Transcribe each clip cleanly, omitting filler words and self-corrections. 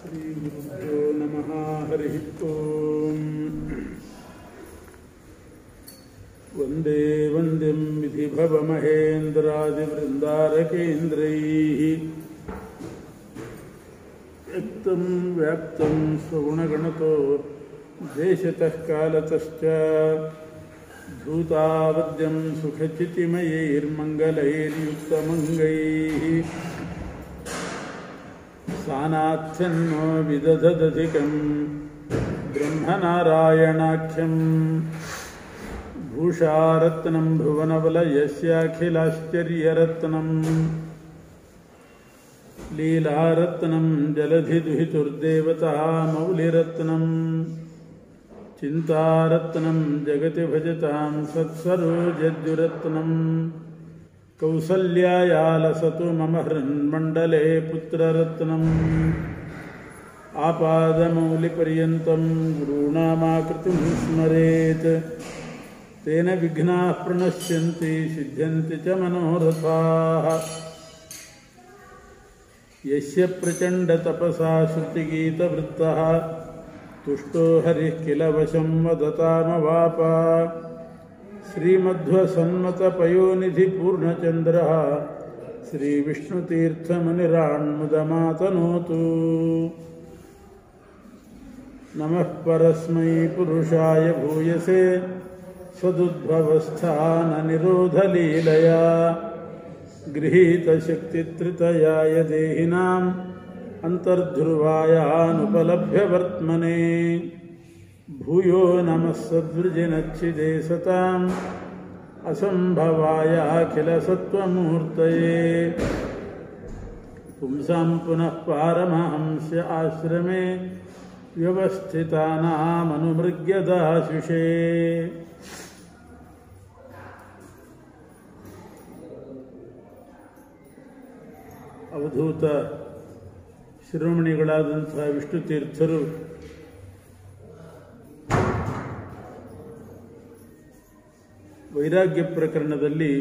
श्रीगुरुभ्यो नमः। हरिः ओम्। वन्दे वन्द्यं विधिभवमहेन्द्रादिवृन्दारकेन्द्रैः व्यक्तं व्याप्तं स्वगुणगणतो देशतः कालतश्च धूतावद्यं सुखचितिमयैर्मङ्गलैर्युक्तमङ्गैः सानाथ्यन्नो विदधदधिकं ब्रह्मनारायणाख्यं भूषारत्नं भुवनवलयस्याखिलाश्चर्यरत्नं लीलारत्नं जलधिदुहितुर्देवता मौलिरत्नं चिन्तारत्नं जगति भजतां सत्सरोजद्युरत्नं कौसल्यायालसतु मम हृन्मण्डले पुत्ररत्नम् आपादमौलिपर्यन्तं गुरूणामाकृतिं स्मरेत् तेन विघ्नाः प्रणश्यन्ति सिद्ध्यन्ति च मनोरथाः। यस्य प्रचण्डतपसा श्रुतिगीतवृत्तः तुष्टो हरिः किल वशं वदतामवाप। श्रीमध्वसन्मतपयोनिधिपूर्णचन्द्रः श्रीविष्णुतीर्थमुनिरान्मुदमातनोतु। नमः परस्मै पुरुषाय भूयसे सदुद्भवस्थाननिरोधलीलया गृहीतशक्तित्रितयाय देहिनाम् अन्तर्ध्रुवायानुपलभ्यवर्त्मने। भूयो नमः सद्वृजिनच्छिदे सताम् असम्भवायाखिलसत्त्वमूर्तये। पुंसां पुनः पारमहंस्य आश्रमे व्यवस्थितानामनुमृग्यदाशुषे। ಅವಧೂತ ಶಿರೋಮಣಿಗಳಾದಂತಹ ವಿಷ್ಣು ತೀರ್ಥರು ವೈರಾಗ್ಯ ಪ್ರಕರಣದಲ್ಲಿ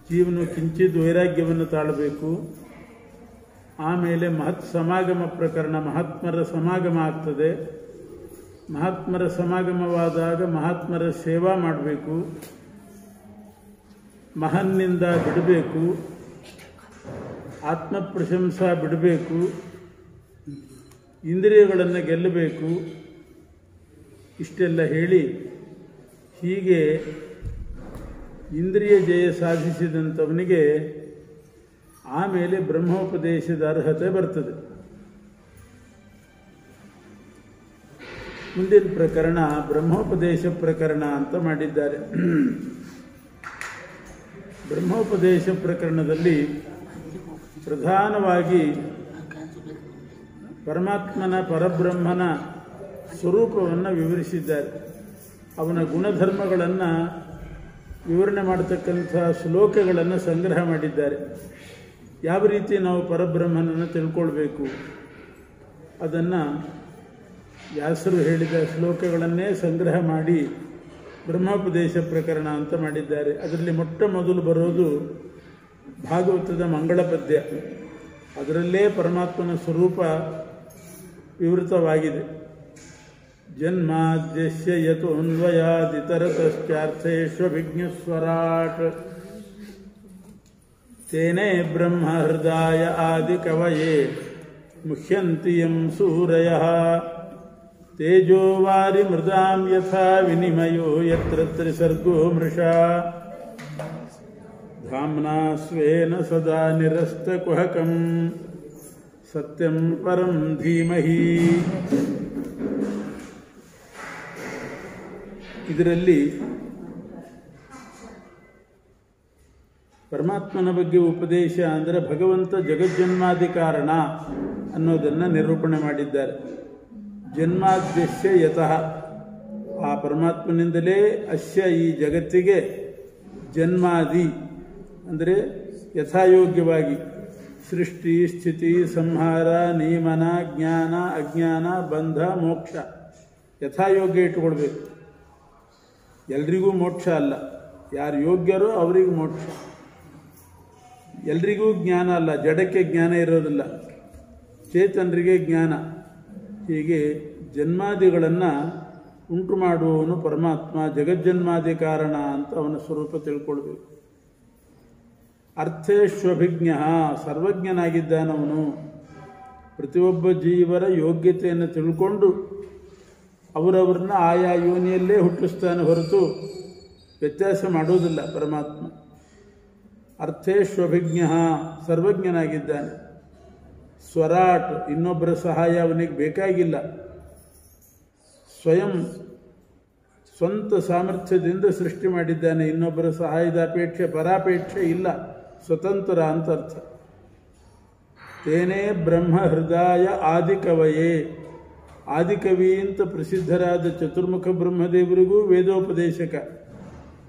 ಜೀವನ ಕಿಂಚಿತ್ ವೈರಾಗ್ಯವನ್ನು ತಾಳಬೇಕು, ಆಮೇಲೆ ಮಹತ್ ಸಮಾಗಮ ಪ್ರಕರಣ, ಮಹಾತ್ಮರ ಸಮಾಗಮ ಆಗ್ತದೆ. ಮಹಾತ್ಮರ ಸಮಾಗಮವಾದಾಗ ಮಹಾತ್ಮರ ಸೇವಾ ಮಾಡಬೇಕು, ಮಹನ್ನಿಂದ ಬಿಡಬೇಕು, ಆತ್ಮಪ್ರಶಂಸಾ ಬಿಡಬೇಕು, ಇಂದ್ರಿಯಗಳನ್ನು ಗೆಲ್ಲಬೇಕು. ಇಷ್ಟೆಲ್ಲ ಹೇಳಿ ಹೀಗೆ ಇಂದ್ರಿಯ ಜಯ ಸಾಧಿಸಿದಂಥವನಿಗೆ ಆಮೇಲೆ ಬ್ರಹ್ಮೋಪದೇಶದ ಅರ್ಹತೆ ಬರ್ತದೆ. ಮುಂದಿನ ಪ್ರಕರಣ ಬ್ರಹ್ಮೋಪದೇಶ ಪ್ರಕರಣ ಅಂತ ಮಾಡಿದ್ದಾರೆ. ಬ್ರಹ್ಮೋಪದೇಶ ಪ್ರಕರಣದಲ್ಲಿ ಪ್ರಧಾನವಾಗಿ ಪರಮಾತ್ಮನ ಪರಬ್ರಹ್ಮನ ಸ್ವರೂಪವನ್ನು ವಿವರಿಸಿದ್ದಾರೆ. ಅವನ ಗುಣಧರ್ಮಗಳನ್ನು ವಿವರಣೆ ಮಾಡತಕ್ಕಂಥ ಶ್ಲೋಕಗಳನ್ನು ಸಂಗ್ರಹ ಮಾಡಿದ್ದಾರೆ. ಯಾವ ರೀತಿ ನಾವು ಪರಬ್ರಹ್ಮನನ್ನು ತಿಳ್ಕೊಳ್ಬೇಕು ಅದನ್ನು ವ್ಯಾಸರು ಹೇಳಿದ ಶ್ಲೋಕಗಳನ್ನೇ ಸಂಗ್ರಹ ಮಾಡಿ ಬ್ರಹ್ಮೋಪದೇಶ ಪ್ರಕರಣ ಅಂತ ಮಾಡಿದ್ದಾರೆ. ಅದರಲ್ಲಿ ಮೊಟ್ಟ ಮೊದಲು ಬರೋದು ಭಾಗವತದ ಮಂಗಳ ಪದ್ಯ. ಅದರಲ್ಲೇ ಪರಮಾತ್ಮನ ಸ್ವರೂಪ ವಿವೃತವಾಗಿದೆ. ಜನ್ಮಾದ್ಯಸ್ಯ ಯತೋನ್ವಯಾದಿತರತಶ್ಚಾರ್ಥೇಷ್ವಭಿಜ್ಞಸ್ವರಾಟ್ ತೇನೇ ಬ್ರಹ್ಮ ಹೃದಯ ಆದಿ ಕವಯೇ ಮುಹ್ಯಂತಿ ಯಂ ಸೂರಯಃ ತೇಜೋ ವಾರಿ ಮೃದಾಂ ಯಥಾ ವಿನಿಮಯೋ ಯತ್ರ ತ್ರಿಸರ್ಗೋ ಮೃಷಾ ಧಾಮ್ನಾ ಸ್ವೇನ ಸದಾ ನಿರಸ್ತಕುಹಕಂ ಸತ್ಯಂ ಪರಂ ಧೀಮಹಿ. ಇದರಲ್ಲಿ ಪರಮಾತ್ಮನ ಬಗ್ಗೆ ಉಪದೇಶ ಅಂದರೆ ಭಗವಂತ ಜಗಜ್ಜನ್ಮಾದಿ ಕಾರಣ ಅನ್ನೋದನ್ನು ನಿರೂಪಣೆ ಮಾಡಿದ್ದಾರೆ. ಜನ್ಮಾದ್ಯಸ್ಯ ಯತಃ, ಆ ಪರಮಾತ್ಮನಿಂದಲೇ ಅಸ್ಯ ಈ ಜಗತ್ತಿಗೆ ಜನ್ಮಾದಿ ಅಂದರೆ ಯಥಾಯೋಗ್ಯವಾಗಿ ಸೃಷ್ಟಿ ಸ್ಥಿತಿ ಸಂಹಾರ ನಿಯಮನ ಜ್ಞಾನ ಅಜ್ಞಾನ ಬಂಧ ಮೋಕ್ಷ ಯಥಾಯೋಗ್ಯ ಇಟ್ಟುಕೊಳ್ಬೇಕು. ಎಲ್ರಿಗೂ ಮೋಕ್ಷ ಅಲ್ಲ, ಯಾರು ಯೋಗ್ಯರೋ ಅವರಿಗೆ ಮೋಕ್ಷ. ಎಲ್ರಿಗೂ ಜ್ಞಾನ ಅಲ್ಲ, ಜಡಕ್ಕೆ ಜ್ಞಾನ ಇರೋದಿಲ್ಲ, ಚೇತನರಿಗೆ ಜ್ಞಾನ. ಹೀಗೆ ಜನ್ಮಾದಿಗಳನ್ನು ಉಂಟು ಮಾಡುವವನು ಪರಮಾತ್ಮ, ಜಗಜ್ಜನ್ಮಾದಿ ಕಾರಣ ಅಂತ ಅವನ ಸ್ವರೂಪ ತಿಳ್ಕೊಳ್ಬೇಕು. ಅರ್ಥೇಶ್ವಭಿಜ್ಞ, ಸರ್ವಜ್ಞನಾಗಿದ್ದಾನವನು. ಪ್ರತಿಯೊಬ್ಬ ಜೀವರ ಯೋಗ್ಯತೆಯನ್ನು ತಿಳ್ಕೊಂಡು ಅವರವ್ರನ್ನ ಆಯಾ ಯೋನಿಯಲ್ಲೇ ಹುಟ್ಟಿಸ್ತಾನೆ ಹೊರತು ವ್ಯತ್ಯಾಸ ಮಾಡೋದಿಲ್ಲ ಪರಮಾತ್ಮ. ಅರ್ಥೇಶ್ವಭಿಜ್ಞ, ಸರ್ವಜ್ಞನಾಗಿದ್ದಾನೆ. ಸ್ವರಾಟ್, ಇನ್ನೊಬ್ಬರ ಸಹಾಯ ಅವನಿಗೆ ಬೇಕಾಗಿಲ್ಲ. ಸ್ವಯಂ ಸ್ವಂತ ಸಾಮರ್ಥ್ಯದಿಂದ ಸೃಷ್ಟಿ ಮಾಡಿದ್ದಾನೆ. ಇನ್ನೊಬ್ಬರ ಸಹಾಯದ ಅಪೇಕ್ಷೆ, ಪರಾಪೇಕ್ಷೆ ಇಲ್ಲ, ಸ್ವತಂತ್ರ ಅಂತ ಅರ್ಥ. ತೇನೇ ಬ್ರಹ್ಮ ಹೃದಯ ಆದಿಕವಯೇ, ಆದಿಕವಿ ಅಂತ ಪ್ರಸಿದ್ಧರಾದ ಚತುರ್ಮುಖ ಬ್ರಹ್ಮದೇವರಿಗೂ ವೇದೋಪದೇಶಕ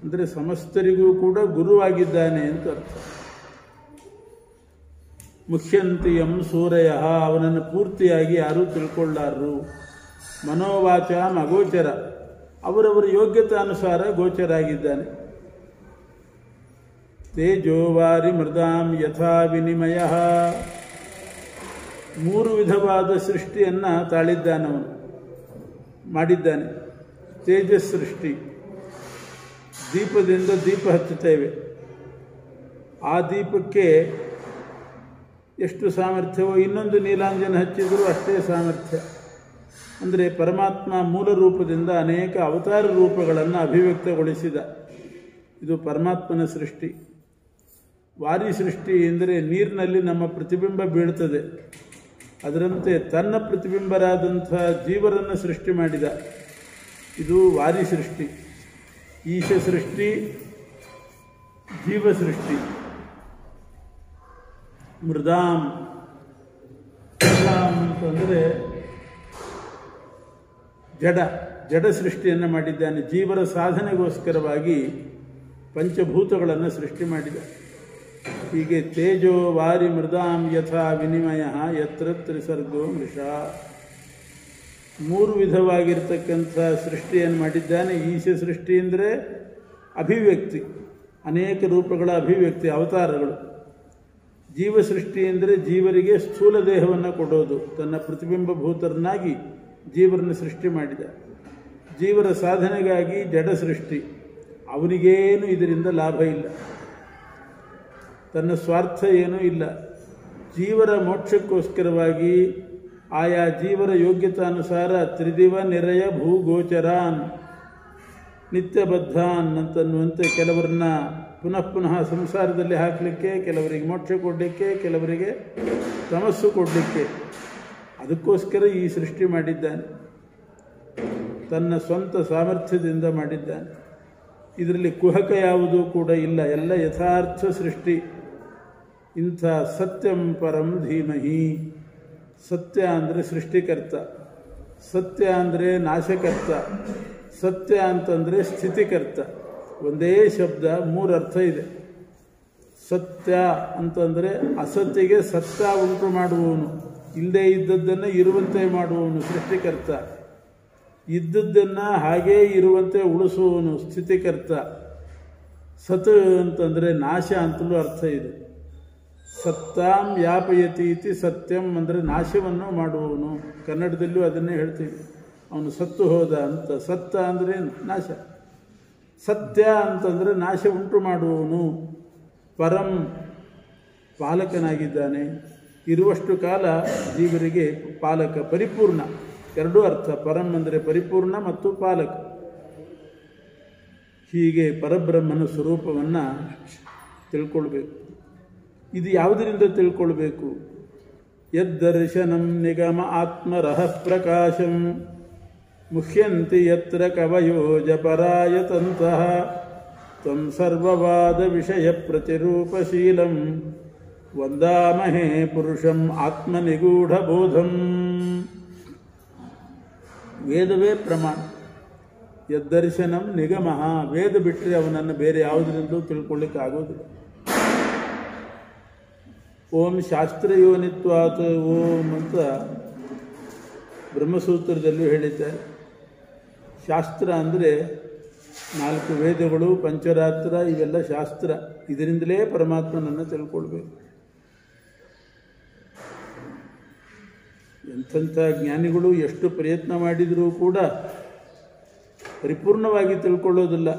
ಅಂದರೆ ಸಮಸ್ತರಿಗೂ ಕೂಡ ಗುರುವಾಗಿದ್ದಾನೆ ಅಂತ ಅರ್ಥ. ಮುಖ್ಯಂತಿಯಂ ಸೂರಯ, ಅವನನ್ನು ಪೂರ್ತಿಯಾಗಿ ಯಾರೂ ತಿಳ್ಕೊಳ್ಳಾರರು. ಮನೋವಾಚ ಅಗೋಚರ, ಅವರವರ ಯೋಗ್ಯತಾನುಸಾರ ಗೋಚರ ಆಗಿದ್ದಾನೆ. ತೇಜೋವಾರಿ ಮೃದಾಂ ಯಥಾ ವಿನಿಮಯ, ಮೂರು ವಿಧವಾದ ಸೃಷ್ಟಿಯನ್ನು ತಾಳಿದ್ದಾನವನು, ಮಾಡಿದ್ದಾನೆ. ತೇಜಸ್ ಸೃಷ್ಟಿ, ದೀಪದಿಂದ ದೀಪ ಹಚ್ಚುತ್ತೇವೆ, ಆ ದೀಪಕ್ಕೆ ಎಷ್ಟು ಸಾಮರ್ಥ್ಯವೋ ಇನ್ನೊಂದು ನೀಲಾಂಜನ ಹಚ್ಚಿದರೂ ಅಷ್ಟೇ ಸಾಮರ್ಥ್ಯ. ಅಂದರೆ ಪರಮಾತ್ಮ ಮೂಲ ರೂಪದಿಂದ ಅನೇಕ ಅವತಾರ ರೂಪಗಳನ್ನು ಅಭಿವ್ಯಕ್ತಗೊಳಿಸಿದ. ಇದು ಪರಮಾತ್ಮನ ಸೃಷ್ಟಿ. ವಾರಿ ಸೃಷ್ಟಿ ಎಂದರೆ ನೀರಿನಲ್ಲಿ ನಮ್ಮ ಪ್ರತಿಬಿಂಬ ಬೀಳ್ತದೆ, ಅದರಂತೆ ತನ್ನ ಪ್ರತಿಬಿಂಬರಾದಂಥ ಜೀವರನ್ನು ಸೃಷ್ಟಿ ಮಾಡಿದ. ಇದು ವಾರಿ ಸೃಷ್ಟಿ. ಈಶ ಸೃಷ್ಟಿ, ಜೀವ ಸೃಷ್ಟಿ. ಮೃದಾಂ ಅಂತಂದರೆ ಜಡ ಸೃಷ್ಟಿಯನ್ನು ಮಾಡಿದ್ದಾನೆ. ಜೀವರ ಸಾಧನೆಗೋಸ್ಕರವಾಗಿ ಪಂಚಭೂತಗಳನ್ನು ಸೃಷ್ಟಿ ಮಾಡಿದ. ಹೀಗೆ ತೇಜೋ ವಾರಿ ಮೃದಾಂ ಯಥಾ ವಿನಿಮಯ ಯತ್ರ ತ್ರಿಸರ್ಗೋ ಮೃಷಾ, ಮೂರು ವಿಧವಾಗಿರ್ತಕ್ಕಂಥ ಸೃಷ್ಟಿಯನ್ನು ಮಾಡಿದ್ದಾನೆ. ಈಶ ಸೃಷ್ಟಿ ಅಂದರೆ ಅಭಿವ್ಯಕ್ತಿ, ಅನೇಕ ರೂಪಗಳ ಅಭಿವ್ಯಕ್ತಿ, ಅವತಾರಗಳು. ಜೀವ ಸೃಷ್ಟಿ ಅಂದರೆ ಜೀವರಿಗೆ ಸ್ಥೂಲ ದೇಹವನ್ನು ಕೊಡೋದು. ತನ್ನ ಪ್ರತಿಬಿಂಬಭೂತರನ್ನಾಗಿ ಜೀವರನ್ನು ಸೃಷ್ಟಿ ಮಾಡಿದ. ಜೀವರ ಸಾಧನೆಗಾಗಿ ಜಡ ಸೃಷ್ಟಿ. ಅವನಿಗೇನು ಇದರಿಂದ ಲಾಭ ಇಲ್ಲ, ತನ್ನ ಸ್ವಾರ್ಥ ಏನೂ ಇಲ್ಲ. ಜೀವರ ಮೋಕ್ಷಕ್ಕೋಸ್ಕರವಾಗಿ ಆಯಾ ಜೀವರ ಯೋಗ್ಯತಾನುಸಾರ ತ್ರಿದಿವ ನಿರಯ ಭೂಗೋಚರಾನ್ ನಿತ್ಯಬದ್ಧಾನ್ ಅಂತನ್ನುವಂತೆ ಕೆಲವರನ್ನ ಪುನಃ ಪುನಃ ಸಂಸಾರದಲ್ಲಿ ಹಾಕಲಿಕ್ಕೆ, ಕೆಲವರಿಗೆ ಮೋಕ್ಷ ಕೊಡಲಿಕ್ಕೆ, ಕೆಲವರಿಗೆ ತಮಸ್ಸು ಕೊಡಲಿಕ್ಕೆ, ಅದಕ್ಕೋಸ್ಕರ ಈ ಸೃಷ್ಟಿ ಮಾಡಿದ್ದಾನೆ. ತನ್ನ ಸ್ವಂತ ಸಾಮರ್ಥ್ಯದಿಂದ ಮಾಡಿದ್ದಾನೆ. ಇದರಲ್ಲಿ ಕುಹಕ ಯಾವುದೂ ಕೂಡ ಇಲ್ಲ, ಎಲ್ಲ ಯಥಾರ್ಥ ಸೃಷ್ಟಿ. ಇಂಥ ಸತ್ಯಂ ಪರಂ ಧೀಮಹಿ, ಸತ್ಯ ಅಂದರೆ ಸೃಷ್ಟಿಕರ್ತ, ಸತ್ಯ ಅಂದರೆ ನಾಶಕರ್ತ, ಸತ್ಯ ಅಂತಂದರೆ ಸ್ಥಿತಿಕರ್ತ. ಒಂದೇ ಶಬ್ದ ಮೂರು ಅರ್ಥ ಇದೆ. ಸತ್ಯ ಅಂತಂದರೆ ಅಸತ್ಯಗೆ ಸತ್ಯ ಉಂಟು ಮಾಡುವವನು, ಇಲ್ಲದೇ ಇದ್ದದ್ದನ್ನು ಇರುವಂತೆ ಮಾಡುವವನು ಸೃಷ್ಟಿಕರ್ತ, ಇದ್ದದ್ದನ್ನು ಹಾಗೇ ಇರುವಂತೆ ಉಳಿಸುವವನು ಸ್ಥಿತಿಕರ್ತ. ಸತ್ ಅಂತಂದರೆ ನಾಶ ಅಂತಲೂ ಅರ್ಥ ಇದೆ. ಸತ್ತಾಂ ಯಾಪಯತಿ ಇತಿ ಸತ್ಯಂ ಅಂದರೆ ನಾಶವನ್ನು ಮಾಡುವವನು. ಕನ್ನಡದಲ್ಲೂ ಅದನ್ನೇ ಹೇಳ್ತೀವಿ, ಅವನು ಸತ್ತು ಹೋದ ಅಂತ. ಸತ್ತ ಅಂದರೆ ನಾಶ, ಸತ್ಯ ಅಂತಂದರೆ ನಾಶ ಉಂಟು ಮಾಡುವವನು. ಪರಂ ಪಾಲಕನಾಗಿದ್ದಾನೆ, ಇರುವಷ್ಟು ಕಾಲ ಜೀವರಿಗೆ ಪಾಲಕ, ಪರಿಪೂರ್ಣ, ಎರಡೂ ಅರ್ಥ. ಪರಂ ಅಂದರೆ ಪರಿಪೂರ್ಣ ಮತ್ತು ಪಾಲಕ. ಹೀಗೆ ಪರಬ್ರಹ್ಮನ ಸ್ವರೂಪವನ್ನು ತಿಳ್ಕೊಳ್ಬೇಕು. ಇದು ಯಾವುದರಿಂದ ತಿಳ್ಕೊಳ್ಬೇಕು? ಯದ್ದರ್ಶನಂ ನಿಗಮ ಆತ್ಮರಹ ಪ್ರಕಾಶಂ ಮುಹ್ಯಂತಿ ಯತ್ರ ಕವಯೋ ಜಪರಾಯತಂತಃ ತ್ವಂ ಸರ್ವವಾದ ವಿಷಯ ಪ್ರತಿರೂಪಶೀಲಂ ವಂದಾಮಹೇ ಪುರುಷಂ ಆತ್ಮನಿಗೂಢಬೋಧಂ. ವೇದವೇ ಪ್ರಮಾಣ. ಯದ್ದರ್ಶನಂ ನಿಗಮಃ, ವೇದ ಬಿಟ್ಟರೆ ಅವನನ್ನು ಬೇರೆ ಯಾವುದರಿಂದಲೂ ತಿಳ್ಕೊಳ್ಳಿಕ್ಕೆ ಆಗೋದಿಲ್ಲ. ಓಂ ಶಾಸ್ತ್ರಯೋನಿತ್ವಾತ್ ಓಂ ಅಂತ ಬ್ರಹ್ಮಸೂತ್ರದಲ್ಲೂ ಹೇಳಿದ್ದಾರೆ. ಶಾಸ್ತ್ರ ಅಂದರೆ 4 ವೇದಗಳು, ಪಂಚರಾತ್ರ, ಇವೆಲ್ಲ ಶಾಸ್ತ್ರ. ಇದರಿಂದಲೇ ಪರಮಾತ್ಮನನ್ನು ತಿಳ್ಕೊಳ್ಬೇಕು. ಎಂಥ ಜ್ಞಾನಿಗಳು ಎಷ್ಟು ಪ್ರಯತ್ನ ಮಾಡಿದರೂ ಕೂಡ ಪರಿಪೂರ್ಣವಾಗಿ ತಿಳ್ಕೊಳ್ಳೋದಿಲ್ಲ.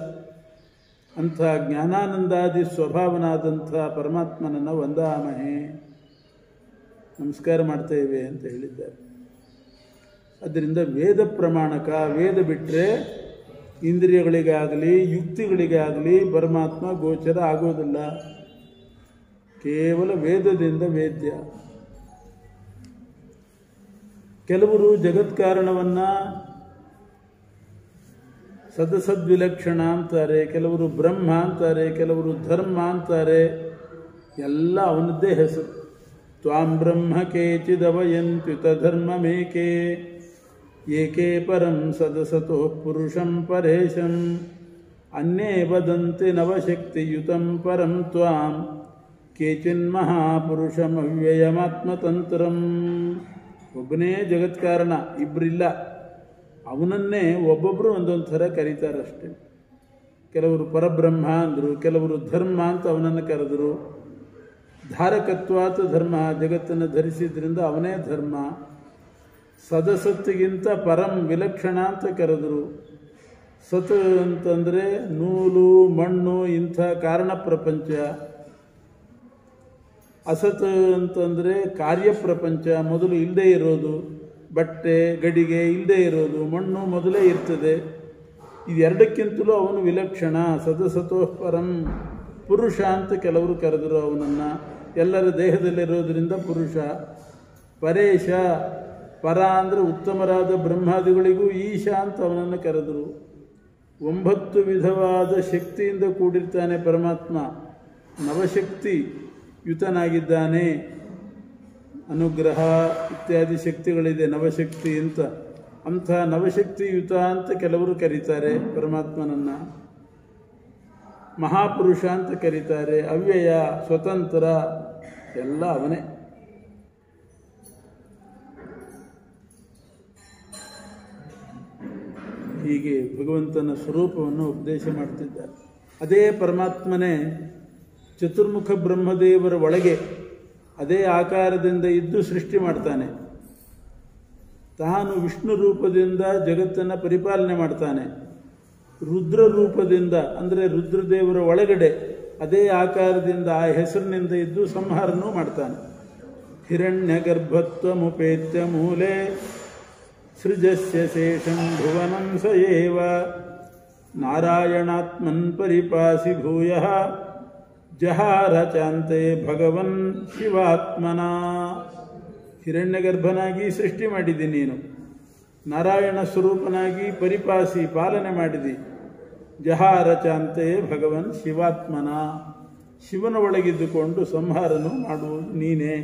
ಅಂಥ ಜ್ಞಾನಾನಂದಾದಿ ಸ್ವಭಾವನಾದಂಥ ಪರಮಾತ್ಮನನ್ನು ವಂದಾಮಹೇ, ನಮಸ್ಕಾರ ಮಾಡ್ತೇವೆ ಅಂತ ಹೇಳಿದ್ದಾರೆ. ಅದರಿಂದ ವೇದ ಪ್ರಮಾಣಕ. ವೇದ ಬಿಟ್ಟರೆ ಇಂದ್ರಿಯಗಳಿಗಾಗಲಿ ಯುಕ್ತಿಗಳಿಗಾಗಲಿ ಪರಮಾತ್ಮ ಗೋಚರ ಆಗೋದಿಲ್ಲ. ಕೇವಲ ವೇದದಿಂದ ವೇದ್ಯ. ಕೆಲವರು ಜಗತ್ಕಾರಣವನ್ನು ಸದಸದ್ವಿಲಕ್ಷಣ ಅಂತಾರೆ, ಕೆಲವರು ಬ್ರಹ್ಮ ಅಂತಾರೆ, ಕೆಲವರು ಧರ್ಮ ಅಂತಾರೆ. ಎಲ್ಲ ಅವನದ್ದೇ ಹೆಸರು. ತ್ವಾಂ ಬ್ರಹ್ಮ ಕೇಚಿದವಯಂತ್ಯುತ ಧರ್ಮಮೇಕೆ ಏಕೆ ಪರಂ ಸದಸತೋ ಪುರುಷಂ ಪರೇಶಂ ಅನ್ಯೇ ವದಂತಿ ನವಶಕ್ತಿಯುತಂ ಪರಂ ತ್ವಾಂ ಕೇಚಿನ್ಮಹಾಪುರುಷಮವ್ಯಯಮಾತ್ಮತಂತ್ರಂ. ಒಬ್ಬನೇ ಜಗತ್ಕಾರಣ, ಇಬ್ಬರಿಲ್ಲ. ಅವನನ್ನೇ ಒಬ್ಬೊಬ್ಬರು ಒಂದೊಂದು ಥರ ಕರೀತಾರಷ್ಟೆ. ಕೆಲವರು ಪರಬ್ರಹ್ಮ ಅಂದರು, ಕೆಲವರು ಧರ್ಮ ಅಂತ ಅವನನ್ನು ಕರೆದರು. ಧಾರಕತ್ವಾತ್ ಧರ್ಮ, ಜಗತ್ತನ್ನು ಧರಿಸಿದ್ರಿಂದ ಅವನೇ ಧರ್ಮ. ಸದಸತ್ತಿಗಿಂತ ಪರಂ, ವಿಲಕ್ಷಣ ಅಂತ ಕರೆದರು. ಸತ್ ಅಂತಂದರೆ ನೂಲು, ಮಣ್ಣು, ಇಂಥ ಕಾರಣ ಪ್ರಪಂಚ. ಅಸತ್ ಅಂತಂದರೆ ಕಾರ್ಯಪ್ರಪಂಚ, ಮೊದಲು ಇಲ್ಲದೆ ಇರೋದು. ಬಟ್ಟೆ ಗಡಿಗೆ ಇಲ್ಲದೆ ಇರೋದು, ಮಣ್ಣು ಮೊದಲೇ ಇರ್ತದೆ. ಇದೆರಡಕ್ಕಿಂತಲೂ ಅವನು ವಿಲಕ್ಷಣ. ಸದಸತೋ ಪರಂ, ಪುರುಷ ಅಂತ ಕೆಲವರು ಕರೆದರು ಅವನನ್ನು. ಎಲ್ಲರ ದೇಹದಲ್ಲಿರೋದರಿಂದ ಪುರುಷ. ಪರೇಶ, ಪರ ಅಂದರೆ ಉತ್ತಮರಾದ ಬ್ರಹ್ಮಾದಿಗಳಿಗೂ ಈಶ ಅಂತ ಅವನನ್ನು ಕರೆದರು. 9 ವಿಧವಾದ ಶಕ್ತಿಯಿಂದ ಕೂಡಿರ್ತಾನೆ ಪರಮಾತ್ಮ. ನವಶಕ್ತಿ ಯುತನಾಗಿದ್ದಾನೆ. ಅನುಗ್ರಹ ಇತ್ಯಾದಿ ಶಕ್ತಿಗಳಿದೆ ನವಶಕ್ತಿ ಅಂತ. ಅಂಥ ನವಶಕ್ತಿಯುತ ಅಂತ ಕೆಲವರು ಕರೀತಾರೆ ಪರಮಾತ್ಮನನ್ನು. ಮಹಾಪುರುಷ ಅಂತ ಕರೀತಾರೆ. ಅವ್ಯಯ, ಸ್ವತಂತ್ರ, ಎಲ್ಲ ಅವನೇ. ಹೀಗೆ ಭಗವಂತನ ಸ್ವರೂಪವನ್ನು ಉಪದೇಶ ಮಾಡ್ತಿದ್ದಾರೆ. ಅದೇ ಪರಮಾತ್ಮನೇ ಚತುರ್ಮುಖ ಬ್ರಹ್ಮದೇವರ ಒಳಗೆ ಅದೇ ಆಕಾರದಿಂದ ಇದ್ದು ಸೃಷ್ಟಿ ಮಾಡ್ತಾನೆ. ತಾನು ವಿಷ್ಣು ರೂಪದಿಂದ ಜಗತ್ತನ್ನು ಪರಿಪಾಲನೆ ಮಾಡ್ತಾನೆ. ರುದ್ರ ರೂಪದಿಂದ ಅಂದರೆ ರುದ್ರದೇವರ ಒಳಗಡೆ ಅದೇ ಆಕಾರದಿಂದ ಆ ಹೆಸರಿನಿಂದ ಇದ್ದು ಸಂಹಾರನೂ ಮಾಡ್ತಾನೆ. ಹಿರಣ್ಯ ಗರ್ಭತ್ವಮುಪೇತ್ಯ ಮೂಲೆ ಸೃಜಸ್ಯ ಶೇಷಂ ಭುವನಂ ಸ ಏವ ನಾರಾಯಣಾತ್ಮನ್ ಪರಿಪಾಸಿ ಭೂಯಃ ಜಹಾರ ಚಾಂತೆ ಭಗವನ್ ಶಿವಾತ್ಮನ. ಹಿರಣ್ಯಗರ್ಭನಾಗಿ ಸೃಷ್ಟಿ ಮಾಡಿದಿ ನೀನು, ನಾರಾಯಣ ಸ್ವರೂಪನಾಗಿ ಪರಿಪಾಸಿ ಪಾಲನೆ ಮಾಡಿದಿ. ಜಹಾರ ಚಾಂತೆ ಭಗವನ್ ಶಿವಾತ್ಮನ, ಶಿವನ ಒಳಗಿದ್ದುಕೊಂಡು ಸಂಹಾರನು ಮಾಡುವುದು ನೀನೇ.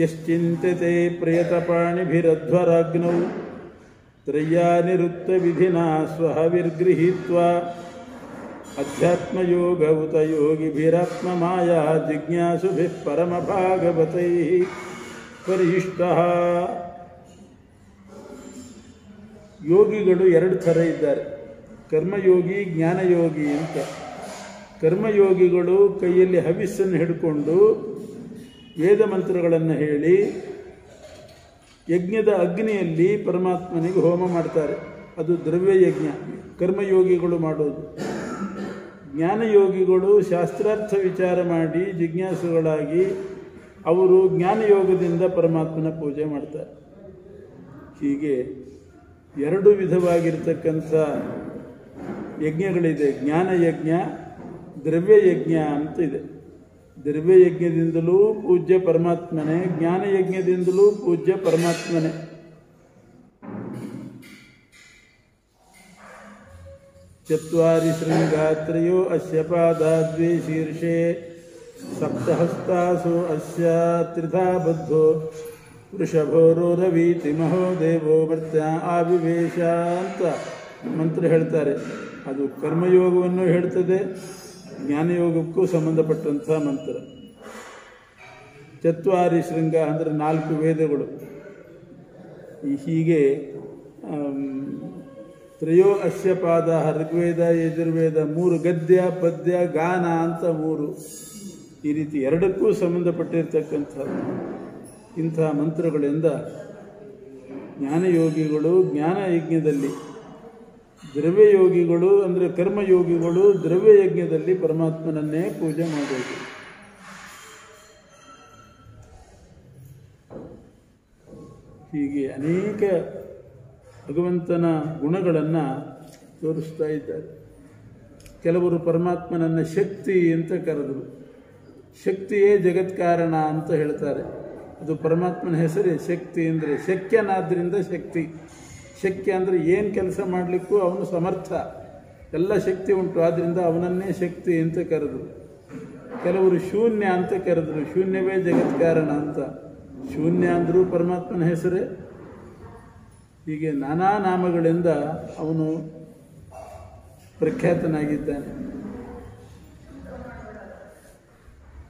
ಯಶ್ಚಿಂತ್ಯತೆ ಪ್ರಿಯತಪಾಣಿಭಿರಧ್ವರಾಗ್ನೌ ತ್ರಯ್ಯಾನಿರುಕ್ತ ವಿಧಿನಾ ಸ್ವಹ ವಿರ್ಗೃಹೀತ್ವಾ ಅಧ್ಯಾತ್ಮಯೋಗ ಉತ ಯೋಗಿಭಿರಾತ್ಮ ಮಾಯಾ ಜಿಜ್ಞಾಸುಭಿಃ ಪರಮಭಾಗವತೈಃ ಪರಿಯಿಷ್ಟಃ. ಯೋಗಿಗಳು 2 ಥರ ಇದ್ದಾರೆ, ಕರ್ಮಯೋಗಿ, ಜ್ಞಾನಯೋಗಿ ಅಂತ. ಕರ್ಮಯೋಗಿಗಳು ಕೈಯಲ್ಲಿ ಹವಿಸ್ಸನ್ನು ಹಿಡ್ಕೊಂಡು ವೇದ ಮಂತ್ರಗಳನ್ನು ಹೇಳಿ ಯಜ್ಞದ ಅಗ್ನಿಯಲ್ಲಿ ಪರಮಾತ್ಮನಿಗೆ ಹೋಮ ಮಾಡ್ತಾರೆ. ಅದು ದ್ರವ್ಯಯಜ್ಞ, ಕರ್ಮಯೋಗಿಗಳು ಮಾಡೋದು. ಜ್ಞಾನಯೋಗಿಗಳು ಶಾಸ್ತ್ರಾರ್ಥ ವಿಚಾರ ಮಾಡಿ ಜಿಜ್ಞಾಸುಗಳಾಗಿ ಅವರು ಜ್ಞಾನಯೋಗದಿಂದ ಪರಮಾತ್ಮನ ಪೂಜೆ ಮಾಡ್ತಾರೆ. ಹೀಗೆ 2 ವಿಧವಾಗಿರ್ತಕ್ಕಂಥ ಯಜ್ಞಗಳಿದೆ. ಜ್ಞಾನಯಜ್ಞ, ದ್ರವ್ಯಯಜ್ಞ ಅಂತ ಇದೆ. ದ್ರವ್ಯಯಜ್ಞದಿಂದಲೂ ಪೂಜ್ಯ ಪರಮಾತ್ಮನೇ, ಜ್ಞಾನಯಜ್ಞದಿಂದಲೂ ಪೂಜ್ಯ ಪರಮಾತ್ಮನೇ. ಚತ್ವಾರಿ ಶೃಂಗಾತ್ರಯೋ ಅಸ್ಯ ಪಾದಾದ್ವೇ ಶೀರ್ಷೆ ಸಪ್ತಹಸ್ತಾಸು ಅಸ್ಯ ತ್ರಿಧಾ ಬದ್ಧೋ ವೃಷಭೋರೋರವೀತಿ ಮಹೋ ದೇವೋ ಮರ್ತ್ಯ ಆವಿವೇಶ ಅಂತ ಮಂತ್ರ ಹೇಳ್ತಾರೆ. ಅದು ಕರ್ಮಯೋಗವನ್ನು ಹೇಳ್ತದೆ, ಜ್ಞಾನಯೋಗಕ್ಕೂ ಸಂಬಂಧಪಟ್ಟಂಥ ಮಂತ್ರ. ಚತ್ವಾರಿ ಶೃಂಗ ಅಂದರೆ 4 ವೇದಗಳು. ಹೀಗೆ ತ್ರಯೋ ಅಸ್ಯ ಪಾದ ಋಗ್ವೇದ ಯಜುರ್ವೇದ 3 ಗದ್ಯ ಪದ್ಯ ಗಾನ ಅಂತ 3 ಈ ರೀತಿ ಎರಡಕ್ಕೂ ಸಂಬಂಧಪಟ್ಟಿರ್ತಕ್ಕಂಥದ್ದು. ಇಂತಹ ಮಂತ್ರಗಳಿಂದ ಜ್ಞಾನಯೋಗಿಗಳು ಜ್ಞಾನಯಜ್ಞದಲ್ಲಿ, ದ್ರವ್ಯಯೋಗಿಗಳು ಅಂದರೆ ಕರ್ಮಯೋಗಿಗಳು ದ್ರವ್ಯಯಜ್ಞದಲ್ಲಿ ಪರಮಾತ್ಮನನ್ನೇ ಪೂಜೆ ಮಾಡೋದು. ಹೀಗೆ ಅನೇಕ ಭಗವಂತನ ಗುಣಗಳನ್ನು ತೋರಿಸ್ತಾ ಇದ್ದಾರೆ. ಕೆಲವರು ಪರಮಾತ್ಮನನ್ನು ಶಕ್ತಿ ಅಂತ ಕರೆದರು. ಶಕ್ತಿಯೇ ಜಗತ್ಕಾರಣ ಅಂತ ಹೇಳ್ತಾರೆ. ಅದು ಪರಮಾತ್ಮನ ಹೆಸರೇ ಶಕ್ತಿ. ಅಂದರೆ ಶಕ್ಯನಾದ್ದರಿಂದ ಶಕ್ತಿ. ಶಕ್ಯ ಅಂದರೆ ಏನು ಕೆಲಸ ಮಾಡಲಿಕ್ಕೂ ಅವನು ಸಮರ್ಥ, ಎಲ್ಲ ಶಕ್ತಿ ಉಂಟು, ಆದ್ದರಿಂದ ಅವನನ್ನೇ ಶಕ್ತಿ ಅಂತ ಕರೆದರು. ಕೆಲವರು ಶೂನ್ಯ ಅಂತ ಕರೆದರು. ಶೂನ್ಯವೇ ಜಗತ್ಕಾರಣ ಅಂತ. ಶೂನ್ಯ ಅಂದರೂ ಪರಮಾತ್ಮನ ಹೆಸರೇ. ಹೀಗೆ ನಾನಾ ನಾಮಗಳಿಂದ ಅವನು ಪ್ರಖ್ಯಾತನಾಗಿದ್ದಾನೆ.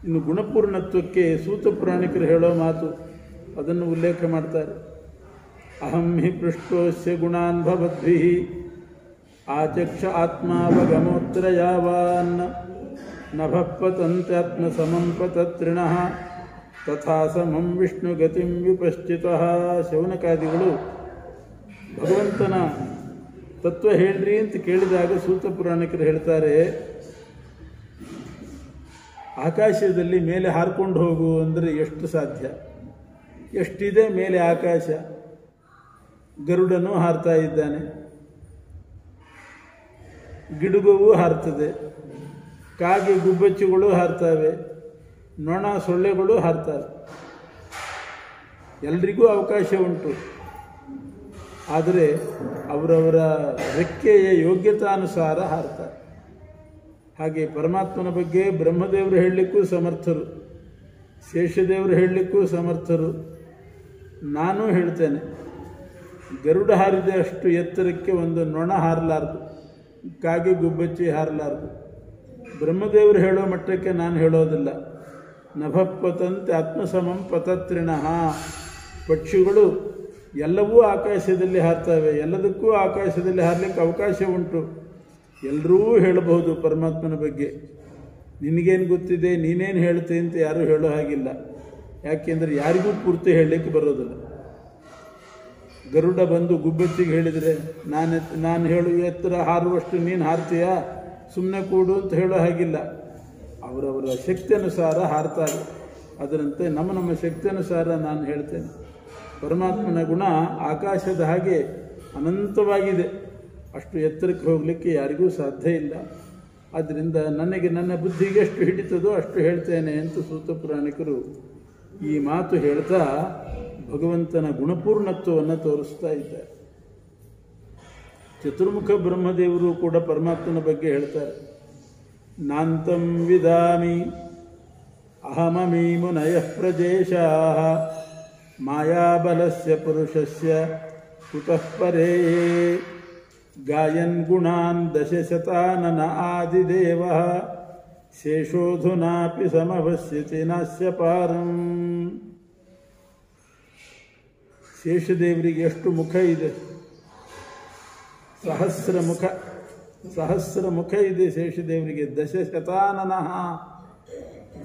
ಇನ್ನು ಗುಣಪೂರ್ಣತ್ವಕ್ಕೆ ಸೂತ ಪುರಾಣಿಕರು ಹೇಳೋ ಮಾತು, ಅದನ್ನು ಉಲ್ಲೇಖ ಮಾಡ್ತಾರೆ. ಅಹಂ ಹಿ ಪೃಷ್ಟೋಸ್ಯ ಗುಣಾನ್ ಭವದ್ಭಿಃ ಆಚಕ್ಷ ಆತ್ಮಾವಗಮೋತ್ರ ಯಾವಾನ್ ನಭಪ್ಪತಂತ್ಯಾತ್ಮ ಸಮಂ ಪತತ್ರಿಣಃ ತಥಾ ಸಮಂ ವಿಷ್ಣು ಗತಿಂ ವಿಪಶ್ಚಿತಃ. ಶೌನಕಾದಿಗಳು ಭಗವಂತನ ತತ್ವ ಹೇಳ್ರಿ ಅಂತ ಕೇಳಿದಾಗ ಸೂತ ಪುರಾಣಿಕರು ಹೇಳ್ತಾರೆ, ಆಕಾಶದಲ್ಲಿ ಮೇಲೆ ಹಾರ್ಕೊಂಡು ಹೋಗು ಅಂದರೆ ಎಷ್ಟು ಸಾಧ್ಯ? ಎಷ್ಟಿದೆ ಮೇಲೆ ಆಕಾಶ? ಗರುಡನು ಹಾರ್ತಾ ಇದ್ದಾನೆ, ಗಿಡುಗವು ಹಾರ್ತದೆ, ಕಾಗೆ ಗುಬ್ಬಚ್ಚಿಗಳು ಹಾರ್ತವೆ, ನೊಣ ಸೊಳ್ಳೆಗಳು ಹಾರ್ತವೆ. ಎಲ್ರಿಗೂ ಅವಕಾಶ ಉಂಟು. ಆದರೆ ಅವರವರ ರೆಕ್ಕೆಯ ಯೋಗ್ಯತಾನುಸಾರ ಹಾರ್ತಾರೆ. ಹಾಗೆ ಪರಮಾತ್ಮನ ಬಗ್ಗೆ ಬ್ರಹ್ಮದೇವರು ಹೇಳಲಿಕ್ಕೂ ಸಮರ್ಥರು, ಶೇಷದೇವರು ಹೇಳಲಿಕ್ಕೂ ಸಮರ್ಥರು. ನಾನು ಹೇಳ್ತೇನೆ, ಗರುಡ ಹಾರಿದೆ ಅಷ್ಟು ಎತ್ತರಕ್ಕೆ ಒಂದು ನೊಣ ಹಾರಲಾರ್ದು, ಕಾಗೆ ಗುಬ್ಬಚ್ಚಿ ಹಾರಲಾರ್ದು. ಬ್ರಹ್ಮದೇವರು ಹೇಳೋ ಮಟ್ಟಕ್ಕೆ ನಾನು ಹೇಳೋದಿಲ್ಲ. ನಭಪ್ಪತಂತೆ ಆತ್ಮಸಮಂ ಪತತ್ರಿಣಃ. ಪಕ್ಷಿಗಳು ಎಲ್ಲವೂ ಆಕಾಶದಲ್ಲಿ ಹಾರ್ತವೆ, ಎಲ್ಲದಕ್ಕೂ ಆಕಾಶದಲ್ಲಿ ಹಾರಲಿಕ್ಕೆ ಅವಕಾಶ ಉಂಟು. ಎಲ್ಲರೂ ಹೇಳಬಹುದು ಪರಮಾತ್ಮನ ಬಗ್ಗೆ. ನಿನಗೇನು ಗೊತ್ತಿದೆ, ನೀನೇನು ಹೇಳ್ತೆ ಅಂತ ಯಾರೂ ಹೇಳೋ ಹಾಗಿಲ್ಲ. ಯಾಕೆಂದರೆ ಯಾರಿಗೂ ಪೂರ್ತಿ ಹೇಳಲಿಕ್ಕೆ ಬರೋದಿಲ್ಲ. ಗರುಡ ಬಂದು ಗುಬ್ಬಚ್ಚಿಗೆ ಹೇಳಿದರೆ ನಾನು ಹೇಳು ಎತ್ತರ ಹಾರುವಷ್ಟು ನೀನು ಹಾರ್ತೀಯಾ, ಸುಮ್ಮನೆ ಕೂಡು ಅಂತ ಹೇಳೋ ಹಾಗಿಲ್ಲ. ಅವರವರ ಶಕ್ತಿ ಅನುಸಾರ ಹಾರ್ತಾರೆ. ಅದರಂತೆ ನಮ್ಮ ಶಕ್ತಿ ಅನುಸಾರ ನಾನು ಹೇಳ್ತೇನೆ. ಪರಮಾತ್ಮನ ಗುಣ ಆಕಾಶದ ಹಾಗೆ ಅನಂತವಾಗಿದೆ. ಅಷ್ಟು ಎತ್ತರಕ್ಕೆ ಹೋಗಲಿಕ್ಕೆ ಯಾರಿಗೂ ಸಾಧ್ಯ ಇಲ್ಲ. ಆದ್ದರಿಂದ ನನಗೆ ನನ್ನ ಬುದ್ಧಿಗೆ ಎಷ್ಟು ಹಿಡಿತದೋ ಅಷ್ಟು ಹೇಳ್ತೇನೆ ಅಂತ ಸೂತ ಪುರಾಣಿಕರು ಈ ಮಾತು ಹೇಳ್ತಾ ಭಗವಂತನ ಗುಣಪೂರ್ಣತ್ವವನ್ನು ತೋರಿಸ್ತಾ ಇದ್ದಾರೆ. ಚತುರ್ಮುಖ ಬ್ರಹ್ಮದೇವರು ಕೂಡ ಪರಮಾತ್ಮನ ಬಗ್ಗೆ ಹೇಳ್ತಾರೆ. ನಾಂತಂ ವಿದಾಮಿ ಅಹಮಮೀ ಮುನಯಃ ಪ್ರಜೇಶಾಃ ಮಾಯಾಬಲಸ್ಯ ಪುರುಷಸ್ಯ ಕುತಃ ಪರೇ ಗಾಯನ್ ಗುಣಾನ್ ದಶಶತಾನನ ಆದಿದೇವಃ ಶೇಷೋಧುನಾಪಿ ಸಮವಸ್ಯತಿ ನಾಸ್ಯ ಪಾರಂ. ಶೇಷದೇವರಿಗೆ ಎಷ್ಟು ಮುಖ ಇದೆ? ಸಹಸ್ರ ಮುಖ ಇದೆ ಶೇಷದೇವರಿಗೆ. ದಶಶತಾನನಃ,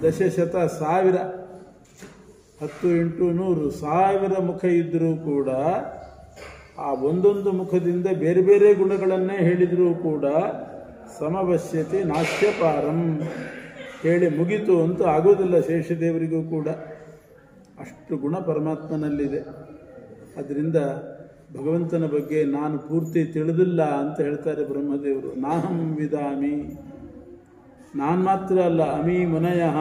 ದಶಶತ 1000, 10 × 100, 1000 ಮುಖ ಇದ್ದರೂ ಕೂಡ ಆ ಒಂದೊಂದು ಮುಖದಿಂದ ಬೇರೆ ಬೇರೆ ಗುಣಗಳನ್ನೇ ಹೇಳಿದರೂ ಕೂಡ ಸಮವಶ್ಯತೆ ನಾಸ್ಯಪಾರಂ, ಹೇಳಿ ಮುಗಿತು ಅಂತ ಆಗೋದಿಲ್ಲ ಶೇಷದೇವರಿಗೂ ಕೂಡ. ಅಷ್ಟು ಗುಣ ಪರಮಾತ್ಮನಲ್ಲಿದೆ. ಅದರಿಂದ ಭಗವಂತನ ಬಗ್ಗೆ ನಾನು ಪೂರ್ತಿ ತಿಳಿದಿಲ್ಲ ಅಂತ ಹೇಳ್ತಾರೆ ಬ್ರಹ್ಮದೇವರು. ನಾಹಂ ವಿದಾಮಿ, ನಾನು ಮಾತ್ರ ಅಲ್ಲ, ಅಮೀ ಮುನಯಃ,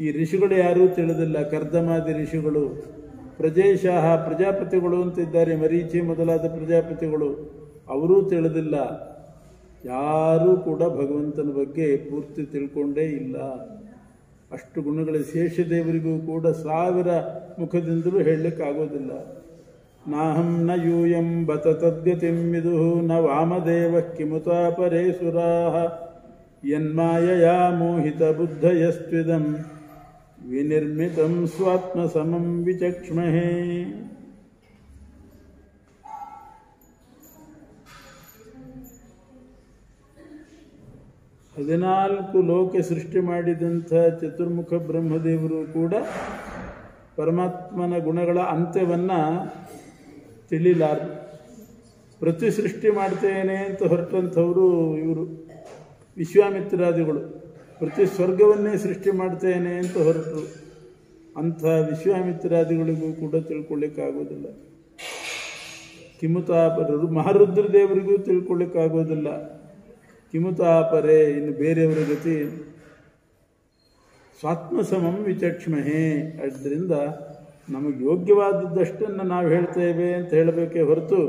ಈ ಋಷಿಗಳು ಯಾರೂ ತಿಳಿದಿಲ್ಲ. ಕರ್ದಮಾದಿ ಋಷಿಗಳು, ಪ್ರಜೇಶಃ, ಪ್ರಜಾಪತಿಗಳು ಅಂತಿದ್ದಾರೆ, ಮರೀಚಿ ಮೊದಲಾದ ಪ್ರಜಾಪತಿಗಳು, ಅವರೂ ತಿಳಿದಿಲ್ಲ. ಯಾರೂ ಕೂಡ ಭಗವಂತನ ಬಗ್ಗೆ ಪೂರ್ತಿ ತಿಳ್ಕೊಂಡೇ ಇಲ್ಲ. ಅಷ್ಟು ಗುಣಗಳ ಶೇಷದೇವರಿಗೂ ಕೂಡ 1000 ಮುಖದಿಂದಲೂ ಹೇಳಲಿಕ್ಕಾಗೋದಿಲ್ಲ. ನಾಹಂ ನ ಯೂಯಂ ಬತ ತದ್ಗತಿಂ ವಿದುಃ ನ ವಾಮದೇವ ಕಿಮುತಾ ಪರೇ ಸುರಾಃ ಯನ್ಮಾಯಯಾ ಮೋಹಿತ ಬುದ್ಧಯಸ್ತ್ವಿದಂ ವಿನಿರ್ಮಿತಂ ಸ್ವಾತ್ಮ ಸಮಂ ವಿಚಕ್ಷ್ಮಹೇ. 14 ಲೋಕ ಸೃಷ್ಟಿ ಮಾಡಿದಂಥ ಚತುರ್ಮುಖ ಬ್ರಹ್ಮದೇವರು ಕೂಡ ಪರಮಾತ್ಮನ ಗುಣಗಳ ಅಂತ್ಯವನ್ನು ತಿಳಿಲಾರರು. ಪ್ರತಿ ಸೃಷ್ಟಿ ಮಾಡ್ತೇನೆ ಅಂತ ಹೊರಟಂಥವರು ಇವರು ವಿಶ್ವಾಮಿತ್ರಾದಿಗಳು. ಪ್ರತಿ ಸ್ವರ್ಗವನ್ನೇ ಸೃಷ್ಟಿ ಮಾಡ್ತೇನೆ ಅಂತ ಹೊರಟರು. ಅಂಥ ವಿಶ್ವಾಮಿತ್ರಾದಿಗಳಿಗೂ ಕೂಡ ತಿಳ್ಕೊಳ್ಳಿಕ್ಕಾಗೋದಿಲ್ಲ. ಕಿಮುತಾಪರರು ಮಹಾರುದ್ರದೇವರಿಗೂ ತಿಳ್ಕೊಳ್ಳಿಕ್ಕಾಗೋದಿಲ್ಲ. ಕಿಮುತಾಪರೇ, ಇನ್ನು ಬೇರೆಯವರ ಗತಿ ಸ್ವಾತ್ಮಸಮಂ ವಿಚಕ್ಷ್ಮಹೇ. ಆದ್ದರಿಂದ ನಮಗೆ ಯೋಗ್ಯವಾದದ್ದಷ್ಟನ್ನು ನಾವು ಹೇಳ್ತೇವೆ ಅಂತ ಹೇಳಬೇಕೇ ಹೊರತು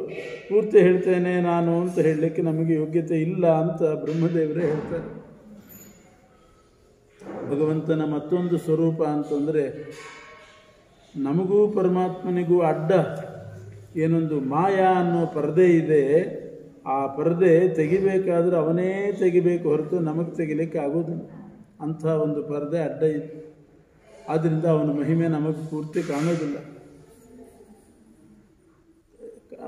ಪೂರ್ತಿ ಹೇಳ್ತೇನೆ ನಾನು ಅಂತ ಹೇಳಲಿಕ್ಕೆ ನಮಗೆ ಯೋಗ್ಯತೆ ಇಲ್ಲ ಅಂತ ಬ್ರಹ್ಮದೇವರೇ ಹೇಳ್ತಾರೆ. ಭಗವಂತನ ಮತ್ತೊಂದು ಸ್ವರೂಪ ಅಂತಂದರೆ, ನಮಗೂ ಪರಮಾತ್ಮನಿಗೂ ಅಡ್ಡ ಏನೊಂದು ಮಾಯಾ ಅನ್ನೋ ಪರದೆ ಇದೆ. ಆ ಪರದೆ ತೆಗಿಬೇಕಾದ್ರೆ ಅವನೇ ತೆಗಿಬೇಕು ಹೊರತು ನಮಗೆ ತೆಗಿಲಿಕ್ಕೆ ಆಗೋದಿಲ್ಲ. ಅಂಥ ಒಂದು ಪರದೆ ಅಡ್ಡ ಇದೆ. ಆದ್ದರಿಂದ ಅವನ ಮಹಿಮೆ ನಮಗೆ ಪೂರ್ತಿ ಕಾಣೋದಿಲ್ಲ.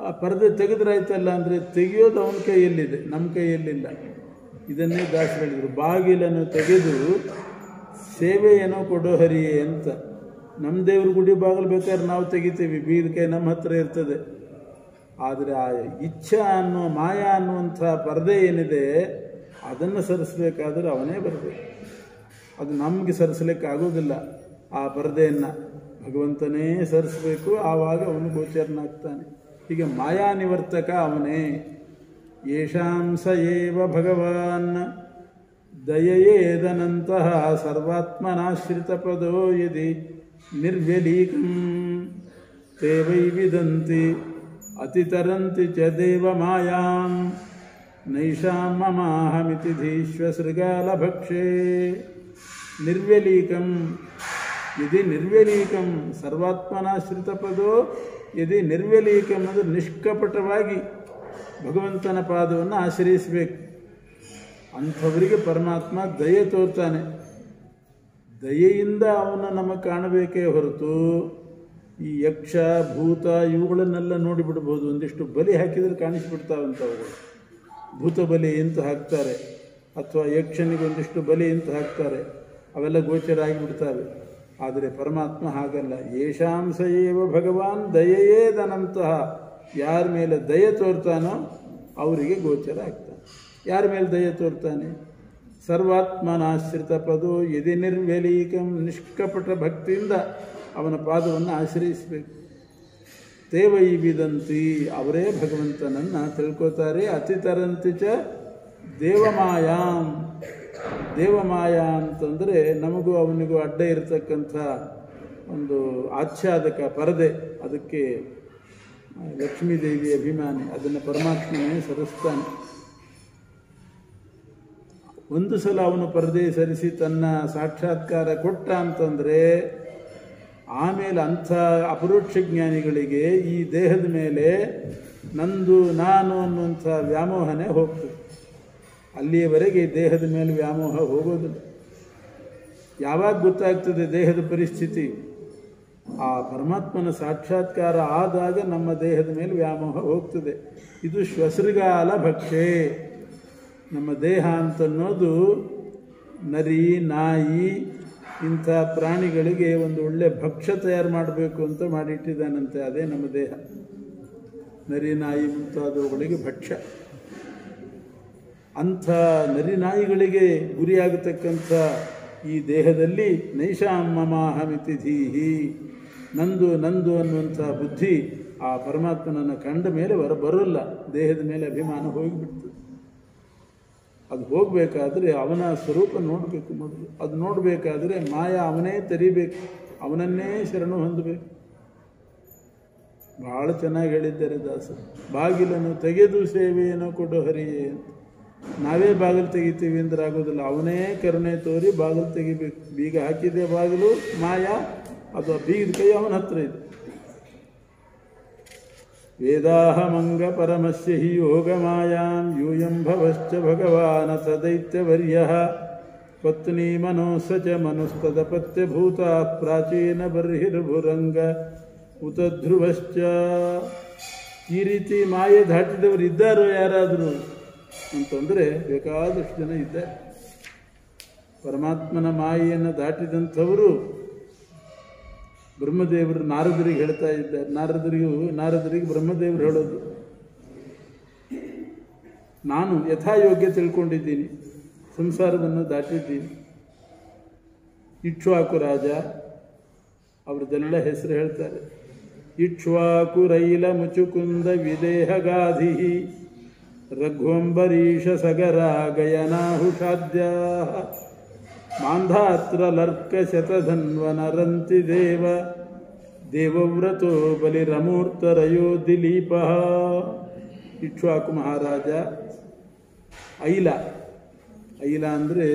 ಆ ಪರದೆ ತೆಗೆದ್ರಾಯ್ತಲ್ಲ ಅಂದರೆ ತೆಗೆಯೋದು ಅವನ ಕೈಯಲ್ಲಿದೆ, ನಮ್ಮ ಕೈಯಲ್ಲಿಲ್ಲ. ಇದನ್ನೇ ದಾಸರು ಹೇಳಿದರು, ಬಾಗಿಲನ್ನು ತೆಗೆದು ಸೇವೆಯೇನೋ ಕೊಡೋ ಹರಿಯೇ ಅಂತ. ನಮ್ಮ ದೇವ್ರ ಗುಡಿ ಬಾಗಿಲು ಬೇಕಾದ್ರೆ ನಾವು ತೆಗಿತೀವಿ, ಬೀದ ಕೈ ನಮ್ಮ ಹತ್ರ ಇರ್ತದೆ. ಆದರೆ ಆ ಇಚ್ಛಾ ಅನ್ನೋ ಮಾಯಾ ಅನ್ನುವಂಥ ಪರದೆ ಏನಿದೆ ಅದನ್ನು ಸರಿಸಬೇಕಾದ್ರೆ ಅವನೇ ಬರಬೇಕು. ಅದು ನಮಗೆ ಸರಿಸಲಿಕ್ಕೆ ಆಗೋದಿಲ್ಲ. ಆ ಪರದೆಯನ್ನು ಭಗವಂತನೇ ಸರಿಸಬೇಕು, ಆವಾಗ ಅವನು ಗೋಚರನಾಗ್ತಾನೆ. ಹೀಗೆ ಮಾಯಾ ನಿವರ್ತಕ ಅವನೇ. ಯೇಷಾಂ ಸ ಏವ ಭಗವಾನ್ ದಯೆಯೇದನಂತಹ ಸರ್ವಾತ್ಮನಾಶ್ರಿತ ಪದೋ ಯದಿ ನಿರ್ವ್ಯಲೀಕಂ ತೇ ವೈ ವಿದಂತಿ ಅತಿತರಂತಿ ಚ ದೇವ ಮಾಯಾಂ ನೈಷಾಂ ಮಮಾಹಮಿತಿ ಧೀಶ್ವಸೃಗಾಲಭಕ್ಷೇ. ನಿರ್ವ್ಯಲೀಕಂ ಯದಿ ನಿರ್ವ್ಯಲೀಕಂ ಸರ್ವಾತ್ಮನಾಶ್ರಿತ ಪದೋ ಯದಿ ನಿರ್ವ್ಯಲೀಕಂ ಅಂದರೆ ನಿಷ್ಕಪಟವಾಗಿ ಭಗವಂತನ ಪಾದವನ್ನು ಆಶ್ರಯಿಸಬೇಕು. ಅಂಥವರಿಗೆ ಪರಮಾತ್ಮ ದಯೆ ತೋರ್ತಾನೆ. ದಯೆಯಿಂದ ಅವನ ನಮಗೆ ಕಾಣಬೇಕೇ ಹೊರತು ಈ ಯಕ್ಷ ಭೂತ ಇವುಗಳನ್ನೆಲ್ಲ ನೋಡಿಬಿಡ್ಬೋದು. ಒಂದಿಷ್ಟು ಬಲಿ ಹಾಕಿದರೆ ಕಾಣಿಸ್ಬಿಡ್ತಾವಂಥವುಗಳು. ಭೂತ ಬಲಿ ಅಂತ ಹಾಕ್ತಾರೆ, ಅಥವಾ ಯಕ್ಷನಿಗೆ ಒಂದಿಷ್ಟು ಬಲಿ ಅಂತ ಹಾಕ್ತಾರೆ, ಅವೆಲ್ಲ ಗೋಚರ ಆಗಿಬಿಡ್ತವೆ. ಆದರೆ ಪರಮಾತ್ಮ ಹಾಗಲ್ಲ. ಯೇಷಾಂಸ ಏವ ಭಗವಾನ್ ದಯೆಯೇದನಂತಹ, ಯಾರ ಮೇಲೆ ದಯೆ ತೋರ್ತಾನೋ ಅವರಿಗೆ ಗೋಚರ ಆಗ್ತಾನೆ. ಯಾರ ಮೇಲೆ ದಯೆ ತೋರ್ತಾನೆ? ಸರ್ವಾತ್ಮನಾಶ್ರಿತ ಪದೋ ಯದಿ ನಿರ್ವ್ಯಲೀಕಂ, ನಿಷ್ಕಪಟ ಭಕ್ತಿಯಿಂದ ಅವನ ಪಾದವನ್ನು ಆಶ್ರಯಿಸಬೇಕು. ತೇ ವೈ ವಿದಂತಿ, ಅವರೇ ಭಗವಂತನನ್ನು ತಿಳ್ಕೋತಾರೆ. ಅತಿತರಂತಿ ಚ ದೇವಮಾಯಾಂ. ದೇವಮಾಯಾ ಅಂತಂದರೆ ನಮಗೂ ಅವನಿಗೂ ಅಡ್ಡ ಇರತಕ್ಕಂಥ ಒಂದು ಆಚ್ಛಾದಕ ಪರದೆ. ಅದಕ್ಕೆ ಲಕ್ಷ್ಮೀದೇವಿ ಅಭಿಮಾನಿ, ಅದನ್ನು ಪರಮಾತ್ಮನೇ ಸರಿಸ್ತಾನೆ. ಒಂದು ಸಲ ಅವನು ಪರದೆ ಸರಿಸಿ ತನ್ನ ಸಾಕ್ಷಾತ್ಕಾರ ಕೊಟ್ಟ ಅಂತಂದರೆ ಆಮೇಲೆ ಅಂಥ ಅಪರೋಕ್ಷ ಜ್ಞಾನಿಗಳಿಗೆ ಈ ದೇಹದ ಮೇಲೆ ನಂದು ನಾನು ಅನ್ನುವಂಥ ವ್ಯಾಮೋಹನೇ ಹೋಗ್ತದೆ. ಅಲ್ಲಿಯವರೆಗೆ ದೇಹದ ಮೇಲೆ ವ್ಯಾಮೋಹ ಹೋಗೋದಿಲ್ಲ. ಯಾವಾಗ ಗೊತ್ತಾಗ್ತದೆ ದೇಹದ ಪರಿಸ್ಥಿತಿ? ಆ ಪರಮಾತ್ಮನ ಸಾಕ್ಷಾತ್ಕಾರ ಆದಾಗ ನಮ್ಮ ದೇಹದ ಮೇಲೆ ವ್ಯಾಮೋಹ ಹೋಗ್ತದೆ. ಇದು ಶ್ವಸೃಗಾಲ ಭಕ್ಷೆ. ನಮ್ಮ ದೇಹ ಅಂತನ್ನೋದು ನರಿ, ನಾಯಿ ಇಂಥ ಪ್ರಾಣಿಗಳಿಗೆ ಒಂದು ಒಳ್ಳೆ ಭಕ್ಷ್ಯ ತಯಾರು ಮಾಡಬೇಕು ಅಂತ ಮಾಡಿಟ್ಟಿದ್ದಾನಂತೆ. ಅದೇ ನಮ್ಮ ದೇಹ. ನರಿ, ನಾಯಿ ಮುಂತಾದವುಗಳಿಗೆ ಭಕ್ಷ್ಯ. ಅಂಥ ನರಿ ನಾಯಿಗಳಿಗೆ ಗುರಿಯಾಗತಕ್ಕಂಥ ಈ ದೇಹದಲ್ಲಿ ನೈಷಾಂ ಮಮಾಹಮಿತಿ ಧೀಹಿ, ನಂದು ನಂದು ಅನ್ನುವಂಥ ಬುದ್ಧಿ ಆ ಪರಮಾತ್ಮನನ್ನು ಕಂಡ ಮೇಲೆ ಬರೋಲ್ಲ. ದೇಹದ ಮೇಲೆ ಅಭಿಮಾನ ಹೋಗಿಬಿಡ್ತದೆ. ಅದು ಹೋಗಬೇಕಾದ್ರೆ ಅವನ ಸ್ವರೂಪ ನೋಡಬೇಕು ಮೊದಲು. ಅದು ನೋಡಬೇಕಾದ್ರೆ ಮಾಯಾ ಅವನೇ ತೆರಿಬೇಕು, ಅವನನ್ನೇ ಶರಣು ಹೊಂದಬೇಕು. ಭಾಳ ಚೆನ್ನಾಗಿ ಹೇಳಿದ್ದಾರೆ ದಾಸರು. ಬಾಗಿಲನ್ನು ತೆಗೆದು ಸೇವೆಯನ್ನು ಕೊಡು ಹರಿಯೇ ಅಂತ. ನಾವೇ ಬಾಗಿಲು ತೆಗಿತೀವಿ ಅಂದ್ರೆ ಆಗೋದಿಲ್ಲ. ಅವನೇ ಕರುಣೆ ತೋರಿ ಬಾಗಿಲು ತೆಗಿಬೇಕು. ಬೀಗ ಹಾಕಿದೆ ಬಾಗಿಲು ಮಾಯಾ, ಅಥವಾ ಬೀಗದ ಕೈ ಅವನ ಹತ್ರ ಇದೆ. ವೇದಾಹಮಂಗ ಪರಮಸ್ಯ ಹಿ ಯೋಗ ಮಾಯಾಂ ಯೂಯಂ ಭವಶ್ಚ ಭಗವಾನಥ ದೈತ್ಯವರ್ಯಃ ಪತ್ನಿ ಮನೋಸ ಚ ಮನುಸ್ತದಪತ್ಯಭೂತ ಪ್ರಾಚೀನ ಬರ್ಹಿರ್ಭುರಂಗ ಉತ ಧ್ರುವಶ್ಚ. ಈ ರೀತಿ ಮಾಯೆ ದಾಟಿದವರು ಇದ್ದಾರೋ ಯಾರಾದರೂ ಅಂತಂದರೆ ಬೇಕಾದಷ್ಟು ಜನ ಇದ್ದಾರೆ. ಪರಮಾತ್ಮನ ಮಾಯೆಯನ್ನು ದಾಟಿದಂಥವರು ಬ್ರಹ್ಮದೇವರು ನಾರದರಿಗೆ ಹೇಳ್ತಾ ಇದ್ದಾರೆ. ನಾರದರಿಗೆ ಬ್ರಹ್ಮದೇವರು ಹೇಳೋದು, ನಾನು ಯಥಾಯೋಗ್ಯ ತಿಳ್ಕೊಂಡಿದ್ದೀನಿ, ಸಂಸಾರವನ್ನು ದಾಟಿದ್ದೀನಿ. ಇಕ್ಷ್ವಾಕು ರಾಜ ಅವ್ರದ್ದೆಲ್ಲ ಹೆಸರು ಹೇಳ್ತಾರೆ. ಇಕ್ಷ್ವಾಕು ರೈಲ ಮುಚುಕುಂದ ವಿದೇಹಗಾಧಿ ರಘುವಂಬರೀಷ ಸಗರ ಗಯನಾಹುಷಾದ್ಯ ಮಾಂಧಾತ್ರ ಲರ್ಕ ಶತಧನ್ವನರಂತಿ ದೇವವ್ರತೋ ಬಲಿರಮೂರ್ತರಯೋ ದಿಲೀಪ. ಇಕ್ಷ್ವಾಕು ಮಹಾರಾಜ, ಐಲ ಅಂದರೆ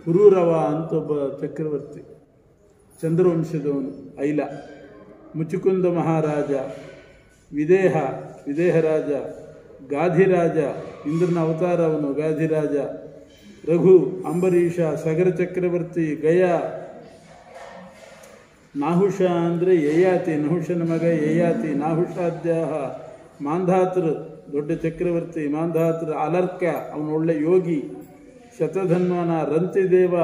ಪುರೂರವ ಅಂತ ಒಬ್ಬ ಚಕ್ರವರ್ತಿ, ಚಂದ್ರವಂಶದವನು ಐಲ. ಮುಚುಕುಂದ ಮಹಾರಾಜ, ವಿದೇಹ ರಾಜ, ಗಾಧಿರಾಜ, ಇಂದ್ರನ ಅವತಾರ ಅವನು ಗಾಧಿರಾಜ, ರಘು, ಅಂಬರೀಷ, ಸಗರ ಚಕ್ರವರ್ತಿ, ಗಯ, ನಾಹುಷ ಅಂದರೆ ಯಯಾತಿ, ನಹುಷನ ಮಗ ಯಯಾತಿ, ನಾಹುಷಾದ್ಯ, ಮಾಂಧಾತೃ ದೊಡ್ಡ ಚಕ್ರವರ್ತಿ, ಮಾಂಧಾತೃ, ಅಲರ್ಕ ಅವನು ಒಳ್ಳೆ ಯೋಗಿ, ಶತಧನ್ವನ, ರಂತಿದೇವ,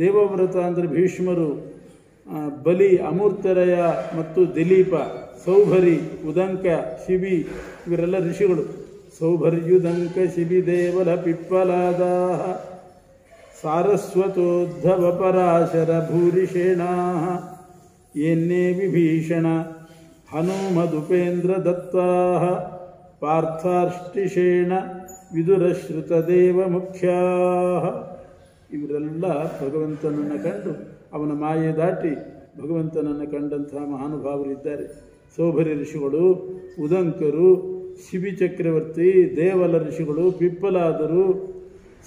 ದೇವವ್ರತ ಅಂದರೆ ಭೀಷ್ಮರು, ಬಲಿ, ಅಮೂರ್ತರಯ ಮತ್ತು ದಿಲೀಪ, ಸೌಭರಿ, ಉದಂಕ, ಶಿಬಿ ಇವರೆಲ್ಲ ಋಷಿಗಳು. ಸೌಭರ್ಯುದಂಕ ಶಿಬಿ ದೇವಲ ಪಿಪ್ಪಲಾದ ಸಾರಸ್ವತೋದ್ಧವ ಪರಾಶರ ಭೂರಿಷೇಣ ಏನ್ನೇ ವಿಭೀಷಣ ಹನುಮದುಪೇಂದ್ರ ದತ್ತಾ ಪಾರ್ಥಾರ್ಷ್ಟಿಷೇಣ ವಿದುರಶ್ರುತದೇವ ಮುಖ್ಯ. ಇವರೆಲ್ಲ ಭಗವಂತನನ್ನು ಕಂಡು ಅವನ ಮಾಯೆ ದಾಟಿ ಭಗವಂತನನ್ನು ಕಂಡಂತಹ ಮಹಾನುಭಾವರಿದ್ದಾರೆ. ಸೌಭರಿ ಋಷಿಗಳು, ಉದಂಕರು, ಶಿಬಿ ಚಕ್ರವರ್ತಿ, ದೇವಲ ಋಷಿಗಳು, ಪಿಪ್ಪಲಾದರು,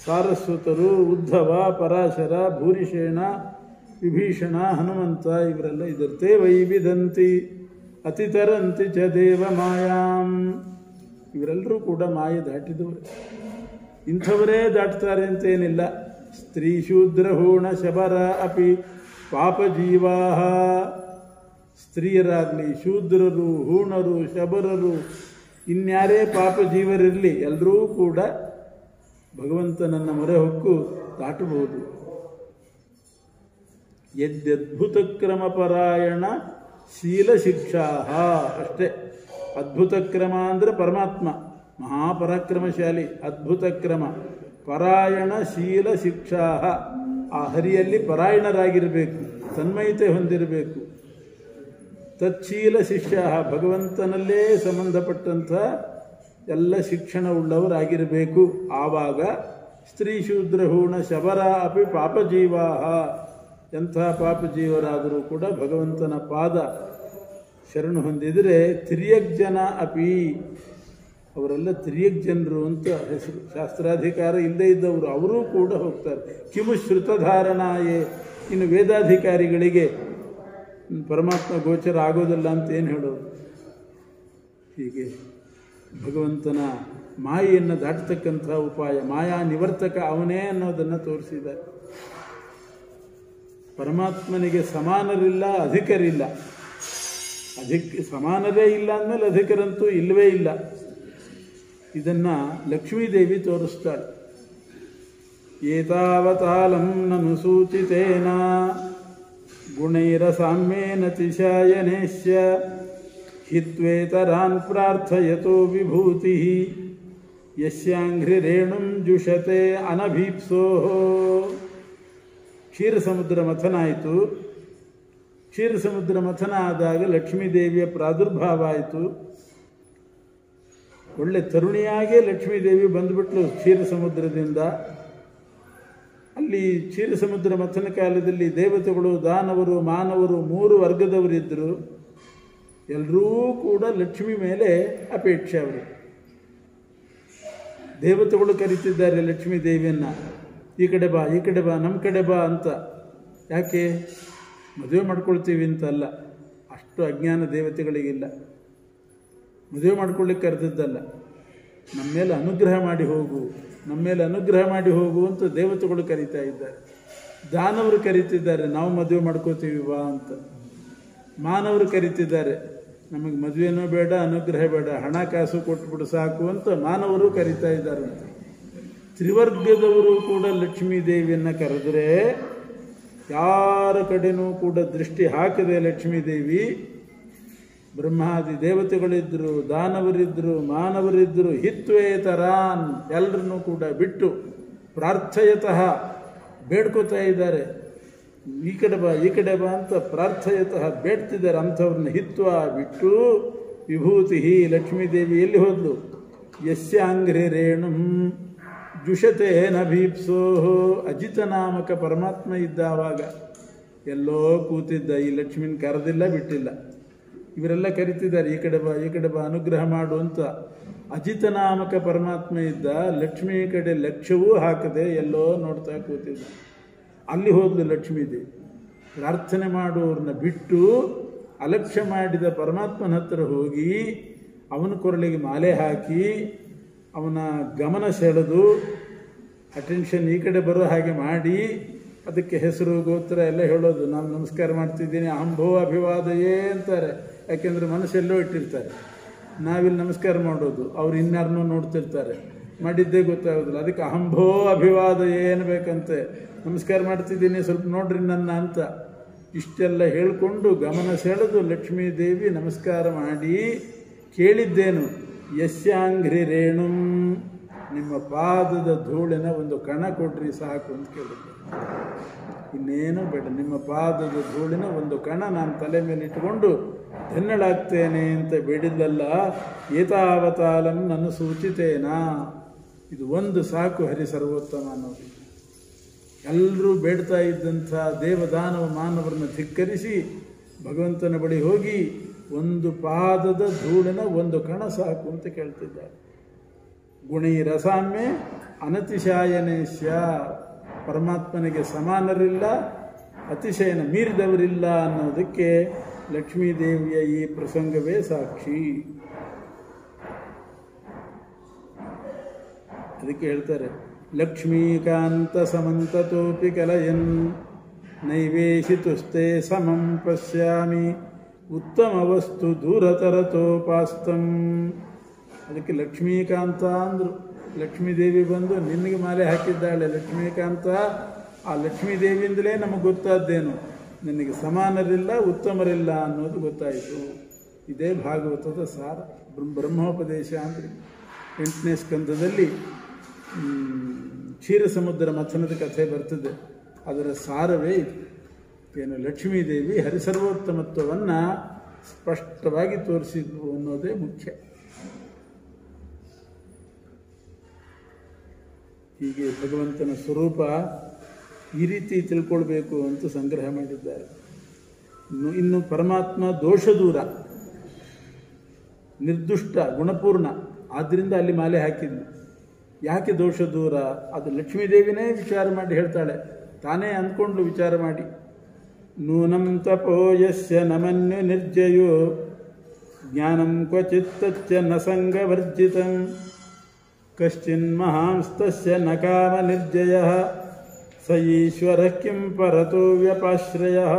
ಸಾರಸ್ವತರು, ಉದ್ಧವ, ಪರಾಶರ, ಭೂರಿಷೇಣ, ವಿಭೀಷಣ, ಹನುಮಂತ ಇವರೆಲ್ಲ ಇದರ್ತೆ ವೈವಿದಂತಿ ಅತಿತರಂತಿ ಚ ದೇವ ಮಾಯಾಂ. ಇವರೆಲ್ಲರೂ ಕೂಡ ಮಾಯೆ ದಾಟಿದವರು. ಇಂಥವರೇ ದಾಟ್ತಾರೆ ಅಂತೇನಿಲ್ಲ. ಸ್ತ್ರೀ ಶೂದ್ರ ಹೂಣ ಶಬರ ಅಪಿ ಪಾಪ ಜೀವಾ. ಸ್ತ್ರೀಯರಾಗಲಿ, ಶೂದ್ರರು, ಹೂಣರು, ಶಬರರು, ಇನ್ಯಾರೇ ಪಾಪ ಜೀವರಿರಲಿ, ಎಲ್ಲರೂ ಕೂಡ ಭಗವಂತನನ್ನು ಮೊರೆ ಹೊಕ್ಕು ದಾಟಬಹುದು. ಯದ್ಯದ್ಭುತ ಕ್ರಮ ಪರಾಯಣ ಶೀಲ ಶಿಕ್ಷಾ. ಅಷ್ಟೇ. ಅದ್ಭುತ ಕ್ರಮ ಅಂದರೆ ಪರಮಾತ್ಮ ಮಹಾಪರಾಕ್ರಮಶಾಲಿ. ಅದ್ಭುತ ಕ್ರಮ ಪರಾಯಣ ಶೀಲ ಶಿಕ್ಷಾ. ಆ ಹರಿಯಲ್ಲಿ ಪರಾಯಣರಾಗಿರಬೇಕು, ತನ್ಮಯತೆ ಹೊಂದಿರಬೇಕು. ತತ್ಶೀಲ ಶಿಷ್ಯ, ಭಗವಂತನಲ್ಲೇ ಸಂಬಂಧಪಟ್ಟಂಥ ಎಲ್ಲ ಶಿಕ್ಷಣ ಉಳ್ಳವರಾಗಿರಬೇಕು. ಆವಾಗ ಸ್ತ್ರೀ ಶೂದ್ರ ಹೂಣ ಶಬರ ಅಪಿ ಪಾಪಜೀವಾ. ಎಂಥ ಪಾಪಜೀವರಾದರೂ ಕೂಡ ಭಗವಂತನ ಪಾದ ಶರಣು ಹೊಂದಿದರೆ ತಿರ್ಯಗ್ಜನ ಅಪಿ, ಅವರೆಲ್ಲ ತಿರ್ಯಗ್ಜನರು ಅಂತ ಹೆಸರು. ಶಾಸ್ತ್ರಾಧಿಕಾರ ಇಲ್ಲದೇ ಇದ್ದವರು ಅವರೂ ಕೂಡ ಹೋಗ್ತಾರೆ. ಕಿಮು ಶ್ರುತಧಾರಣಾಯೇ. ಇನ್ನು ವೇದಾಧಿಕಾರಿಗಳಿಗೆ ಪರಮಾತ್ಮ ಗೋಚರ ಆಗೋದಿಲ್ಲ ಅಂತ ಏನು ಹೇಳೋದು. ಹೀಗೆ ಭಗವಂತನ ಮಾಯೆಯನ್ನು ದಾಟತಕ್ಕಂಥ ಉಪಾಯ, ಮಾಯಾ ನಿವರ್ತಕ ಅವನೇ ಅನ್ನೋದನ್ನು ತೋರಿಸಿದ್ದಾರೆ. ಪರಮಾತ್ಮನಿಗೆ ಸಮಾನರಿಲ್ಲ, ಅಧಿಕರಿಲ್ಲ. ಸಮಾನರೇ ಇಲ್ಲ ಅಂದಮೇಲೆ ಅಧಿಕರಂತೂ ಇಲ್ಲವೇ ಇಲ್ಲ. ಇದನ್ನು ಲಕ್ಷ್ಮೀದೇವಿ ತೋರಿಸ್ತಾಳೆ. ಏತಾವತಾಲಂ ನನು ಸೂಚಿತೇನ ಗುಣೈರ ಸಾಮ್ಯೇನ ತಿಶಾಯನೇಶ್ಯ ಹಿತ್ವೇತರಾನ್ ಪ್ರಾರ್ಥಯತೋ ವಿಭೂತಿ ಯಸ್ಯಾಂಘ್ರಿ ರೇಣುಂ ಜುಷತೆ ಅನಭೀಪ್ಸೋ. ಕ್ಷೀರಸಮುದ್ರ ಮಥನ ಆಯಿತು. ಕ್ಷೀರಸಮುದ್ರ ಮಥನ ಆದಾಗ ಲಕ್ಷ್ಮೀದೇವಿಯ ಪ್ರಾದುರ್ಭಾವ ಆಯಿತು. ಒಳ್ಳೆ ತರುಣಿಯಾಗೇ ಲಕ್ಷ್ಮೀದೇವಿ ಬಂದುಬಿಟ್ಲು ಕ್ಷೀರಸಮುದ್ರದಿಂದ. ಅಲ್ಲಿ ಕ್ಷೀರಸಮುದ್ರ ಮಥನ ಕಾಲದಲ್ಲಿ ದೇವತೆಗಳು, ದಾನವರು, ಮಾನವರು 3 ವರ್ಗದವರಿದ್ದರು. ಎಲ್ಲರೂ ಕೂಡ ಲಕ್ಷ್ಮಿ ಮೇಲೆ ಅಪೇಕ್ಷೆ. ಅವರು ದೇವತೆಗಳು ಕರೀತಿದ್ದಾರೆ ಲಕ್ಷ್ಮೀ ದೇವಿಯನ್ನು, ಈ ಕಡೆ ಬಾ, ಈ ಕಡೆ ಬಾ, ನಮ್ಮ ಕಡೆ ಬಾ ಅಂತ. ಯಾಕೆ? ಮದುವೆ ಮಾಡ್ಕೊಳ್ತೀವಿ ಅಂತಲ್ಲ, ಅಷ್ಟು ಅಜ್ಞಾನ ದೇವತೆಗಳಿಗಿಲ್ಲ. ಮದುವೆ ಮಾಡ್ಕೊಳ್ಳಿಕ್ಕೆ ಕರೆದಿದ್ದಲ್ಲ, ನಮ್ಮ ಮೇಲೆ ಅನುಗ್ರಹ ಮಾಡಿ ಹೋಗು, ನಮ್ಮ ಮೇಲೆ ಅನುಗ್ರಹ ಮಾಡಿ ಹೋಗು ಅಂತ ದೇವತೆಗಳು ಕರೀತಾ ಇದ್ದಾರೆ. ದಾನವರು ಕರೀತಿದ್ದಾರೆ, ನಾವು ಮದುವೆ ಮಾಡ್ಕೋತೀವಿ ಬಾ ಅಂತ. ಮಾನವರು ಕರೀತಿದ್ದಾರೆ, ನಮಗೆ ಮದುವೆನೂ ಬೇಡ, ಅನುಗ್ರಹ ಬೇಡ, ಹಣ ಕಾಸು ಕೊಟ್ಬಿಡು ಸಾಕು ಅಂತ ಮಾನವರು ಕರೀತಾ ಇದ್ದಾರಂತೆ. ತ್ರಿವರ್ಗದವರು ಕೂಡ ಲಕ್ಷ್ಮೀ ದೇವಿಯನ್ನು ಕರೆದರೆ ಯಾರ ಕಡೆನೂ ಕೂಡ ದೃಷ್ಟಿ ಹಾಕದೆ ಲಕ್ಷ್ಮೀದೇವಿ ಬ್ರಹ್ಮಾದಿ ದೇವತೆಗಳಿದ್ದರು, ದಾನವರಿದ್ದರು, ಮಾನವರಿದ್ದರು, ಹಿತ್ವೇತರಾನ್ ಎಲ್ಲರನ್ನೂ ಕೂಡ ಬಿಟ್ಟು ಪ್ರಾರ್ಥಯತಃ ಬೇಡ್ಕೋತಾ ಇದ್ದಾರೆ. ಈ ಕಡೆ ಬಾ ಅಂತ ಪ್ರಾರ್ಥಯತಃ ಬೇಡ್ತಿದ್ದಾರೆ. ಅಂಥವ್ರನ್ನ ಹಿತ್ವ ಬಿಟ್ಟು ವಿಭೂತಿ ಲಕ್ಷ್ಮೀದೇವಿ ಎಲ್ಲಿ ಹೋದ್ಲು? ಯಸ್ಯಾಂಘ್ರಿ ರೇಣುಂ ಜುಷತೆ ನಭೀಪ್ಸೋ. ಅಜಿತ ನಾಮಕ ಪರಮಾತ್ಮ ಇದ್ದ ಆವಾಗ ಎಲ್ಲೋ ಕೂತಿದ್ದ. ಈ ಲಕ್ಷ್ಮಿನ ಕರೆದಿಲ್ಲ, ಬಿಟ್ಟಿಲ್ಲ. ಇವರೆಲ್ಲ ಕರಿತಿದ್ದಾರೆ, ಈ ಕಡೆ ಬಾ ಅನುಗ್ರಹ ಮಾಡು ಅಂತ. ಅಜಿತ ನಾಮಕ ಪರಮಾತ್ಮ ಇದ್ದ. ಲಕ್ಷ್ಮಿ ಕಡೆ ಲಕ್ಷ್ಯವೂ ಹಾಕದೆ ಎಲ್ಲೋ ನೋಡ್ತಾ ಕೂತಿದ್ದ. ಅಲ್ಲಿ ಹೋದ್ಲು ಲಕ್ಷ್ಮೀದೇವಿ. ಪ್ರಾರ್ಥನೆ ಮಾಡುವವ್ರನ್ನ ಬಿಟ್ಟು ಅಲಕ್ಷ್ಯ ಮಾಡಿದ ಪರಮಾತ್ಮನ ಹತ್ರ ಹೋಗಿ ಅವನ ಕೊರಳಿಗೆ ಮಾಲೆ ಹಾಕಿ ಅವನ ಗಮನ ಸೆಳೆದು ಅಟೆನ್ಷನ್ ಈ ಕಡೆ ಬರೋ ಹಾಗೆ ಮಾಡಿ ಅದಕ್ಕೆ ಹೆಸರು ಗೋತ್ರ ಎಲ್ಲ ಹೇಳೋದು. ನಾನು ನಮಸ್ಕಾರ ಮಾಡ್ತಿದ್ದೀನಿ, ಅಹಂಭೋ ಅಭಿವಾದಯೇ ಅಂತಾರೆ. ಯಾಕೆಂದರೆ ಮನಸ್ಸೆಲ್ಲೋ ಇಟ್ಟಿರ್ತಾರೆ. ನಾವಿಲ್ಲಿ ನಮಸ್ಕಾರ ಮಾಡೋದು, ಅವ್ರು ಇನ್ಯಾರನ್ನೂ ನೋಡ್ತಿರ್ತಾರೆ, ಮಾಡಿದ್ದೇ ಗೊತ್ತಾಗೋದಿಲ್ಲ. ಅದಕ್ಕೆ ಅಹಂಭೋ ಅಭಿವಾದಯೇ ಅನ್ಬೇಕಂತೆ. ನಮಸ್ಕಾರ ಮಾಡ್ತಿದ್ದೀನಿ, ಸ್ವಲ್ಪ ನೋಡ್ರಿ ನನ್ನ ಅಂತ. ಇಷ್ಟೆಲ್ಲ ಹೇಳಿಕೊಂಡು ಗಮನ ಸೆಳೆದು ಲಕ್ಷ್ಮೀದೇವಿ ನಮಸ್ಕಾರ ಮಾಡಿ ಕೇಳಿದ್ದೇನು? ಯಸ್ಯಾಂಘ್ರಿ ರೇಣುಂ, ನಿಮ್ಮ ಪಾದದ ಧೂಳಿನ ಒಂದು ಕಣ ಕೊಡ್ರಿ ಸಾಕು ಅಂತ ಕೇಳಿದ್ದೆ. ಇನ್ನೇನು ಬೇಡ, ನಿಮ್ಮ ಪಾದದ ಧೂಳಿನ ಒಂದು ಕಣ ನಾನು ತಲೆ ಮೇಲೆ ಇಟ್ಟುಕೊಂಡು ಧನ್ಯಳಾಗ್ತೇನೆ ಅಂತ ಬೇಡಿದ್ದಲ್ಲ. ಏತಾವತಾಲಂ ನನ್ನ ಸೂಚಿತೇನಾ, ಇದು ಒಂದು ಸಾಕು ಹರಿ ಸರ್ವೋತ್ತಮ ಅನ್ನೋದು. ಎಲ್ಲರೂ ಬೇಡ್ತಾ ಇದ್ದಂಥ ದೇವದಾನವ ಮಾನವರನ್ನು ಧಿಕ್ಕರಿಸಿ ಭಗವಂತನ ಬಳಿ ಹೋಗಿ ಒಂದು ಪಾದದ ಧೂಳಿನ ಒಂದು ಕಣ ಸಾಕು ಅಂತ ಕೇಳ್ತಿದ್ದಾರೆ. ಗುಣಿ ರಸಾಮ್ಯ ಅನತಿಶಾಯನೇಶ್ಯ, ಪರಮಾತ್ಮನಿಗೆ ಸಮಾನರಿಲ್ಲ, ಅತಿಶಯನ ಮೀರಿದವರಿಲ್ಲ ಅನ್ನೋದಕ್ಕೆ ಲಕ್ಷ್ಮೀದೇವಿಯ ಈ ಪ್ರಸಂಗವೇ ಸಾಕ್ಷಿ. ಅದಕ್ಕೆ ಹೇಳ್ತಾರೆ, ಲಕ್ಷ್ಮೀಕಾಂತ ಸಮಂತತೋಪಿ ಕಲಯನ್ ನೈವೇಶಿತುಸ್ತೆ ಸಮಂ ಪಶ್ಯಾಮಿ ಉತ್ತಮ ವಸ್ತು ದೂರತರತೋಪಾಸ್ತಂ. ಅದಕ್ಕೆ ಲಕ್ಷ್ಮೀಕಾಂತ ಅಂದರು. ಲಕ್ಷ್ಮೀದೇವಿ ಬಂದು ನಿನಗೆ ಮಾಲೆ ಹಾಕಿದ್ದಾಳೆ ಲಕ್ಷ್ಮೀಕಾಂತ. ಆ ಲಕ್ಷ್ಮೀದೇವಿಯಿಂದಲೇ ನಮಗೆ ಗೊತ್ತಾದ್ದೇನು, ನಿನಗೆ ಸಮಾನರಿಲ್ಲ, ಉತ್ತಮರಿಲ್ಲ ಅನ್ನೋದು ಗೊತ್ತಾಯಿತು. ಇದೇ ಭಾಗವತದ ಸಾರ. ಬ್ರಹ್ಮೋಪದೇಶ ಅಂದರೆ 8ನೇ ಸ್ಕಂದದಲ್ಲಿ ಕ್ಷೀರ ಸಮುದ್ರ ಮಥನದ ಕಥೆ ಬರ್ತದೆ. ಅದರ ಸಾರವೇ ಇದು. ಏನು, ಲಕ್ಷ್ಮೀದೇವಿ ಹರಿಸರ್ವೋತ್ತಮತ್ವವನ್ನು ಸ್ಪಷ್ಟವಾಗಿ ತೋರಿಸಿದ್ವು ಅನ್ನೋದೇ ಮುಖ್ಯ. ಹೀಗೆ ಭಗವಂತನ ಸ್ವರೂಪ ಈ ರೀತಿ ತಿಳ್ಕೊಳ್ಬೇಕು ಅಂತ ಸಂಗ್ರಹ ಮಾಡಿದ್ದಾರೆ. ಇನ್ನು ಪರಮಾತ್ಮ ದೋಷ ದೂರ, ನಿರ್ದುಷ್ಟ, ಗುಣಪೂರ್ಣ. ಆದ್ದರಿಂದ ಅಲ್ಲಿ ಮಾಲೆ ಹಾಕಿದ್ನು. ಯಾಕೆ ದೋಷ ದೂರ? ಅದು ಲಕ್ಷ್ಮೀದೇವಿನೇ ವಿಚಾರ ಮಾಡಿ ಹೇಳ್ತಾಳೆ, ತಾನೇ ಅಂದ್ಕೊಂಡು ವಿಚಾರ ಮಾಡಿ. ನೂನಂ ತಪೋ ಯಸ್ಯ ನಮನ್ಯು ನಿರ್ಜಯೋ ಜ್ಞಾನಂ ಕ್ವಚಿತ್ತಚ್ಚ ನ ಸಂಗವರ್ಜಿತಂ ಕಶ್ಚಿನ್ ಮಹಾಂಸ್ತಸ್ಯ ನ ಕಾಮ ನಿರ್ಜಯಃ ಸ ಈಶ್ವರ ಕಿಂ ಪರತೋ ವ್ಯಪಾಶ್ರಯಃ.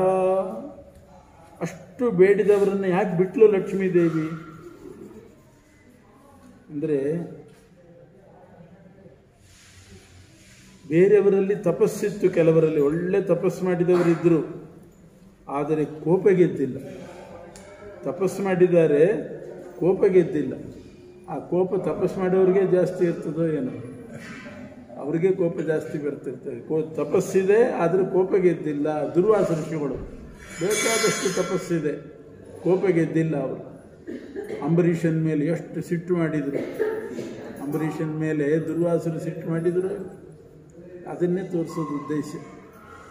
ಅಷ್ಟು ಬೇಡಿದವರನ್ನು ಯಾಕೆ ಬಿಟ್ಲು ಲಕ್ಷ್ಮೀದೇವಿ ಅಂದರೆ, ಬೇರೆಯವರಲ್ಲಿ ತಪಸ್ಸಿತ್ತು, ಕೆಲವರಲ್ಲಿ ಒಳ್ಳೆ ತಪಸ್ಸು ಮಾಡಿದವರಿದ್ದರು, ಆದರೆ ಕೋಪ ಗೆದ್ದಿಲ್ಲ. ತಪಸ್ಸು ಮಾಡಿದ್ದಾರೆ, ಕೋಪ ಗೆದ್ದಿಲ್ಲ. ಆ ಕೋಪ ತಪಸ್ಸು ಮಾಡೋರಿಗೆ ಜಾಸ್ತಿ ಇರ್ತದೋ ಏನೋ, ಅವ್ರಿಗೆ ಕೋಪ ಜಾಸ್ತಿ ಬರ್ತಿರ್ತದೆ. ತಪಸ್ಸಿದೆ, ಆದರೆ ಕೋಪ ಗೆದ್ದಿಲ್ಲ. ದುರ್ವಾಸ ಋಷಿಗಳು ಬೇಕಾದಷ್ಟು ತಪಸ್ಸಿದೆ, ಕೋಪ ಗೆದ್ದಿಲ್ಲ ಅವರು. ಅಂಬರೀಷನ ಮೇಲೆ ಎಷ್ಟು ಸಿಟ್ಟು ಮಾಡಿದರು, ಅಂಬರೀಷನ ಮೇಲೆ ದುರ್ವಾಸರು ಸಿಟ್ಟು ಮಾಡಿದರು. ಅದನ್ನೇ ತೋರಿಸೋದು ಉದ್ದೇಶ.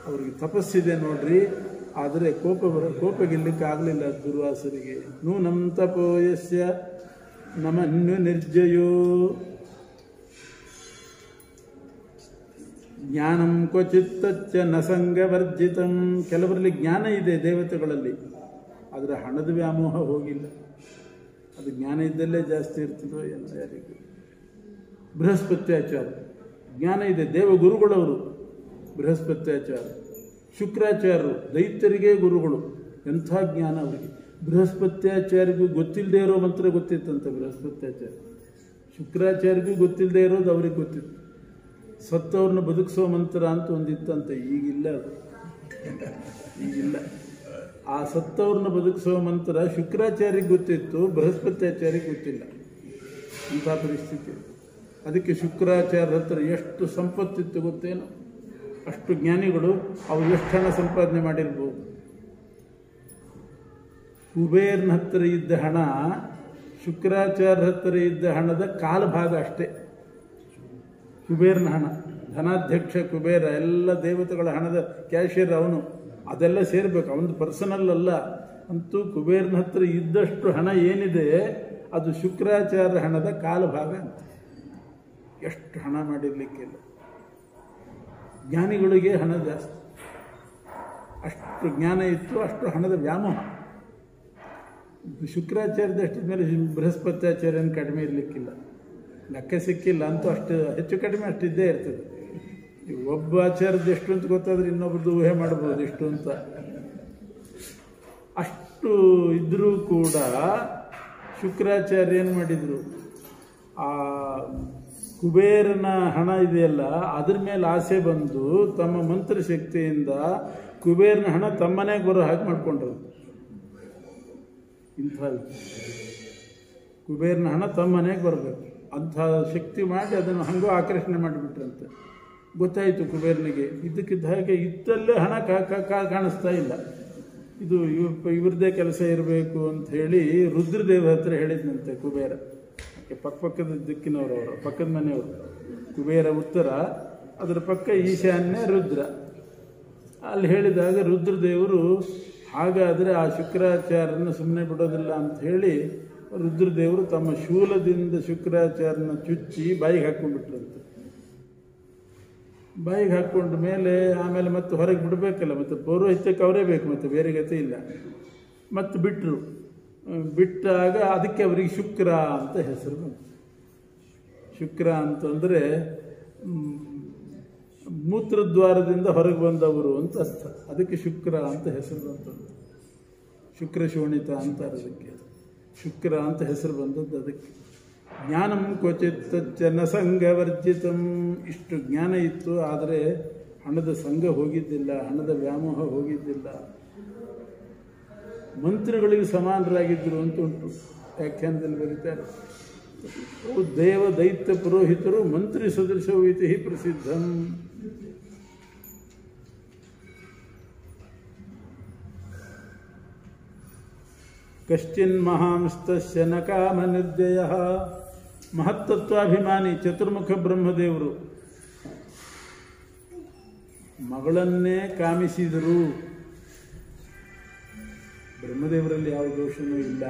ಅವ್ರಿಗೆ ತಪಸ್ಸಿದೆ ನೋಡ್ರಿ, ಆದರೆ ಕೋಪ ಗೆಲ್ಲಕ್ಕಾಗಲಿಲ್ಲ ದುರ್ವಾಸರಿಗೆ. ನೂನಂ ತಪೋ ಯಸ್ಯ ನಮನ್ಯು ನಿರ್ಜಯೋ ಜ್ಞಾನಂ ಕ್ವಚಿತ್ತಚ್ಚ ನ ಸಂಗವರ್ಜಿತಂ. ಕೆಲವರಲ್ಲಿ ಜ್ಞಾನ ಇದೆ ದೇವತೆಗಳಲ್ಲಿ, ಆದರೆ ಹಣದ ವ್ಯಾಮೋಹ ಹೋಗಿಲ್ಲ. ಅದು ಜ್ಞಾನ ಇದ್ದಲ್ಲೇ ಜಾಸ್ತಿ ಇರ್ತದೋ ಏನೋ ಯಾರಿಗೂ. ಬೃಹಸ್ಪತ್ಯಾಚಾರ ಜ್ಞಾನ ಇದೆ, ದೇವಗುರುಗಳವರು ಬೃಹಸ್ಪತ್ಯಾಚಾರ. ಶುಕ್ರಾಚಾರ್ಯರು ದೈತ್ಯರಿಗೆ ಗುರುಗಳು, ಎಂಥ ಜ್ಞಾನ ಅವರಿಗೆ. ಬೃಹಸ್ಪತ್ಯಾಚಾರ್ಯಗೂ ಗೊತ್ತಿಲ್ಲದೆ ಇರೋ ಮಂತ್ರ ಗೊತ್ತಿತ್ತಂತೆ ಬೃಹಸ್ಪತ್ಯಾಚಾರ್ಯ. ಶುಕ್ರಾಚಾರ್ಯಗೂ ಗೊತ್ತಿಲ್ಲದೆ ಇರೋದು ಅವ್ರಿಗೆ ಗೊತ್ತಿತ್ತು. ಸತ್ತವ್ರನ್ನ ಬದುಕಿಸೋ ಮಂತ್ರ ಅಂತ ಒಂದಿತ್ತಂತೆ, ಈಗಿಲ್ಲ ಅದು, ಈಗಿಲ್ಲ. ಆ ಸತ್ತವ್ರನ್ನ ಬದುಕಿಸೋ ಮಂತ್ರ ಶುಕ್ರಾಚಾರ್ಯಗೆ ಗೊತ್ತಿತ್ತು, ಬೃಹಸ್ಪತ್ಯಾಚಾರ್ಯಗೆ ಗೊತ್ತಿಲ್ಲ. ಅಂಥ ಪರಿಸ್ಥಿತಿ. ಅದಕ್ಕೆ ಶುಕ್ರಾಚಾರ್ಯರ ಹತ್ರ ಎಷ್ಟು ಸಂಪತ್ತಿತ್ತು ಗೊತ್ತೇನೋ, ಅಷ್ಟು ಜ್ಞಾನಿಗಳು ಅವರು ಎಷ್ಟು ಹಣ ಸಂಪಾದನೆ ಮಾಡಿರ್ಬೋದು. ಕುಬೇರನ ಹತ್ತಿರ ಇದ್ದ ಹಣ ಶುಕ್ರಾಚಾರ್ಯರ ಹತ್ತಿರ ಇದ್ದ ಹಣದ ಕಾಲು ಭಾಗ ಅಷ್ಟೇ. ಕುಬೇರನ ಹಣ, ಧನಾಧ್ಯಕ್ಷ ಕುಬೇರ, ಎಲ್ಲ ದೇವತೆಗಳ ಹಣದ ಕ್ಯಾಶಿಯರ್ ಅವನು, ಅದೆಲ್ಲ ಸೇರಬೇಕು, ಅವನದು ಪರ್ಸನಲ್ ಅಲ್ಲ. ಅಂತೂ ಕುಬೇರನ ಹತ್ರ ಇದ್ದಷ್ಟು ಹಣ ಏನಿದೆ ಅದು ಶುಕ್ರಾಚಾರ್ಯ ಹಣದ ಕಾಲು ಭಾಗ ಅಂತ. ಎಷ್ಟು ಹಣ ಮಾಡಿರಲಿಕ್ಕಿಲ್ಲ. ಜ್ಞಾನಿಗಳಿಗೆ ಹಣ ಜಾಸ್ತಿ, ಅಷ್ಟು ಜ್ಞಾನ ಇತ್ತು, ಅಷ್ಟು ಹಣದ ವ್ಯಾಮೋಹ. ಶುಕ್ರಾಚಾರ್ಯದ ಅಷ್ಟಿದ ಮೇಲೆ ಬೃಹಸ್ಪತ್ಯಾಚಾರ್ಯನ ಕಡಿಮೆ ಇರಲಿಕ್ಕಿಲ್ಲ, ಲೆಕ್ಕ ಸಿಕ್ಕಿಲ್ಲ. ಅಂತೂ ಅಷ್ಟು ಹೆಚ್ಚು ಕಡಿಮೆ ಅಷ್ಟಿದ್ದೇ ಇರ್ತದೆ. ಒಬ್ಬ ಆಚಾರ್ಯದ ಎಷ್ಟು ಅಂತ ಗೊತ್ತಾದ್ರೆ ಇನ್ನೊಬ್ಬರದ್ದು ಊಹೆ ಮಾಡ್ಬೋದು ಇಷ್ಟು ಅಂತ. ಅಷ್ಟು ಇದ್ದರೂ ಕೂಡ ಶುಕ್ರಾಚಾರ್ಯ ಏನು ಮಾಡಿದರು, ಆ ಕುಬೇರನ ಹಣ ಇದೆಯಲ್ಲ ಅದ್ರ ಮೇಲೆ ಆಸೆ ಬಂದು ತಮ್ಮ ಮಂತ್ರಶಕ್ತಿಯಿಂದ ಕುಬೇರನ ಹಣ ತಮ್ಮನೆಗೆ ಬರೋ ಹಾಗೆ ಮಾಡಿಕೊಂಡ್ರು. ಇಂಥ ಕುಬೇರನ ಹಣ ತಮ್ಮನೆಗೆ ಬರಬೇಕು ಅಂಥ ಶಕ್ತಿ ಮಾಡಿ ಅದನ್ನು ಹಂಗೋ ಆಕರ್ಷಣೆ ಮಾಡಿಬಿಟ್ರಂತೆ. ಗೊತ್ತಾಯಿತು ಕುಬೇರನಿಗೆ, ಇದ್ದಕ್ಕಿದ್ದ ಹಾಗೆ ಇತ್ತಲ್ಲೇ ಹಣ ಕಾಣಿಸ್ತಾ ಇಲ್ಲ, ಇದು ಇವ್ರದ್ದೇ ಕೆಲಸ ಇರಬೇಕು ಅಂತ ಹೇಳಿ ರುದ್ರದೇವರ ಹತ್ರ ಹೇಳಿದ್ನಂತೆ ಕುಬೇರ. ಪಕ್ಕದ ದಿಕ್ಕಿನವರು, ಅವರು ಪಕ್ಕದ ಮನೆಯವರು. ಕುಬೇರ ಉತ್ತರ, ಅದರ ಪಕ್ಕ ಈಶಾನ್ಯ ರುದ್ರ. ಅಲ್ಲಿ ಹೇಳಿದಾಗ ರುದ್ರದೇವರು ಹಾಗಾದರೆ ಆ ಶುಕ್ರಾಚಾರ್ಯನ ಸುಮ್ಮನೆ ಬಿಡೋದಿಲ್ಲ ಅಂತ ಹೇಳಿ ರುದ್ರದೇವರು ತಮ್ಮ ಶೂಲದಿಂದ ಶುಕ್ರಾಚಾರ್ಯನ ಚುಚ್ಚಿ ಬಾಯಿಗೆ ಹಾಕ್ಕೊಂಡ್ಬಿಟ್ರಂತೆ. ಬಾಯಿಗೆ ಹಾಕ್ಕೊಂಡ ಮೇಲೆ ಆಮೇಲೆ ಮತ್ತೆ ಹೊರಗೆ ಬಿಡಬೇಕಲ್ಲ, ಮತ್ತು ಪೌರೋಹಿತ್ಯಕ್ಕೆ ಅವರೇ ಬೇಕು, ಮತ್ತು ಬೇರೆ ಗತಿ ಇಲ್ಲ. ಮತ್ತು ಬಿಟ್ಟರು. ಬಿಟ್ಟಾಗ ಅದಕ್ಕೆ ಅವರಿಗೆ ಶುಕ್ರ ಅಂತ ಹೆಸರು ಬಂತು. ಶುಕ್ರ ಅಂತಂದರೆ ಮೂತ್ರದ್ವಾರದಿಂದ ಹೊರಗೆ ಬಂದವರು ಅಂತ ಅರ್ಥ. ಅದಕ್ಕೆ ಶುಕ್ರ ಅಂತ ಹೆಸರು ಬಂತಂತೆ. ಶುಕ್ರ ಶೋಣಿತ ಅಂತಾರೆ ಅದಕ್ಕೆ, ಶುಕ್ರ ಅಂತ ಹೆಸರು ಬಂದದ್ದು ಅದಕ್ಕೆ. ಜ್ಞಾನಂ ಕ್ವಚಿತ್ ನ ಸಂಘವರ್ಜಿತಂ. ಇಷ್ಟು ಜ್ಞಾನ ಇತ್ತು, ಆದರೆ ಹಣದ ಸಂಘ ಹೋಗಿದ್ದಿಲ್ಲ, ಹಣದ ವ್ಯಾಮೋಹ ಹೋಗಿದ್ದಿಲ್ಲ. ಮಂತ್ರಿಗಳಿಗೆ ಸಮಾನರಾಗಿದ್ದರು ಅಂತ ಉಂಟು, ವ್ಯಾಖ್ಯಾನದಲ್ಲಿ ಬರೀತಾರೆ. ದೇವ ದೈತ್ಯ ಪುರೋಹಿತರು ಮಂತ್ರಿ ಸದೃಶವು ಇತಿ ಪ್ರಸಿದ್ಧಂ. ಕಶ್ಚಿನ್ ಮಹಾಂಸ್ತಸ್ಯ ನ ಕಾಮ ನಿರ್ಜಯ. ಮಹತ್ತತ್ವಾಭಿಮಾನಿ ಚತುರ್ಮುಖ ಬ್ರಹ್ಮದೇವರು ಮಗಳನ್ನೇ ಕಾಮಿಸಿದರು. ಬ್ರಹ್ಮದೇವರಲ್ಲಿ ಯಾವ ದೋಷವೂ ಇಲ್ಲ,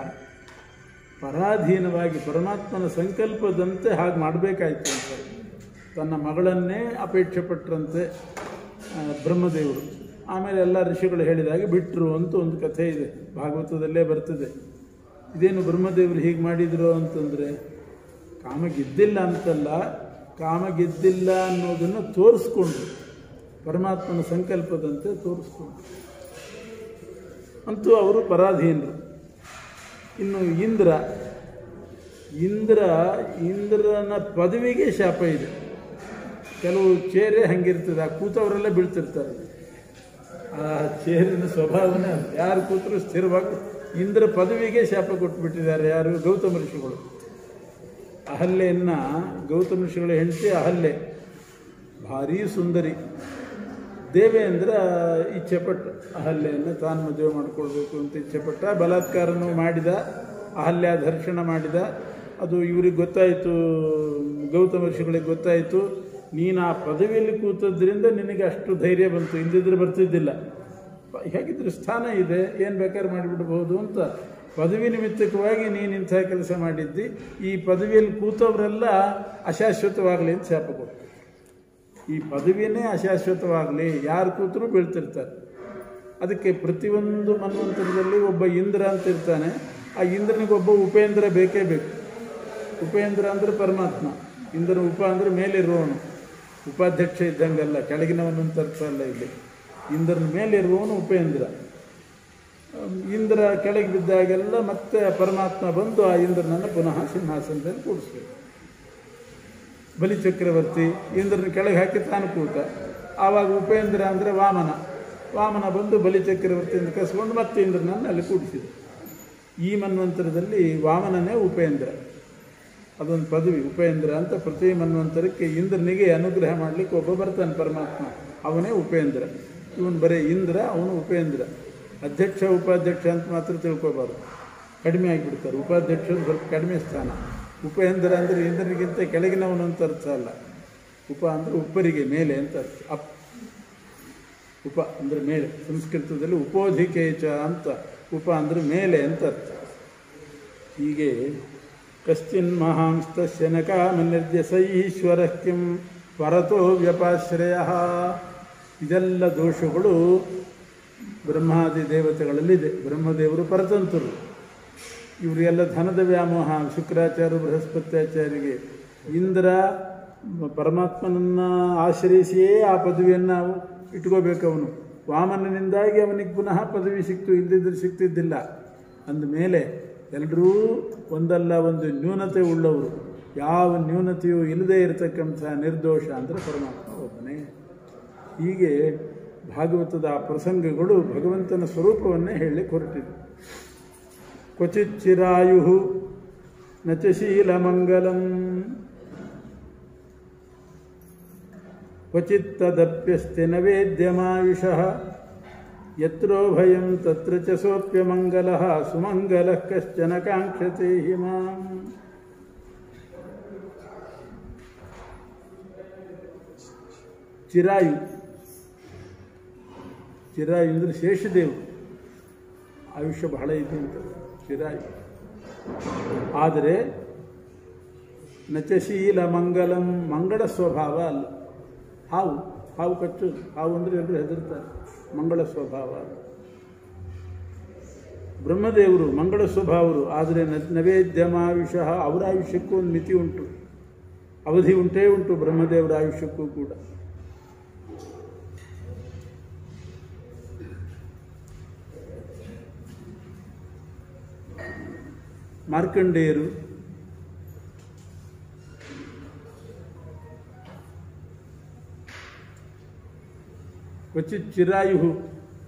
ಪರಾಧೀನವಾಗಿ ಪರಮಾತ್ಮನ ಸಂಕಲ್ಪದಂತೆ ಹಾಗೆ ಮಾಡಬೇಕಾಯ್ತು ಅಂತ ತನ್ನ ಮಗಳನ್ನೇ ಅಪೇಕ್ಷೆ ಪಟ್ಟರಂತೆ ಬ್ರಹ್ಮದೇವರು. ಆಮೇಲೆ ಎಲ್ಲ ಋಷಿಗಳು ಹೇಳಿದಾಗ ಬಿಟ್ಟರು ಅಂತ ಒಂದು ಕಥೆ ಇದೆ, ಭಾಗವತದಲ್ಲೇ ಬರ್ತದೆ. ಇದೇನು ಬ್ರಹ್ಮದೇವರು ಹೀಗೆ ಮಾಡಿದರು ಅಂತಂದರೆ ಕಾಮ ಗೆದ್ದಿಲ್ಲ ಅಂತಲ್ಲ, ಕಾಮ ಗೆದ್ದಿಲ್ಲ ಅನ್ನೋದನ್ನು ತೋರಿಸ್ಕೊಂಡ್ರು, ಪರಮಾತ್ಮನ ಸಂಕಲ್ಪದಂತೆ ತೋರಿಸ್ಕೊಂಡ್ರು. ಅಂತೂ ಅವರು ಪರಾಧೀನರು. ಇನ್ನು ಇಂದ್ರನ ಪದವಿಗೆ ಶಾಪ ಇದೆ. ಕೆಲವು ಚೇರೆ ಹಂಗಿರ್ತದೆ, ಆ ಕೂತವರೆಲ್ಲ ಬೀಳ್ತಿರ್ತಾರೆ. ಆ ಚೇರಿನ ಸ್ವಭಾವನೆ ಯಾರು ಕೂತರು ಸ್ಥಿರವಾಗಿ. ಇಂದ್ರ ಪದವಿಗೆ ಶಾಪ ಕೊಟ್ಟುಬಿಟ್ಟಿದ್ದಾರೆ ಯಾರು? ಗೌತಮ ಋಷಿಗಳು. ಅಹಲ್ಯೆಯನ್ನು, ಗೌತಮ ಋಷಿಗಳ ಹೆಂಡತಿ ಅಹಲ್ಯೆ ಭಾರೀ ಸುಂದರಿ. ದೇವೇಂದ್ರ ಇಚ್ಛೆಪಟ್ಟ ಅಹಲ್ಯೆಯನ್ನು ತಾನು ಮದುವೆ ಮಾಡಿಕೊಳ್ಬೇಕು ಅಂತ ಇಚ್ಛೆಪಟ್ಟ. ಬಲಾತ್ಕಾರನೂ ಮಾಡಿದ, ಅಹಲ್ಯ ಧರ್ಷಣ ಮಾಡಿದ. ಅದು ಇವ್ರಿಗೆ ಗೊತ್ತಾಯಿತು, ಗೌತಮ ಋಷಿಗಳಿಗೆ ಗೊತ್ತಾಯಿತು. ನೀನು ಆ ಪದವಿಯಲ್ಲಿ ಕೂತದ್ರಿಂದ ನಿನಗೆ ಅಷ್ಟು ಧೈರ್ಯ ಬಂತು, ಇಲ್ಲದಿದ್ದರೆ ಬರ್ತಿದ್ದಿಲ್ಲ. ಹೇಗಿದ್ರೆ ಸ್ಥಾನ ಇದೆ, ಏನು ಬೇಕಾದ್ರೂ ಮಾಡಿಬಿಡ್ಬೋದು ಅಂತ ಪದವಿ ನಿಮಿತ್ತಕವಾಗಿ ನೀನು ಇಂಥ ಕೆಲಸ ಮಾಡಿದ್ದಿ. ಈ ಪದವಿಯಲ್ಲಿ ಕೂತವರೆಲ್ಲ ಅಶಾಶ್ವತವಾಗಲಿ ಅಂತ ಶಾಪ ಕೊಟ್ಟು. ಈ ಪದವಿಯೇ ಅಶಾಶ್ವತವಾಗಲಿ, ಯಾರು ಕೂತರೂ ಬೀಳ್ತಿರ್ತಾರೆ. ಅದಕ್ಕೆ ಪ್ರತಿಯೊಂದು ಮನ್ವಂತರದಲ್ಲಿ ಒಬ್ಬ ಇಂದ್ರ ಅಂತ ಇರ್ತಾನೆ. ಆ ಇಂದ್ರನಿಗೊಬ್ಬ ಉಪೇಂದ್ರ ಬೇಕೇ ಬೇಕು. ಉಪೇಂದ್ರ ಅಂದರೆ ಪರಮಾತ್ಮ, ಇಂದ್ರನ ಉಪ ಅಂದರೆ ಮೇಲಿರುವವನು, ಉಪಾಧ್ಯಕ್ಷ ಇದ್ದಂಗಲ್ಲ, ಕೆಳಗಿನವನು ಅಂತ ಅರ್ಥ ಅಲ್ಲ ಇಲ್ಲಿ. ಇಂದ್ರನ ಮೇಲಿರುವವನು ಉಪೇಂದ್ರ. ಇಂದ್ರ ಕೆಳಗೆ ಬಿದ್ದಾಗೆಲ್ಲ ಮತ್ತೆ ಪರಮಾತ್ಮ ಬಂದು ಆ ಇಂದ್ರನನ್ನು ಪುನಃ ಸಿಂಹಾಸನದಲ್ಲಿ ಕೂಡಿಸ್ಬೇಕು. ಬಲಿಚಕ್ರವರ್ತಿ ಇಂದ್ರನ ಕೆಳಗೆ ಹಾಕಿ ತಾನು ಕೂತ. ಆವಾಗ ಉಪೇಂದ್ರ ಅಂದರೆ ವಾಮನ ಬಂದು ಬಲಿಚಕ್ರವರ್ತಿಯಿಂದ ಕಸ್ಕೊಂಡು ಮತ್ತೆ ಇಂದ್ರನನ್ನು ಅಲ್ಲಿ ಕೂಡಿಸಿದ. ಈ ಮನ್ವಂತರದಲ್ಲಿ ವಾಮನನೇ ಉಪೇಂದ್ರ, ಅದೊಂದು ಪದವಿ ಉಪೇಂದ್ರ ಅಂತ. ಪ್ರತಿ ಮನ್ವಂತರಕ್ಕೆ ಇಂದ್ರನಿಗೆ ಅನುಗ್ರಹ ಮಾಡಲಿಕ್ಕೆ ಒಬ್ಬ ಬರ್ತಾನೆ ಪರಮಾತ್ಮ, ಅವನೇ ಉಪೇಂದ್ರ. ಇವನು ಬರೀ ಇಂದ್ರ, ಅವನು ಉಪೇಂದ್ರ. ಅಧ್ಯಕ್ಷ ಉಪಾಧ್ಯಕ್ಷ ಅಂತ ಮಾತ್ರ ತಿಳ್ಕೊಬಾರ್ದು, ಕಡಿಮೆ ಆಗಿಬಿಡ್ತಾರೆ. ಉಪಾಧ್ಯಕ್ಷರು ಸ್ವಲ್ಪ ಕಡಿಮೆ ಸ್ಥಾನ. ಉಪೇಂದ್ರ ಅಂದರೆ ಇಂದ್ರನಿಗಿಂತ ಕೆಳಗಿನವನು ಅಂತ ಅರ್ಥ ಅಲ್ಲ. ಉಪ ಅಂದರೆ ಉಪ್ಪರಿಗೆ ಮೇಲೆ ಅಂತ ಅರ್ಥ. ಉಪ ಅಂದರೆ ಮೇಲೆ, ಸಂಸ್ಕೃತದಲ್ಲಿ ಉಪೋಧಿಕೇಚ ಅಂತ. ಉಪ ಅಂದರೆ ಮೇಲೆ ಅಂತ ಅರ್ಥ. ಹೀಗೆ ಕಶ್ಚಿನ್ ಮಹಾಂಸ್ತಸ್ಯ ನ ಕಾಮನಿರ್ಜ್ಯ ಸ ಈಶ್ವರ ಕಿಂ ಪರತೋ ವ್ಯಪಾಶ್ರಯ. ಇದೆಲ್ಲ ದೋಷಗಳು ಬ್ರಹ್ಮಾದಿ ದೇವತೆಗಳಲ್ಲಿದೆ. ಬ್ರಹ್ಮದೇವರು ಪರತಂತ್ರರು, ಇವರಿಗೆಲ್ಲ ಧನದ ವ್ಯಾಮೋಹ. ಶುಕ್ರಾಚಾರ್ಯ ಬೃಹಸ್ಪತ್ಯಾಚಾರ್ಯರಿಗೆ ಇಂದ್ರ ಪರಮಾತ್ಮನನ್ನು ಆಶ್ರಯಿಸಿಯೇ ಆ ಪದವಿಯನ್ನು ಇಟ್ಕೋಬೇಕು. ಅವನು ವಾಮನನಿಂದಾಗಿ ಅವನಿಗೆ ಪುನಃ ಪದವಿ ಸಿಕ್ತು, ಇಲ್ಲದಿದ್ದರೆ ಸಿಗ್ತಿದ್ದಿಲ್ಲ. ಅಂದಮೇಲೆ ಎಲ್ಲರೂ ಒಂದಲ್ಲ ಒಂದು ನ್ಯೂನತೆ ಉಳ್ಳವರು. ಯಾವ ನ್ಯೂನತೆಯೂ ಇಲ್ಲದೇ ಇರತಕ್ಕಂಥ ನಿರ್ದೋಷ ಅಂದರೆ ಪರಮಾತ್ಮ ಒಬ್ಬನೇ. ಹೀಗೆ ಭಾಗವತದ ಆ ಪ್ರಸಂಗಗಳು ಭಗವಂತನ ಸ್ವರೂಪವನ್ನೇ ಹೇಳಲಿಕ್ಕೆ ಹೊರಟಿದೆ. ಕ್ವಚಿತ್ ಚಿರಾಯು ನ ಚ ಶೀಲಮಂಗಲಂ ಕ್ವಚಿತ್ ತದಪ್ಯಸ್ತಿ ನ ವೇದ್ಯಮಾಯುಷಃ ಯತ್ರೋ ಭಯಂ ತತ್ರ ಚ ಸೋಪ್ಯಮಂಗಲಃ ಸುಮಂಗಲಃ ಕಶ್ಚನ ಕಾಂಕ್ಷತೆ ಹಿಮಾಂ. ಚಿರಾಯು ಅಂದರೆ ಶೇಷದೇವರು. ಆಯುಷ್ಯ ಬಹಳ ಇದೆ ಅಂತ ಚಿರಾಯು. ಆದರೆ ನಚಶೀಲ ಮಂಗಲಂ, ಮಂಗಳ ಸ್ವಭಾವ ಅಲ್ಲ. ಹಾವು ಕಚ್ಚೋದು, ಹಾವು ಅಂದರೆ ಎಲ್ಲರೂ ಹೆದರ್ತಾರೆ. ಮಂಗಳ ಸ್ವಭಾವ ಅಲ್ಲ. ಬ್ರಹ್ಮದೇವರು ಮಂಗಳ ಸ್ವಭಾವರು. ಆದರೆ ನವೇದ್ಯಮಾಯುಷಃ, ಅವರ ಆಯುಷ್ಯಕ್ಕೂ ಒಂದು ಮಿತಿ ಉಂಟು, ಅವಧಿ ಉಂಟೇ ಉಂಟು ಬ್ರಹ್ಮದೇವರ ಆಯುಷ್ಯಕ್ಕೂ ಕೂಡ. ಮಾರ್ಕಂಡೇಯರು ಕ್ವಚಿತ್ ಚಿರಾಯು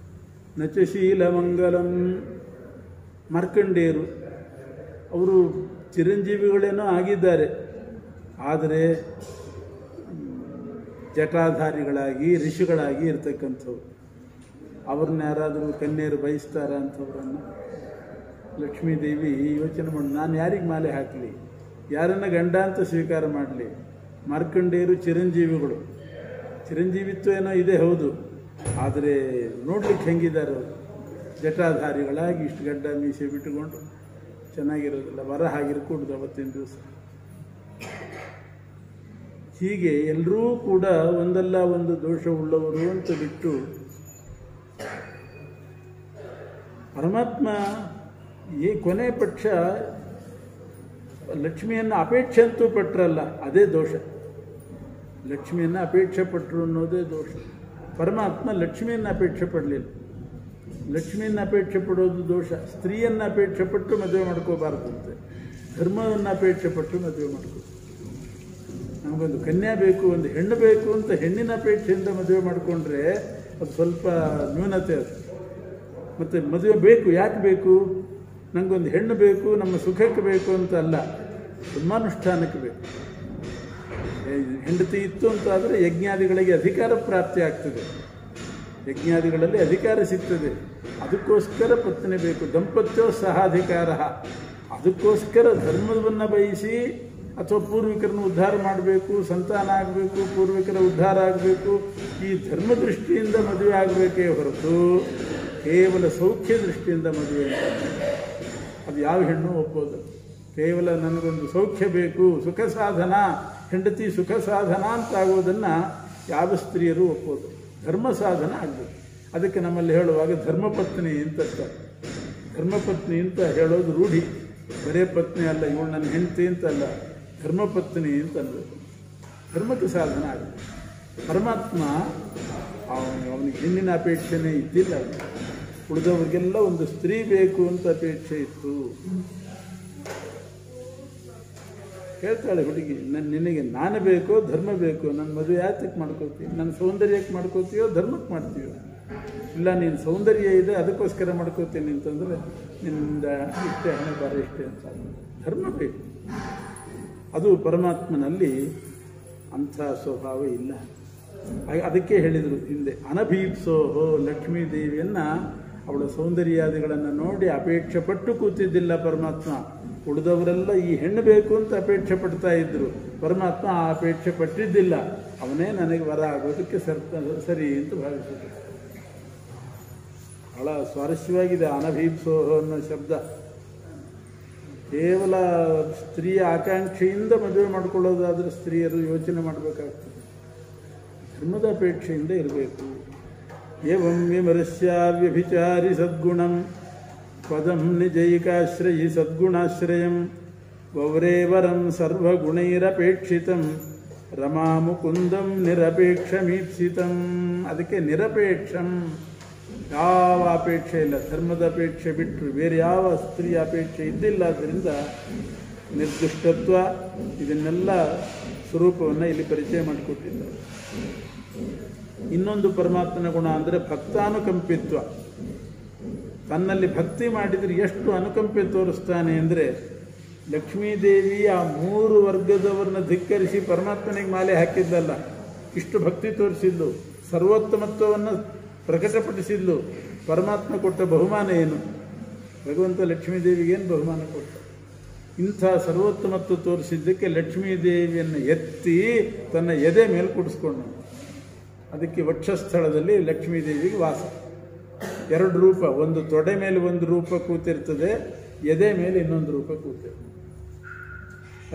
ನ ಚ ಶೀಲಮಂಗಲಂ. ಮಾರ್ಕಂಡೇಯರು ಅವರು ಚಿರಂಜೀವಿಗಳೇನೋ ಆಗಿದ್ದಾರೆ, ಆದರೆ ಜಟಾಧಾರಿಗಳಾಗಿ ಋಷಿಗಳಾಗಿ ಇರ್ತಕ್ಕಂಥವ್ರು. ಅವ್ರನ್ನ ಯಾರಾದರೂ ಕನ್ಯೆಯರು ಬಯಸ್ತಾರ ಅಂಥವ್ರನ್ನು? ಲಕ್ಷ್ಮೀದೇವಿ ಯೋಚನೆ ಮಾಡಿ, ನಾನು ಯಾರಿಗೆ ಮಾಲೆ ಹಾಕಲಿ, ಯಾರನ್ನ ಗಂಡ ಅಂತ ಸ್ವೀಕಾರ ಮಾಡಲಿ? ಮಾರ್ಕಂಡೇಯರು ಚಿರಂಜೀವಿಗಳು. ಚಿರಂಜೀವಿತ್ವ ಏನೋ ಇದೆ ಹೌದು, ಆದರೆ ನೋಡ್ಲಿಕ್ಕೆ ಹೆಂಗಿದ್ದಾರೆ ಅವರು? ಜಟಾಧಾರಿಗಳಾಗಿ ಇಷ್ಟು ಗಡ್ಡ ಮೀಸೆ ಬಿಟ್ಟುಕೊಂಡು ಚೆನ್ನಾಗಿರೋದಿಲ್ಲ, ವರ ಆಗಿರ್ಕೂಡ್ದು ಅವತ್ತಿನ ದಿವಸ. ಹೀಗೆ ಎಲ್ಲರೂ ಕೂಡ ಒಂದಲ್ಲ ಒಂದು ದೋಷವುಳ್ಳವರು ಅಂತ ಬಿಟ್ಟು ಪರಮಾತ್ಮ ಕೊನೆ ಪಕ್ಷ ಲಕ್ಷ್ಮಿಯನ್ನು ಅಪೇಕ್ಷೆ ಅಂತೂ ಪಟ್ಟರಲ್ಲ, ಅದೇ ದೋಷ. ಲಕ್ಷ್ಮಿಯನ್ನು ಅಪೇಕ್ಷೆ ಪಟ್ಟರು ಅನ್ನೋದೇ ದೋಷ. ಪರಮಾತ್ಮ ಲಕ್ಷ್ಮಿಯನ್ನು ಅಪೇಕ್ಷೆ ಪಡಲಿಲ್ಲ. ಲಕ್ಷ್ಮಿಯನ್ನು ಅಪೇಕ್ಷೆ ಪಡೋದು ದೋಷ. ಸ್ತ್ರೀಯನ್ನು ಅಪೇಕ್ಷೆ ಪಟ್ಟು ಮದುವೆ ಮಾಡ್ಕೋಬಾರ್ದಂತೆ, ಧರ್ಮವನ್ನು ಅಪೇಕ್ಷೆ ಪಟ್ಟು ಮದುವೆ ಮಾಡ್ಕೋ. ನಮಗೊಂದು ಕನ್ಯಾ ಬೇಕು, ಒಂದು ಹೆಣ್ಣು ಬೇಕು ಅಂತ ಹೆಣ್ಣಿನ ಅಪೇಕ್ಷೆಯಿಂದ ಮದುವೆ ಮಾಡಿಕೊಂಡ್ರೆ ಅದು ಸ್ವಲ್ಪ ನ್ಯೂನತೆ. ಅದು ಮತ್ತು ಮದುವೆ ಬೇಕು, ಯಾಕೆ ಬೇಕು? ನನಗೊಂದು ಹೆಣ್ಣು ಬೇಕು, ನಮ್ಮ ಸುಖಕ್ಕೆ ಬೇಕು ಅಂತ ಅಲ್ಲ, ಧರ್ಮಾನುಷ್ಠಾನಕ್ಕೆ ಬೇಕು. ಹೆಂಡತಿ ಇತ್ತು ಅಂತಾದರೆ ಯಜ್ಞಾದಿಗಳಿಗೆ ಅಧಿಕಾರ ಪ್ರಾಪ್ತಿ ಆಗ್ತದೆ, ಯಜ್ಞಾದಿಗಳಲ್ಲಿ ಅಧಿಕಾರ ಸಿಗ್ತದೆ. ಅದಕ್ಕೋಸ್ಕರ ಪತ್ನಿ ಬೇಕು. ದಂಪತ್ಯೋ ಸಹಾಧಿಕಾರ. ಅದಕ್ಕೋಸ್ಕರ ಧರ್ಮವನ್ನು ಬಯಸಿ ಅಥವಾ ಪೂರ್ವಿಕರನ್ನು ಉದ್ಧಾರ ಮಾಡಬೇಕು, ಸಂತಾನ ಆಗಬೇಕು, ಪೂರ್ವಿಕರ ಉದ್ಧಾರ ಆಗಬೇಕು, ಈ ಧರ್ಮ ದೃಷ್ಟಿಯಿಂದ ಮದುವೆ ಆಗಬೇಕೇ ಹೊರತು ಕೇವಲ ಸೌಖ್ಯ ದೃಷ್ಟಿಯಿಂದ ಮದುವೆ ಅದು ಯಾವ ಹೆಣ್ಣು ಒಪ್ಪೋದು. ಕೇವಲ ನನಗೊಂದು ಸೌಖ್ಯ ಬೇಕು, ಸುಖ ಸಾಧನ, ಹೆಂಡತಿ ಸುಖ ಸಾಧನ ಅಂತಾಗೋದನ್ನು ಯಾವ ಸ್ತ್ರೀಯರು ಒಪ್ಪೋದು. ಧರ್ಮ ಸಾಧನ ಆಗಬೇಕು. ಅದಕ್ಕೆ ನಮ್ಮಲ್ಲಿ ಹೇಳುವಾಗ ಧರ್ಮಪತ್ನಿ ಅಂತ. ಧರ್ಮಪತ್ನಿ ಅಂತ ಹೇಳೋದು ರೂಢಿ. ಬರೇ ಪತ್ನಿ ಅಲ್ಲ, ಇವಳು ನನ್ನ ಹೆಂಡತಿ ಅಂತಲ್ಲ, ಧರ್ಮಪತ್ನಿ ಅಂತ ಅನ್ಬೇಕು. ಧರ್ಮಕ್ಕೆ ಸಾಧನ ಆಗಬೇಕು. ಪರಮಾತ್ಮ ಅವನಿಗೆ ಹೆಣ್ಣಿನ ಅಪೇಕ್ಷೆನೇ ಇದ್ದಿಲ್ಲ. ಉಳಿದವ್ರಿಗೆಲ್ಲ ಒಂದು ಸ್ತ್ರೀ ಬೇಕು ಅಂತ ಅಪೇಕ್ಷೆ ಇತ್ತು. ಹೇಳ್ತಾಳೆ ಹುಡುಗಿ, ನಿನಗೆ ನಾನು ಬೇಕೋ ಧರ್ಮ ಬೇಕೋ, ನನ್ನ ಮದುವೆ ಯಾತಕ್ಕೆ ಮಾಡ್ಕೋತೀವಿ, ನನ್ನ ಸೌಂದರ್ಯಕ್ಕೆ ಮಾಡ್ಕೋತೀಯೋ ಧರ್ಮಕ್ಕೆ ಮಾಡ್ತೀವೋ? ಇಲ್ಲ ನೀನು ಸೌಂದರ್ಯ ಇದೆ ಅದಕ್ಕೋಸ್ಕರ ಮಾಡ್ಕೋತೀನಿ ಅಂತಂದರೆ ನಿನ್ನಿಂದ ಇಷ್ಟೇ ಹಣೆ ಬಾರ ಇಷ್ಟೇ ಅಂತ. ಧರ್ಮ ಬೇಕು. ಅದು ಪರಮಾತ್ಮನಲ್ಲಿ ಅಂಥ ಸ್ವಭಾವ ಇಲ್ಲ. ಅದಕ್ಕೆ ಹೇಳಿದರು ಹಿಂದೆ, ಅನಭೀಪ್ಸೋಹೋ ಲಕ್ಷ್ಮೀ ದೇವಿಯನ್ನು ಅವಳ ಸೌಂದರ್ಯಾದಿಗಳನ್ನು ನೋಡಿ ಅಪೇಕ್ಷೆ ಪಟ್ಟು ಕೂತಿದ್ದಿಲ್ಲ ಪರಮಾತ್ಮ. ಉಳಿದವರೆಲ್ಲ ಈ ಹೆಣ್ಣು ಬೇಕು ಅಂತ ಅಪೇಕ್ಷೆ ಪಡ್ತಾ ಇದ್ದರು, ಪರಮಾತ್ಮ ಆ ಅಪೇಕ್ಷೆ ಪಟ್ಟಿದ್ದಿಲ್ಲ. ಅವನೇ ನನಗೆ ವರ ಆಗೋದಕ್ಕೆ ಸರಿ ಅಂತ ಭಾವಿಸಿದ್ರು. ಬಹಳ ಸ್ವಾರಸ್ಯವಾಗಿದೆ ಅನಭೀಪ್ಸೋಹೋ ಅನ್ನೋ ಶಬ್ದ. ಕೇವಲ ಸ್ತ್ರೀಯ ಆಕಾಂಕ್ಷೆಯಿಂದ ಮದುವೆ ಮಾಡಿಕೊಳ್ಳೋದಾದರೆ ಸ್ತ್ರೀಯರು ಯೋಚನೆ ಮಾಡಬೇಕಾಗ್ತದೆ. ಧರ್ಮದ ಅಪೇಕ್ಷೆಯಿಂದ ಇರಬೇಕು. ಏವಂ ವಿಮರ್ಶ್ಯ ವ್ಯಭಿಚಾರಿ ಸದ್ಗುಣಂ ಪದಂ ನಿಜೈಕಾಶ್ರಯಿ ಸದ್ಗುಣಾಶ್ರಯಂ ವವ್ರೇವರಂ ಸರ್ವಗುಣೈರಪೇಕ್ಷಿತಂ ರಮಾ ಮುಕುಂದಂ ನಿರಪೇಕ್ಷಮೀಪ್ಸಿತಂ. ಅದಕ್ಕೆ ನಿರಪೇಕ್ಷಂ, ಯಾವ ಅಪೇಕ್ಷೆ ಇಲ್ಲ. ಧರ್ಮದ ಅಪೇಕ್ಷೆ ಬಿಟ್ಟರು ಬೇರೆ ಯಾವ ಸ್ತ್ರೀಯ ಅಪೇಕ್ಷೆ ಇದ್ದಿಲ್ಲ. ಆದ್ದರಿಂದ ನಿರ್ದುಷ್ಟತ್ವ ಇದನ್ನೆಲ್ಲ ಸ್ವರೂಪವನ್ನು ಇಲ್ಲಿ ಪರಿಚಯ ಮಾಡಿಕೊಟ್ಟಿದ್ದಾರೆ. ಇನ್ನೊಂದು ಪರಮಾತ್ಮನ ಗುಣ ಅಂದರೆ ಭಕ್ತಾನುಕಂಪಿತ್ವ. ತನ್ನಲ್ಲಿ ಭಕ್ತಿ ಮಾಡಿದರೆ ಎಷ್ಟು ಅನುಕಂಪೆ ತೋರಿಸ್ತಾನೆ ಅಂದರೆ, ಲಕ್ಷ್ಮೀದೇವಿ ಆ 3 ವರ್ಗದವರನ್ನ ಧಿಕ್ಕರಿಸಿ ಪರಮಾತ್ಮನಿಗೆ ಮಾಲೆ ಹಾಕಿದ್ದಲ್ಲ, ಇಷ್ಟು ಭಕ್ತಿ ತೋರಿಸಿದ್ಲು, ಸರ್ವೋತ್ತಮತ್ವವನ್ನು ಪ್ರಕಟಪಡಿಸಿದ್ಲು. ಪರಮಾತ್ಮ ಕೊಟ್ಟ ಬಹುಮಾನ ಏನು? ಭಗವಂತ ಲಕ್ಷ್ಮೀದೇವಿಗೇನು ಬಹುಮಾನ ಕೊಟ್ಟ? ಇಂಥ ಸರ್ವೋತ್ತಮತ್ವ ತೋರಿಸಿದ್ದಕ್ಕೆ ಲಕ್ಷ್ಮೀದೇವಿಯನ್ನು ಎತ್ತಿ ತನ್ನ ಎದೆ ಮೇಲೆ ಕೂಡಿಸ್ಕೊಂಡು, ಅದಕ್ಕೆ ವಕ್ಷಸ್ಥಳದಲ್ಲಿ ಲಕ್ಷ್ಮೀದೇವಿಗೆ ವಾಸ. 2 ರೂಪ, ಒಂದು ತೊಡೆ ಮೇಲೆ ಒಂದು ರೂಪ ಕೂತಿರ್ತದೆ, ಎದೆ ಮೇಲೆ ಇನ್ನೊಂದು ರೂಪ ಕೂತಿರ್ತದೆ.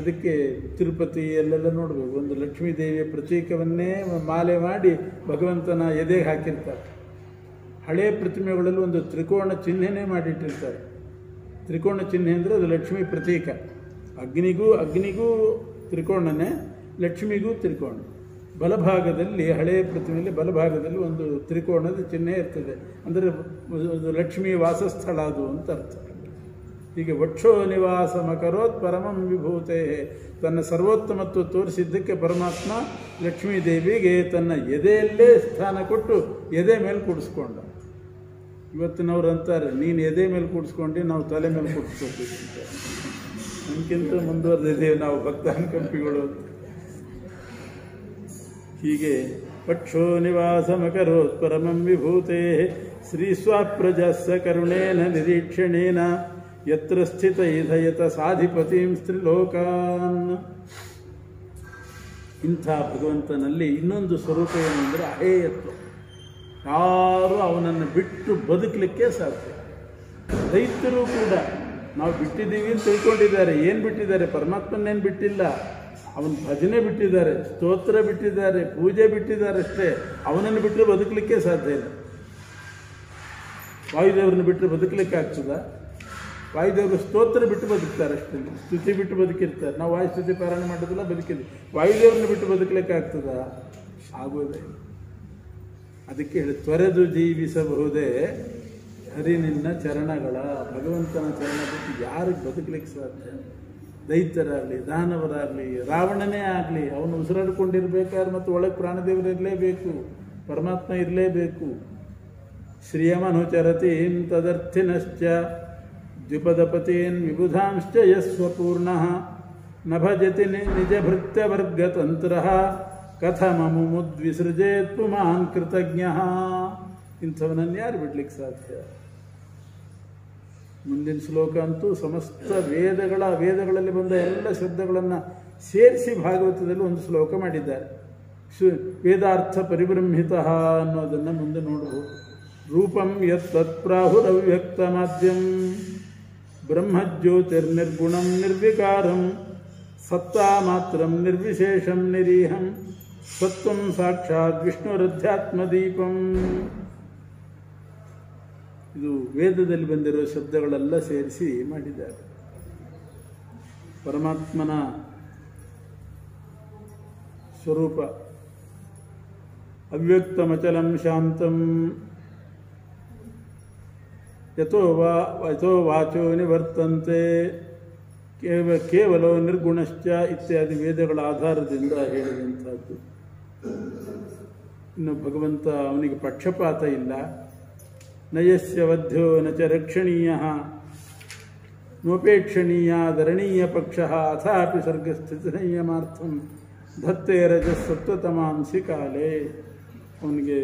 ಅದಕ್ಕೆ ತಿರುಪತಿ ಎಲ್ಲೆಲ್ಲ ನೋಡಬೇಕು, ಒಂದು ಲಕ್ಷ್ಮೀದೇವಿಯ ಪ್ರತೀಕವನ್ನೇ ಮಾಲೆ ಮಾಡಿ ಭಗವಂತನ ಎದೆಗೆ ಹಾಕಿರ್ತಾರೆ. ಹಳೆಯ ಪ್ರತಿಮೆಗಳಲ್ಲಿ ಒಂದು ತ್ರಿಕೋಣ ಚಿಹ್ನೆನೇ ಮಾಡಿಟ್ಟಿರ್ತಾರೆ. ತ್ರಿಕೋಣ ಚಿಹ್ನೆ ಅಂದರೆ ಅದು ಲಕ್ಷ್ಮೀ ಪ್ರತೀಕ. ಅಗ್ನಿಗೂ ತ್ರಿಕೋಣನೇ, ಲಕ್ಷ್ಮಿಗೂ ತ್ರಿಕೋಣ. ಬಲಭಾಗದಲ್ಲಿ ಹಳೆಯ ಪ್ರತಿಮೆಯಲ್ಲಿ ಬಲಭಾಗದಲ್ಲಿ ಒಂದು ತ್ರಿಕೋಣದ ಚಿಹ್ನೆ ಇರ್ತದೆ, ಅಂದರೆ ಲಕ್ಷ್ಮೀ ವಾಸಸ್ಥಳ ಅದು ಅಂತ ಅರ್ಥ. ಹೀಗೆ ವಕ್ಷೋ ನಿವಾಸಮಕರೋತ್ ಪರಮಂ ವಿಭೂತೆ, ತನ್ನ ಸರ್ವೋತ್ತಮತ್ವ ತೋರಿಸಿದ್ದಕ್ಕೆ ಪರಮಾತ್ಮ ಲಕ್ಷ್ಮೀದೇವಿಗೆ ತನ್ನ ಎದೆಯಲ್ಲೇ ಸ್ಥಾನ ಕೊಟ್ಟು ಎದೆ ಮೇಲೆ ಕೂಡಿಸ್ಕೊಂಡ. ಇವತ್ತಿನವ್ರು ಅಂತಾರೆ, ನೀನು ಎದೆ ಮೇಲೆ ಕೂಡಿಸ್ಕೊಂಡು ನಾವು ತಲೆ ಮೇಲೆ ಕೂಡಿಸ್ಕೊತೀವಿ ಅಂತ. ನಮ್ಗಿಂತ ಮುಂದುವರೆದಿದ್ದೇವೆ ನಾವು ಭಕ್ತಾನುಕಂಪಿಗಳು. ಹೀಗೆ ಪಕ್ಷೋ ನಿವಾಸಮಕರೋತ್ ಪರಮಂ ವಿಭೂತೆ ಶ್ರೀ ಸ್ವಪ್ರಜಸ್ಸ ಕರುಣೇನ ನಿರೀಕ್ಷಣೇನ ಯತ್ರ ಸ್ಥಿತ ಇದಯತ ಸಾಧಿಪತಿಂ ಸ್ತ್ರೀಲೋಕಾನ್. ಇಂಥ ಭಗವಂತನಲ್ಲಿ ಇನ್ನೊಂದು ಸ್ವರೂಪ ಏನೆಂದರೆ ಅಹೇಯತ್ವ. ಯಾರು ಅವನನ್ನು ಬಿಟ್ಟು ಬದುಕಲಿಕ್ಕೆ ಸಾಧ್ಯ. ದೈತ್ಯರು ಕೂಡ ನಾವು ಬಿಟ್ಟಿದ್ದೀವಿ ಅಂತ ತಿಳ್ಕೊಂಡಿದ್ದಾರೆ. ಏನು ಬಿಟ್ಟಿದ್ದಾರೆ? ಪರಮಾತ್ಮನ್ನೇನು ಬಿಟ್ಟಿಲ್ಲ. ಅವನ ಭಜನೆ ಬಿಟ್ಟಿದ್ದಾರೆ, ಸ್ತೋತ್ರ ಬಿಟ್ಟಿದ್ದಾರೆ, ಪೂಜೆ ಬಿಟ್ಟಿದ್ದಾರೆ ಅಷ್ಟೇ. ಅವನನ್ನು ಬಿಟ್ಟರೆ ಬದುಕಲಿಕ್ಕೆ ಸಾಧ್ಯ ಇಲ್ಲ. ವಾಯುದೇವರನ್ನು ಬಿಟ್ಟರೆ ಬದುಕಲಿಕ್ಕೆ ಆಗ್ತದ? ವಾಯುದೇವರು ಸ್ತೋತ್ರ ಬಿಟ್ಟು ಬದುಕ್ತಾರೆ ಅಷ್ಟೇ, ಸ್ತುತಿ ಬಿಟ್ಟು ಬದುಕಿರ್ತಾರೆ. ನಾವು ವಾಯುಸ್ತುತಿ ಪಾರಾಯಣ ಮಾಡೋದಿಲ್ಲ, ಬದುಕಿದ್ವಿ. ವಾಯುದೇವರನ್ನು ಬಿಟ್ಟು ಬದುಕಲಿಕ್ಕೆ ಆಗ್ತದ? ಆಗೋದೇ. ಅದಕ್ಕೆ ಹೇಳಿ ತ್ವರೆದು ಜೀವಿಸಬಹುದೇ ಹರಿ ನಿನ್ನ ಚರಣಗಳ. ಭಗವಂತನ ಚರಣ ಬಿಟ್ಟು ಯಾರಿಗೆ ಬದುಕಲಿಕ್ಕೆ ಸಾಧ್ಯ? ದೈತ್ಯರಾಗಲಿ, ದಾನವರಾಗಲಿ, ರಾವಣನೇ ಆಗಲಿ, ಅವನು ಉಸಿರಾಡಿಕೊಂಡಿರ್ಬೇಕಾದ್ರೆ ಮತ್ತು ಒಳಗೆ ಪ್ರಾಣದೇವರು ಇರಲೇಬೇಕು, ಪರಮಾತ್ಮ ಇರಲೇಬೇಕು. ಶ್ರಿಯಮನುಚರತೀಂ ತದರ್ಥಿನಶ್ಚ ದ್ವಿಪದಪತೀನ್ ವಿಬುಧಾಂಶ್ಚ ಯಸ್ವಪೂರ್ಣಃ ನ ಭಜತಿ ನಿಜಭೃತ್ಯವರ್ಗತಂತ್ರಃ ಕಥಮಮುದ್ವಿಸೃಜೇತ್ ಪುಮಾನ್ ಕೃತಜ್ಞಃ. ಇಂಥವನನ್ನು ಯಾರು ಬಿಡ್ಲಿಕ್ಕೆ ಸಾಧ್ಯ? ಮುಂದಿನ ಶ್ಲೋಕ ಅಂತೂ ಸಮಸ್ತ ವೇದಗಳಲ್ಲಿ ಬಂದ ಎಲ್ಲ ಶಬ್ದಗಳನ್ನು ಸೇರಿಸಿ ಭಾಗವತದಲ್ಲಿ ಒಂದು ಶ್ಲೋಕ ಮಾಡಿದ್ದಾರೆ. ವೇದಾರ್ಥ ಪರಿಬ್ರಹ್ಮಿತ ಅನ್ನೋದನ್ನು ಮುಂದೆ ನೋಡಬಹುದು. ರೂಪಂ ಯತ್ ಪ್ರಾಹುರವ್ಯಕ್ತ ಮಾಧ್ಯಂ ಬ್ರಹ್ಮಜ್ಯೋತಿರ್ನಿರ್ಗುಣಂ ನಿರ್ವಿಕಾರಂ ಸತ್ತಾ ಮಾತ್ರಂ ನಿರ್ವಿಶೇಷಂ ನಿರೀಹಂ ಸತ್ವಂ ಸಾಕ್ಷಾತ್ ವಿಷ್ಣುರಧ್ಯಾತ್ಮದೀಪಂ. ಇದು ವೇದದಲ್ಲಿ ಬಂದಿರುವ ಶಬ್ದಗಳೆಲ್ಲ ಸೇರಿಸಿ ಮಾಡಿದ್ದಾರೆ. ಪರಮಾತ್ಮನ ಸ್ವರೂಪ ಅವ್ಯಕ್ತಮಚಲಂ ಶಾಂತಂ ಯಥೋ ವಾಚೋ ನಿವರ್ತಂತೆ ಕೇವಲ ನಿರ್ಗುಣಶ್ಚ ಇತ್ಯಾದಿ ವೇದಗಳ ಆಧಾರದಿಂದ ಹೇಳಿದಂಥದ್ದು. ಇನ್ನು ಭಗವಂತ ಅವನಿಗೆ ಪಕ್ಷಪಾತ ಇಲ್ಲ. ನಯಸ್ಯ ವಧ್ಯ ನ ಚ ರಕ್ಷಣೀಯ ನೋಪೇಕ್ಷಣೀಯ ಧರಣೀಯ ಪಕ್ಷ ಅಥಾಪಿ ಸರ್ಗಸ್ಥಿತಿ ಸಂಯಮಾರ್ಥಂ ಧತ್ತೆ ರಜಸ್ಸತ್ವತಮಾಂಸಿ ಕಾಲೇ. ಅವನಿಗೆ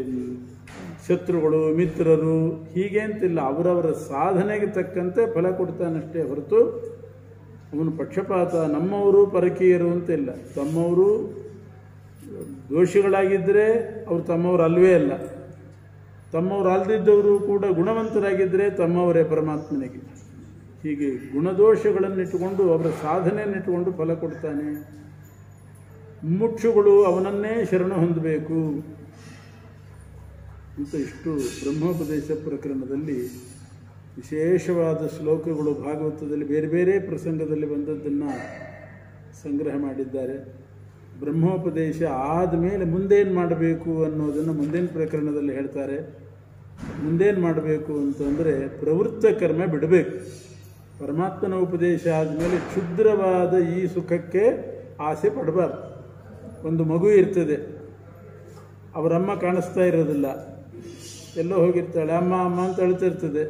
ಶತ್ರುಗಳು ಮಿತ್ರರು ಹೀಗೆ ಅಂತಿಲ್ಲ, ಅವರವರ ಸಾಧನೆಗೆ ತಕ್ಕಂತೆ ಫಲ ಕೊಡ್ತಾನಷ್ಟೇ ಹೊರತು ಅವನು ಪಕ್ಷಪಾತ ನಮ್ಮವರು ಪರಕೀಯರು ಅಂತಿಲ್ಲ. ತಮ್ಮವರು ದೋಷಿಗಳಾಗಿದ್ದರೆ ಅವರು ತಮ್ಮವರು ಅಲ್ವೇ ಅಲ್ಲ, ತಮ್ಮವರು ಅಲ್ಲದಿದ್ದವರು ಕೂಡ ಗುಣವಂತರಾಗಿದ್ದರೆ ತಮ್ಮವರೇ ಪರಮಾತ್ಮನಿಗೆ. ಹೀಗೆ ಗುಣದೋಷಗಳನ್ನಿಟ್ಟುಕೊಂಡು ಅವರ ಸಾಧನೆಯನ್ನಿಟ್ಟುಕೊಂಡು ಫಲ ಕೊಡ್ತಾನೆ. ಮುಮುಕ್ಷುಗಳು ಅವನನ್ನೇ ಶರಣ ಹೊಂದಬೇಕು ಅಂತ ಇಷ್ಟು ಬ್ರಹ್ಮೋಪದೇಶ ಪ್ರಕರಣದಲ್ಲಿ ವಿಶೇಷವಾದ ಶ್ಲೋಕಗಳು ಭಾಗವತದಲ್ಲಿ ಬೇರೆ ಬೇರೆ ಪ್ರಸಂಗದಲ್ಲಿ ಬಂದದ್ದನ್ನು ಸಂಗ್ರಹ ಮಾಡಿದ್ದಾರೆ. ಬ್ರಹ್ಮೋಪದೇಶ ಆದಮೇಲೆ ಮುಂದೇನು ಮಾಡಬೇಕು ಅನ್ನೋದನ್ನು ಮುಂದಿನ ಪ್ರಕರಣದಲ್ಲಿ ಹೇಳ್ತಾರೆ. ಮುಂದೇನು ಮಾಡಬೇಕು ಅಂತಂದರೆ ಪ್ರವೃತ್ತ ಕರ್ಮ ಬಿಡಬೇಕು. ಪರಮಾತ್ಮನ ಉಪದೇಶ ಆದಮೇಲೆ ಕ್ಷುದ್ರವಾದ ಈ ಸುಖಕ್ಕೆ ಆಸೆ ಪಡಬಾರ್ದು. ಒಂದು ಮಗು ಇರ್ತದೆ, ಅವರಮ್ಮ ಕಾಣಿಸ್ತಾ ಇರೋದಿಲ್ಲ, ಎಲ್ಲೋ ಹೋಗಿರ್ತಾಳೆ, ಅಮ್ಮ ಅಮ್ಮ ಅಂತ ಅಳ್ತಿರ್ತದೆ.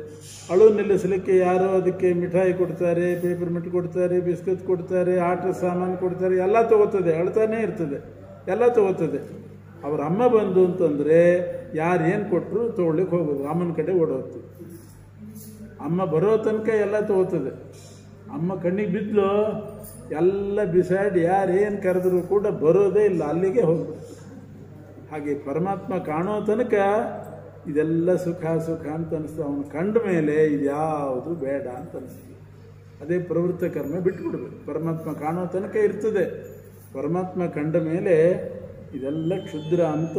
ಅಳು ನಿಲ್ಲಿಸಲಿಕ್ಕೆ ಯಾರೋ ಅದಕ್ಕೆ ಮಿಠಾಯಿ ಕೊಡ್ತಾರೆ, ಪೇಪರ್ ಮಿಟ್ ಕೊಡ್ತಾರೆ, ಬಿಸ್ಕತ್ ಕೊಡ್ತಾರೆ, ಆಟ ಸಾಮಾನು ಕೊಡ್ತಾರೆ, ಎಲ್ಲ ತೊಗೋತದೆ, ಅಳ್ತಾನೇ ಇರ್ತದೆ, ಎಲ್ಲ ತೊಗೋತದೆ. ಅವ್ರ ಅಮ್ಮ ಬಂದು ಅಂತಂದರೆ ಯಾರು ಏನು ಕೊಟ್ಟರು ತೊಗೊಳ್ಲಿಕ್ಕೆ ಹೋಗೋದು, ಅಮ್ಮನ ಕಡೆ ಓಡೋಗ್ತದೆ. ಅಮ್ಮ ಬರೋ ತನಕ ಎಲ್ಲ ತೊಗೋತದೆ. ಅಮ್ಮ ಕಣ್ಣಿಗೆ ಬಿದ್ದಲು ಎಲ್ಲ ಬಿಸಾಡಿ ಯಾರು ಏನು ಕರೆದರೂ ಕೂಡ ಬರೋದೇ ಇಲ್ಲ, ಅಲ್ಲಿಗೆ ಹೋಗ್ಬಿಡ್ತದೆ. ಹಾಗೆ ಪರಮಾತ್ಮ ಕಾಣೋ ತನಕ ಇದೆಲ್ಲ ಸುಖ ಸುಖ ಅಂತ ಅನಿಸ್ತು. ಅವನು ಕಂಡ ಮೇಲೆ ಇದ್ಯಾವುದು ಬೇಡ ಅಂತ ಅನಿಸ್ತದೆ. ಅದೇ ಪ್ರವೃತ್ತ ಕರ್ಮ ಬಿಟ್ಟುಬಿಡ್ಬೇಕು. ಪರಮಾತ್ಮ ಕಾಣೋ ತನಕ ಇರ್ತದೆ, ಪರಮಾತ್ಮ ಕಂಡ ಮೇಲೆ ಇದೆಲ್ಲ ಕ್ಷುದ್ರ ಅಂತ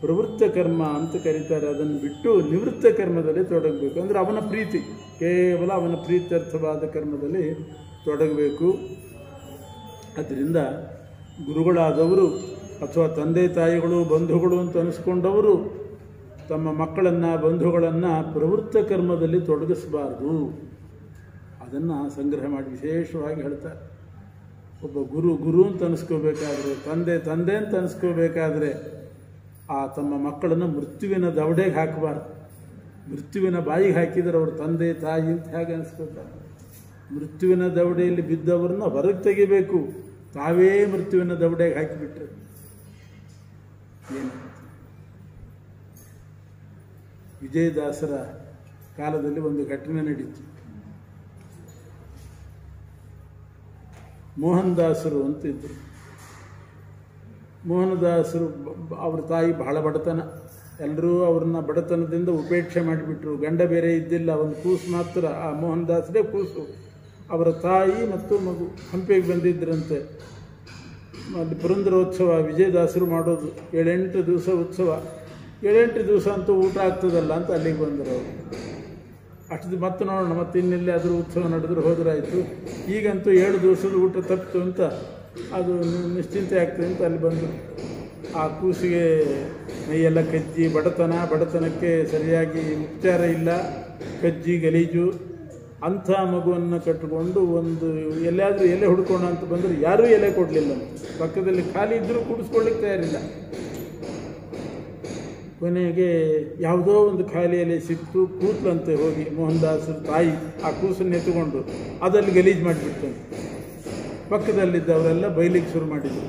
ಪ್ರವೃತ್ತ ಕರ್ಮ ಅಂತ ಕರೀತಾರೆ. ಅದನ್ನು ಬಿಟ್ಟು ನಿವೃತ್ತ ಕರ್ಮದಲ್ಲಿ ತೊಡಗಬೇಕು. ಅಂದರೆ ಅವನ ಪ್ರೀತಿ, ಕೇವಲ ಅವನ ಪ್ರೀತ್ಯರ್ಥವಾದ ಕರ್ಮದಲ್ಲಿ ತೊಡಗಬೇಕು. ಅದರಿಂದ ಗುರುಗಳಾದವರು ಅಥವಾ ತಂದೆ ತಾಯಿಗಳು ಬಂಧುಗಳು ಅಂತ ಅನಿಸ್ಕೊಂಡವರು ತಮ್ಮ ಮಕ್ಕಳನ್ನು ಬಂಧುಗಳನ್ನು ಪ್ರವೃತ್ತ ಕರ್ಮದಲ್ಲಿ ತೊಡಗಿಸಬಾರ್ದು. ಅದನ್ನು ಸಂಗ್ರಹ ಮಾಡಿ ವಿಶೇಷವಾಗಿ ಹೇಳ್ತಾರೆ. ಒಬ್ಬ ಗುರು ಅಂತ ಅನಿಸ್ಕೋಬೇಕಾದ್ರೆ, ತಂದೆ ಅಂತ ಅನಿಸ್ಕೋಬೇಕಾದ್ರೆ ಆ ತಮ್ಮ ಮಕ್ಕಳನ್ನು ಮೃತ್ಯುವಿನ ದವಡೆಗೆ ಹಾಕಬಾರ್ದು. ಮೃತ್ಯುವಿನ ಬಾಯಿಗೆ ಹಾಕಿದರೆ ಅವರು ತಂದೆ ತಾಯಿ ಅಂತ ಹೇಗೆ ಅನಿಸ್ಕೋತಾರೆ. ಮೃತ್ಯುವಿನ ದವಡೆಯಲ್ಲಿ ಬಿದ್ದವರನ್ನ ಹೊರಗೆ ತೆಗಿಬೇಕು. ತಾವೇ ಮೃತ್ಯುವಿನ ದವಡೆಗೆ ಹಾಕಿಬಿಟ್ರೆ ಏನು? ವಿಜಯದಾಸರ ಕಾಲದಲ್ಲಿ ಒಂದು ಘಟನೆ ನಡೀತು. ಮೋಹನದಾಸರು ಅಂತಿದ್ದರು. ಮೋಹನದಾಸರು ಅವ್ರ ತಾಯಿ ಬಹಳ ಬಡತನ, ಎಲ್ಲರೂ ಅವ್ರನ್ನ ಬಡತನದಿಂದ ಉಪೇಕ್ಷೆ ಮಾಡಿಬಿಟ್ರು. ಗಂಡ ಬೇರೆ ಇದ್ದಿಲ್ಲ, ಒಂದು ಕೂಸು ಮಾತ್ರ. ಆ ಮೋಹನದಾಸರೇ ಕೂಸು. ಅವರ ತಾಯಿ ಮತ್ತು ಮಗು ಹಂಪಿಗೆ ಬಂದಿದ್ದರಂತೆ. ಅಲ್ಲಿ ಪುರಂದರೋತ್ಸವ ವಿಜಯದಾಸರು ಮಾಡೋದು 7-8 ದಿವಸ ಉತ್ಸವ. 7-8 ದಿವಸ ಅಂತೂ ಊಟ ಆಗ್ತದಲ್ಲ ಅಂತ ಅಲ್ಲಿಗೆ ಬಂದರು ಅವರು. ಅಷ್ಟು ಮತ್ತೆ ನೋಡೋಣ, ಮತ್ತೆ ಇನ್ನೆಲ್ಲಿ ಆದರೂ ಉತ್ಸವ ನಡೆದ್ರೆ ಹೋದ್ರಾಯಿತು. ಈಗಂತೂ 7 ದಿವಸದ ಊಟ ತಪ್ಪಿತು ಅಂತ ಅದು ನಿಶ್ಚಿಂತೆ ಆಗ್ತದೆ ಅಂತ ಅಲ್ಲಿ ಬಂದರು. ಆ ಕೂಸಿಗೆ ಮೈಯೆಲ್ಲ ಕಜ್ಜಿ, ಬಡತನಕ್ಕೆ ಸರಿಯಾಗಿ ಉಪಚಾರ ಇಲ್ಲ, ಕಜ್ಜಿ ಗಲೀಜು. ಅಂಥ ಮಗುವನ್ನು ಕಟ್ಟಿಕೊಂಡು ಒಂದು ಎಲ್ಲಾದರೂ ಎಲೆ ಹುಡ್ಕೋಣ ಅಂತ ಬಂದರೆ ಯಾರೂ ಎಲೆ ಕೊಡಲಿಲ್ಲ. ಪಕ್ಕದಲ್ಲಿ ಖಾಲಿ ಇದ್ದರೂ ಕೂಡಿಸ್ಕೊಳ್ಳಿಕ್ಕೆ ತಯಾರಿಲ್ಲ. ಕೊನೆಗೆ ಯಾವುದೋ ಒಂದು ಖಾಲಿ ಎಲೆ ಸಿಕ್ತು, ಕೂತ್ಲಂತೆ ಹೋಗಿ ಮೋಹನದಾಸರ ತಾಯಿ ಆ ಕೂಸನ್ನು ಎತ್ತುಕೊಂಡು ಅದಲ್ಲಿ ಗಲೀಜು ಮಾಡಿಬಿಡ್ತಂತೆ. ಪಕ್ಕದಲ್ಲಿದ್ದವರೆಲ್ಲ ಬೈಲಿಕ್ಕೆ ಶುರು ಮಾಡಿದರು.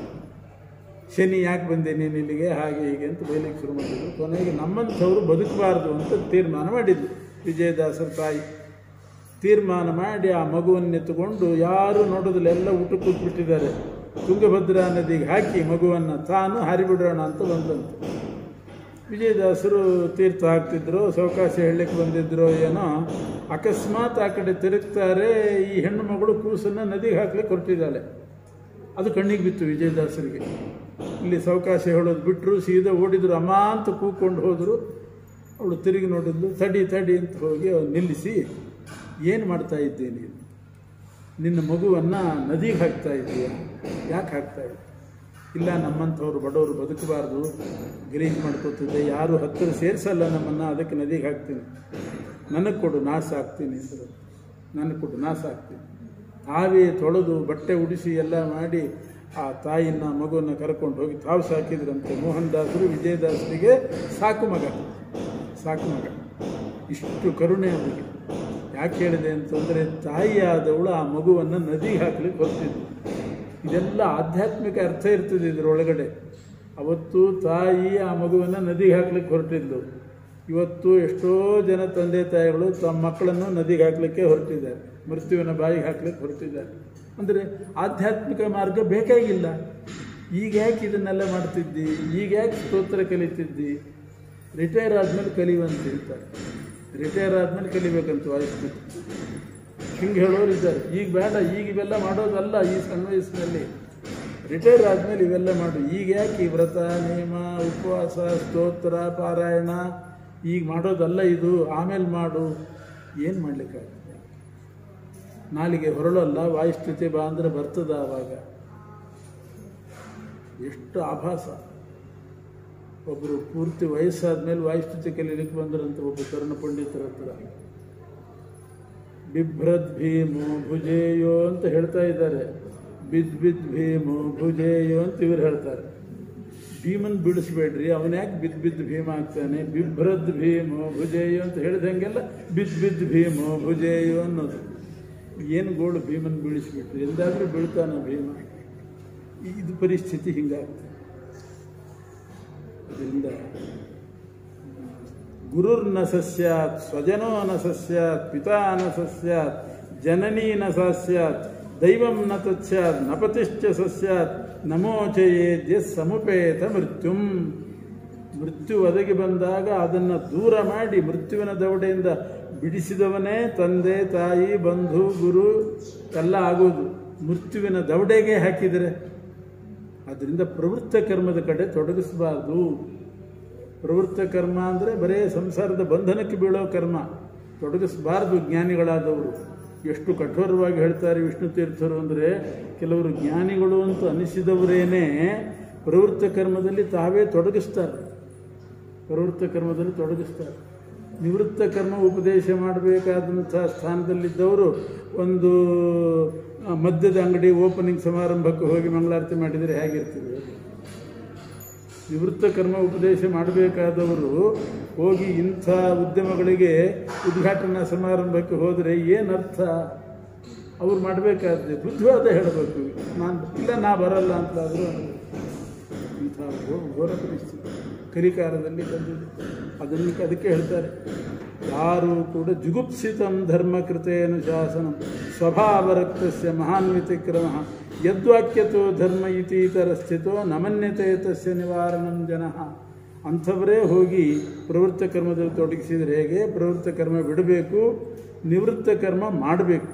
ಶನಿ ಯಾಕೆ ಬಂದೆ ನೀನು ಇಲ್ಲಿಗೆ, ಹಾಗೆ ಹೀಗೆ ಅಂತ ಬೈಲಿಕ್ಕೆ ಶುರು ಮಾಡಿದರು. ಕೊನೆಗೆ ನಮ್ಮಂಥವರು ಬದುಕಬಾರ್ದು ಅಂತ ತೀರ್ಮಾನ ಮಾಡಿದ್ರು. ವಿಜಯದಾಸರ ತಾಯಿ ತೀರ್ಮಾನ ಮಾಡಿ ಆ ಮಗುವನ್ನು ಎತ್ತುಕೊಂಡು ಯಾರು ನೋಡೋದಿಲ್ಲ, ಎಲ್ಲ ಊಟಕ್ಕೆ ಕೂತ್ಬಿಟ್ಟಿದ್ದಾರೆ. ತುಂಗಭದ್ರಾ ನದಿಗೆ ಹಾಕಿ ಮಗುವನ್ನು ತಾನು ಹಾರಿಬಿಡೋಣ ಅಂತ ಬಂದಂತೆ. ವಿಜಯದಾಸರು ತೀರ್ಥ ಹಾಕ್ತಿದ್ರು, ಸಾವಕಾಶ ಹೇಳಲಿಕ್ಕೆ ಬಂದಿದ್ರು ಏನೋ, ಅಕಸ್ಮಾತ್ ಆ ಕಡೆ ತಿರುಗ್ತಾರೆ. ಈ ಹೆಣ್ಣು ಮಗಳು ಕೂಸನ್ನು ನದಿಗೆ ಹಾಕ್ಲಿಕ್ಕೆ ಹೊರಟಿದ್ದಾಳೆ. ಅದು ಕಣ್ಣಿಗೆ ಬಿತ್ತು ವಿಜಯದಾಸರಿಗೆ. ಇಲ್ಲಿ ಸಾವಕಾಶ ಹೇಳೋದು ಬಿಟ್ಟರು, ಸೀದಾ ಓಡಿದ್ರು. ಅಮ್ಮ ಅಂತ ಕೂಕೊಂಡು ಹೋದರು. ಅವಳು ತಿರುಗಿ ನೋಡಿದ್ಲು. ತಡಿ ಅಂತ ಹೋಗಿ ಅವ್ರು ನಿಲ್ಲಿಸಿ, ಏನು ಮಾಡ್ತಾ ಇದ್ದೆ ನೀನು? ನಿನ್ನ ಮಗುವನ್ನು ನದಿಗೆ ಹಾಕ್ತಾ ಇದ್ದೀಯ, ಯಾಕೆ ಹಾಕ್ತಾ ಇದ್ದೆ? ಇಲ್ಲ, ನಮ್ಮಂಥವ್ರು ಬಡವರು ಬದುಕಬಾರ್ದು, ಗಲೀಜು ಮಾಡ್ಕೋತಿದ್ದೆ, ಯಾರು ಹತ್ತಿರ ಸೇರಿಸಲ್ಲ ನಮ್ಮನ್ನು, ಅದಕ್ಕೆ ನದಿಗೆ ಹಾಕ್ತೀನಿ. ನನಗೆ ಕೊಡು, ನಾಶ ಆಗ್ತೀನಿ ಅಂದರು. ನನಗೆ ಕೊಡು, ನಾಶ ಆಗ್ತೀನಿ. ತಾವೇ ತೊಳೆದು ಬಟ್ಟೆ ಉಡಿಸಿ ಎಲ್ಲ ಮಾಡಿ ಆ ತಾಯಿನ ಮಗುವನ್ನು ಕರ್ಕೊಂಡು ಹೋಗಿ ತಾವು ಸಾಕಿದ್ರಂತೆ. ಮೋಹನ್ ದಾಸರು ವಿಜಯದಾಸರಿಗೆ ಸಾಕು ಮಗ. ಇಷ್ಟು ಕರುಣೆ ಅವರಿಗೆ. ಯಾಕೆ ಹೇಳಿದೆ ಅಂತಂದರೆ, ತಾಯಿಯಾದವಳು ಆ ಮಗುವನ್ನು ನದಿಗೆ ಹಾಕ್ಲಿಕ್ಕೆ ಹೊರಟಿದ್ದು. ಇದೆಲ್ಲ ಆಧ್ಯಾತ್ಮಿಕ ಅರ್ಥ ಇರ್ತದೆ ಇದರೊಳಗಡೆ. ಅವತ್ತು ತಾಯಿ ಆ ಮಗುವನ್ನು ನದಿಗೆ ಹಾಕ್ಲಿಕ್ಕೆ ಹೊರಟಿದ್ದು. ಇವತ್ತು ಎಷ್ಟೋ ಜನ ತಂದೆ ತಾಯಿಗಳು ತಮ್ಮ ಮಕ್ಕಳನ್ನು ನದಿಗೆ ಹಾಕಲಿಕ್ಕೆ ಹೊರಟಿದ್ದಾರೆ, ಮೃತ್ಯುವಿನ ಬಾಯಿಗೆ ಹಾಕ್ಲಿಕ್ಕೆ ಹೊರಟಿದ್ದಾರೆ. ಅಂದರೆ ಆಧ್ಯಾತ್ಮಿಕ ಮಾರ್ಗ ಬೇಕಾಗಿಲ್ಲ. ಈಗ ಯಾಕೆ ಇದನ್ನೆಲ್ಲ ಮಾಡ್ತಿದ್ದಿ, ಈಗ ಯಾಕೆ ಸ್ತೋತ್ರ ಕಲಿತಿದ್ದಿ, ರಿಟೈರ್ ಆದಮೇಲೆ ಕಲಿಯುವಂತ ಹೇಳ್ತಾರೆ. ರಿಟೈರ್ ಆದಮೇಲೆ ಕಲಿಬೇಕಂತ ವಾಯುಸ್ಥಿತಿ ಹಿಂಗೆ ಹೇಳೋರು ಇದ್ದಾರೆ. ಈಗ ಬೇಡ, ಈಗ ಇವೆಲ್ಲ ಮಾಡೋದಲ್ಲ. ಈ ಸಣ್ಣ ವಯಸ್ಸಿನಲ್ಲಿ ರಿಟೈರ್ ಆದಮೇಲೆ ಇವೆಲ್ಲ ಮಾಡು. ಈಗ ಯಾಕೆ ಈ ವ್ರತ ನೇಮ ಉಪವಾಸ ಸ್ತೋತ್ರ ಪಾರಾಯಣ ಈಗ ಮಾಡೋದಲ್ಲ, ಇದು ಆಮೇಲೆ ಮಾಡು. ಏನು ಮಾಡಲಿಕ್ಕಾಗ್ತದೆ? ನಾಲಿಗೆ ಹೊರಳಲ್ಲ, ವಾಯುಸ್ಥಿತಿ ಬಾ ಅಂದರೆ ಬರ್ತದ. ಆವಾಗ ಎಷ್ಟು ಆಭಾಸ. ಒಬ್ಬರು ಪೂರ್ತಿ ವಯಸ್ಸಾದ ಮೇಲೆ ವಾಯುಸ್ಥಿತಿ ಕಲೀಲಿಕ್ಕೆ ಬಂದ್ರಂತ ಒಬ್ಬ ತರುಣ ಪಂಡಿತರ ಹತ್ರ. ಬಿಭ್ರದ್ ಭೀಮೋ ಭುಜೇಯೋ ಅಂತ ಹೇಳ್ತಾ ಇದ್ದಾರೆ. ಬಿದ್ ಭೀಮೋ ಭುಜೇಯೋ ಅಂತ ಇವರು ಹೇಳ್ತಾರೆ. ಭೀಮನ್ ಬಿಡಿಸ್ಬೇಡ್ರಿ, ಅವನ ಯಾಕೆ ಬಿದ್ದು ಭೀಮ ಆಗ್ತಾನೆ. ಬಿಭ್ರದ್ ಭೀಮೋ ಭುಜೇಯೋ ಅಂತ ಹೇಳಿದಂಗೆಲ್ಲ ಬಿದ್ದು ಭೀಮೋ ಭುಜೇಯೋ ಅನ್ನೋದು. ಏನು ಗೋಳು ಭೀಮನ್ ಬೀಳಿಸ್ಬಿಟ್ರಿ, ಎಂದಾದರೂ ಬೀಳ್ತಾನ ಭೀಮ. ಇದು ಪರಿಸ್ಥಿತಿ ಹಿಂಗಾಗ್ತದೆ. ಅದರಿಂದ ಗುರುರ್ನ ಸಸ್ಯಾತ್, ಸ್ವಜನೋ ನ ಸಸ್ಯಾತ್, ಪಿತಾ ನ ಸಸ್ಯಾತ್, ಜನನೀ ನ ಸಸ್ಯಾತ್, ದೈವಂ ನ ತತ್ಸ್ಯಾತ್, ನಪತಿಶ್ಚ ಸಸ್ಯಾತ್, ನಮೋಚಯೇದ್ಯ ಸಮುಪೇತ ಮೃತ್ಯುಂ. ಮೃತ್ಯು ಒದಗಿ ಬಂದಾಗ ಅದನ್ನು ದೂರ ಮಾಡಿ ಮೃತ್ಯುವಿನ ದವಡೆಯಿಂದ ಬಿಡಿಸಿದವನೇ ತಂದೆ ತಾಯಿ ಬಂಧು ಗುರು ಎಲ್ಲ ಆಗೋದು. ಮೃತ್ಯುವಿನ ದವಡೆಗೆ ಹಾಕಿದರೆ ಅದರಿಂದ ಪ್ರವೃತ್ತ ಕರ್ಮದ ಕಡೆ ತೊಡಗಿಸಬಾರ್ದು. ಪ್ರವೃತ್ತ ಕರ್ಮ ಅಂದರೆ ಬರೇ ಸಂಸಾರದ ಬಂಧನಕ್ಕೆ ಬೀಳೋ ಕರ್ಮ, ತೊಡಗಿಸಬಾರ್ದು. ಜ್ಞಾನಿಗಳಾದವರು ಎಷ್ಟು ಕಠೋರವಾಗಿ ಹೇಳ್ತಾರೆ ವಿಷ್ಣು ತೀರ್ಥರು ಅಂದರೆ, ಕೆಲವರು ಜ್ಞಾನಿಗಳು ಅಂತ ಅನಿಸಿದವರೇನೇ ಪ್ರವೃತ್ತ ಕರ್ಮದಲ್ಲಿ ತಾವೇ ತೊಡಗಿಸ್ತಾರೆ. ನಿವೃತ್ತ ಕರ್ಮ ಉಪದೇಶ ಮಾಡಬೇಕಾದಂಥ ಸ್ಥಾನದಲ್ಲಿದ್ದವರು ಒಂದು ಮದ್ಯದ ಅಂಗಡಿ ಓಪನಿಂಗ್ ಸಮಾರಂಭಕ್ಕೆ ಹೋಗಿ ಮಂಗಳಾರತಿ ಮಾಡಿದರೆ ಹೇಗಿರ್ತೀವಿ? ನಿವೃತ್ತ ಕರ್ಮ ಉಪದೇಶ ಮಾಡಬೇಕಾದವರು ಹೋಗಿ ಇಂಥ ಉದ್ಯಮಗಳಿಗೆ ಉದ್ಘಾಟನಾ ಸಮಾರಂಭಕ್ಕೆ ಹೋದರೆ ಏನರ್ಥ? ಅವ್ರು ಮಾಡಬೇಕಾದ್ರೆ ಬುದ್ಧಿವಾದ ಹೇಳಬೇಕು. ನಾ ಬರಲ್ಲ ಅಂತಾದರೂ ಇಂಥ ಘೋರ ಪರಿಸ್ಥಿತಿ ಕಲಿಕಾಲದಲ್ಲಿ ಬಂದಿದೆ. ಅದಕ್ಕೆ ಹೇಳ್ತಾರೆ, ಯಾರೂ ಕೂಡ ಜುಗುಪ್ಸಿತಂ ಧರ್ಮಕೃತೇನು ಶಾಸನಂ ಸ್ವಭಾವರಕ್ತಸ್ಯ ಮಹಾನ್ ವ್ಯತಿಕ್ರಮ ಯದ್ವಾಕ್ಯತೋ ಧರ್ಮ ಇತೀತರ ಸ್ಥಿತೋ ನಮನ್ಯತೆ ತಸ್ಯ ನಿವಾರಣಂ ಜನಃ. ಅಂಥವರೇ ಹೋಗಿ ಪ್ರವೃತ್ತ ಕರ್ಮದಲ್ಲಿ ತೊಡಗಿಸಿದರೆ ಹೇಗೆ? ಪ್ರವೃತ್ತ ಕರ್ಮ ಬಿಡಬೇಕು, ನಿವೃತ್ತ ಕರ್ಮ ಮಾಡಬೇಕು.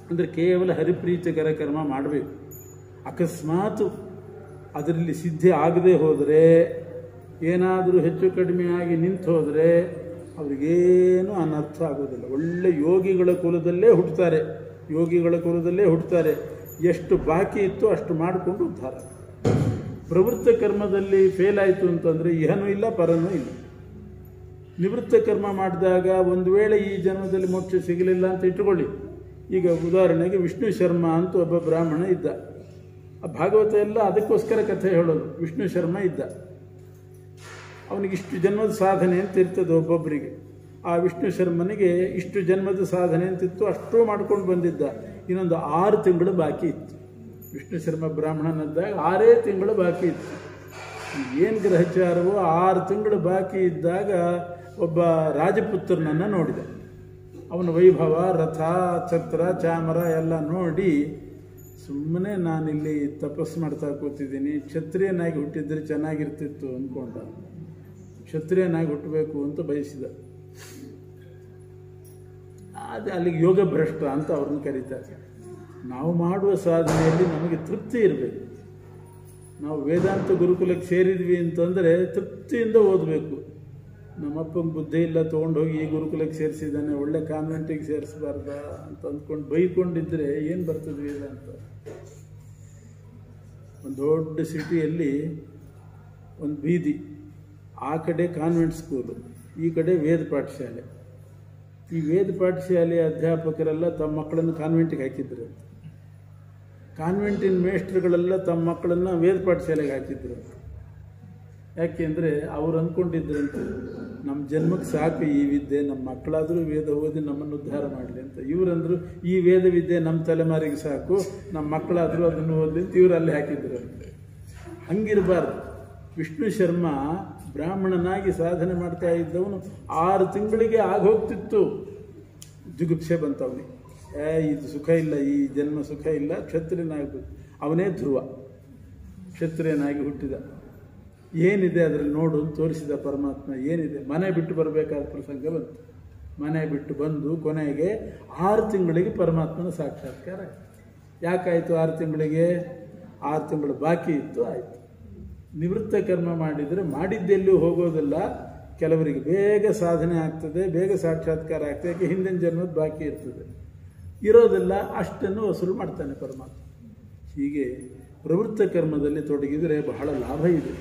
ಅಂದರೆ ಕೇವಲ ಹರಿಪ್ರೀತಿಕರ ಕರ್ಮ ಮಾಡಬೇಕು. ಅಕಸ್ಮಾತ್ ಅದರಲ್ಲಿ ಸಿದ್ಧಿ ಆಗದೆ ಹೋದರೆ, ಏನಾದರೂ ಹೆಚ್ಚು ಕಡಿಮೆ ಆಗಿ ನಿಂತು ಹೋದರೆ ಅವ್ರಿಗೇನು ಅನರ್ಥ ಆಗೋದಿಲ್ಲ. ಒಳ್ಳೆ ಯೋಗಿಗಳ ಕುಲದಲ್ಲೇ ಹುಟ್ಟುತ್ತಾರೆ. ಎಷ್ಟು ಬಾಕಿ ಇತ್ತು ಅಷ್ಟು ಮಾಡಿಕೊಂಡು ಉದ್ಧಾರ. ಪ್ರವೃತ್ತ ಕರ್ಮದಲ್ಲಿ ಫೇಲ್ ಆಯಿತು ಅಂತಂದರೆ ಇಹನೂ ಇಲ್ಲ ಪರನೂ ಇಲ್ಲ. ನಿವೃತ್ತ ಕರ್ಮ ಮಾಡಿದಾಗ ಒಂದು ವೇಳೆ ಈ ಜನ್ಮದಲ್ಲಿ ಮೋಕ್ಷ ಸಿಗಲಿಲ್ಲ ಅಂತ ಇಟ್ಟುಕೊಳ್ಳಿ. ಈಗ ಉದಾಹರಣೆಗೆ ವಿಷ್ಣು ಶರ್ಮ ಅಂತ ಒಬ್ಬ ಬ್ರಾಹ್ಮಣ ಇದ್ದ. ಆ ಭಾಗವತ ಎಲ್ಲ ಅದಕ್ಕೋಸ್ಕರ ಕಥೆ ಹೇಳೋದು. ವಿಷ್ಣು ಶರ್ಮ ಇದ್ದ, ಅವನಿಗೆ ಇಷ್ಟು ಜನ್ಮದ ಸಾಧನೆ ಅಂತ ಇರ್ತದೆ ಒಬ್ಬೊಬ್ಬರಿಗೆ. ಆ ವಿಷ್ಣು ಶರ್ಮನಿಗೆ ಇಷ್ಟು ಜನ್ಮದ ಸಾಧನೆ ಅಂತಿತ್ತು, ಅಷ್ಟೂ ಮಾಡ್ಕೊಂಡು ಬಂದಿದ್ದ. ಇನ್ನೊಂದು 6 ತಿಂಗಳು ಬಾಕಿ ಇತ್ತು. ವಿಷ್ಣು ಶರ್ಮ ಬ್ರಾಹ್ಮಣನದ್ದಾಗ 6 ತಿಂಗಳು ಬಾಕಿ ಇತ್ತು. ಏನು ಗ್ರಹಚಾರವೋ, 6 ತಿಂಗಳು ಬಾಕಿ ಇದ್ದಾಗ ಒಬ್ಬ ರಾಜಪುತ್ರನನ್ನು ನೋಡಿದ. ಅವನ ವೈಭವ, ರಥ, ಛತ್ರ, ಚಾಮರ ಎಲ್ಲ ನೋಡಿ ಸುಮ್ಮನೆ ನಾನಿಲ್ಲಿ ತಪಸ್ಸು ಮಾಡ್ತಾ ಕೂತಿದ್ದೀನಿ, ಕ್ಷತ್ರಿಯನಾಗಿ ಹುಟ್ಟಿದ್ರೆ ಚೆನ್ನಾಗಿರ್ತಿತ್ತು ಅಂದ್ಕೊಂಡ. ಕ್ಷತ್ರಿಯನಾಗಿ ಹುಟ್ಟಬೇಕು ಅಂತ ಬಯಸಿದ. ಅದು ಅಲ್ಲಿಗೆ ಯೋಗ ಭ್ರಷ್ಟ ಅಂತ ಅವ್ರನ್ನ ಕರೀತಾರೆ. ನಾವು ಮಾಡುವ ಸಾಧನೆಯಲ್ಲಿ ನಮಗೆ ತೃಪ್ತಿ ಇರಬೇಕು. ನಾವು ವೇದಾಂತ ಗುರುಕುಲಕ್ಕೆ ಸೇರಿದ್ವಿ ಅಂತಂದರೆ ತೃಪ್ತಿಯಿಂದ ಓದಬೇಕು. ನಮ್ಮಪ್ಪಂಗೆ ಬುದ್ಧಿ ಇಲ್ಲ, ತೊಗೊಂಡೋಗಿ ಈ ಗುರುಕುಲಕ್ಕೆ ಸೇರಿಸಿದ್ದಾನೆ, ಒಳ್ಳೆ ಕಾನ್ವೆಂಟಿಗೆ ಸೇರಿಸಬಾರ್ದ ಅಂತ ಅಂದ್ಕೊಂಡು ಬೈಕೊಂಡಿದ್ದರೆ ಏನು ಬರ್ತದೆ ವೇದಾಂತ? ಒಂದು ದೊಡ್ಡ ಸಿಟಿಯಲ್ಲಿ ಒಂದು ಬೀದಿ, ಆ ಕಡೆ ಕಾನ್ವೆಂಟ್ ಸ್ಕೂಲು, ಈ ಕಡೆ ವೇದ ಪಾಠಶಾಲೆ. ಈ ವೇದ ಪಾಠಶಾಲೆಯ ಅಧ್ಯಾಪಕರೆಲ್ಲ ತಮ್ಮ ಮಕ್ಕಳನ್ನು ಕಾನ್ವೆಂಟಿಗೆ ಹಾಕಿದ್ರು. ಕಾನ್ವೆಂಟಿನ ಮೇಷ್ಟ್ರುಗಳೆಲ್ಲ ತಮ್ಮ ಮಕ್ಕಳನ್ನು ವೇದ ಪಾಠಶಾಲೆಗೆ ಹಾಕಿದ್ರು. ಯಾಕೆಂದರೆ ಅವ್ರು ಅಂದ್ಕೊಂಡಿದ್ರಂತೆ ನಮ್ಮ ಜನ್ಮಕ್ಕೆ ಸಾಕು ಈ ವಿದ್ಯೆ, ನಮ್ಮ ಮಕ್ಕಳಾದರೂ ವೇದ ಓದಿ ನಮ್ಮನ್ನು ಉದ್ಧಾರ ಮಾಡಲಿ ಅಂತ. ಇವರಂದರು ಈ ವೇದ ವಿದ್ಯೆ ನಮ್ಮ ತಲೆಮಾರಿಗೆ ಸಾಕು, ನಮ್ಮ ಮಕ್ಕಳಾದರೂ ಅದನ್ನು ಓದಲಿ ಅಂತ ಇವರು ಅಲ್ಲಿ ಹಾಕಿದ್ರು. ಹಂಗಿರಬಾರ್ದು. ವಿಷ್ಣು ಶರ್ಮ ಬ್ರಾಹ್ಮಣನಾಗಿ ಸಾಧನೆ ಮಾಡ್ತಾ ಇದ್ದವನು 6 ತಿಂಗಳಿಗೆ ಆಗೋಗ್ತಿತ್ತು. ಜುಗುಪ್ಸೆ ಬಂತವನಿಗೆ, ಇದು ಸುಖ ಇಲ್ಲ, ಈ ಜನ್ಮ ಸುಖ ಇಲ್ಲ, ಕ್ಷತ್ರಿಯನಾಗಬೇಕು. ಅವನೇ ಧ್ರುವ, ಕ್ಷತ್ರಿಯನಾಗಿ ಹುಟ್ಟಿದ. ಏನಿದೆ ಅದರಲ್ಲಿ ನೋಡು ಅಂತ ತೋರಿಸಿದ ಪರಮಾತ್ಮ. ಏನಿದೆ, ಮನೆ ಬಿಟ್ಟು ಬರಬೇಕಾದ ಪ್ರಸಂಗ ಬಂತು. ಮನೆ ಬಿಟ್ಟು ಬಂದು ಕೊನೆಗೆ 6 ತಿಂಗಳಿಗೆ ಪರಮಾತ್ಮನ ಸಾಕ್ಷಾತ್ಕಾರ ಆಯಿತು. ಯಾಕಾಯಿತು 6 ತಿಂಗಳಿಗೆ? 6 ತಿಂಗಳು ಬಾಕಿ ಇತ್ತು, ಆಯಿತು. ನಿವೃತ್ತ ಕರ್ಮ ಮಾಡಿದರೆ ಮಾಡಿದ್ದೆಲ್ಲೂ ಹೋಗೋದಿಲ್ಲ. ಕೆಲವರಿಗೆ ಬೇಗ ಸಾಧನೆ ಆಗ್ತದೆ, ಬೇಗ ಸಾಕ್ಷಾತ್ಕಾರ ಆಗ್ತದೆ. ಯಾಕೆ ಹಿಂದಿನ ಜನ್ಮದ ಬಾಕಿ ಇರ್ತದೆ. ಇರೋದೆಲ್ಲ ಅಷ್ಟನ್ನು ವಸೂಲು ಮಾಡ್ತಾನೆ ಪರಮಾತ್ಮ. ಹೀಗೆ ಪ್ರವೃತ್ತ ಕರ್ಮದಲ್ಲಿ ತೊಡಗಿದರೆ ಬಹಳ ಲಾಭ ಇದೆ.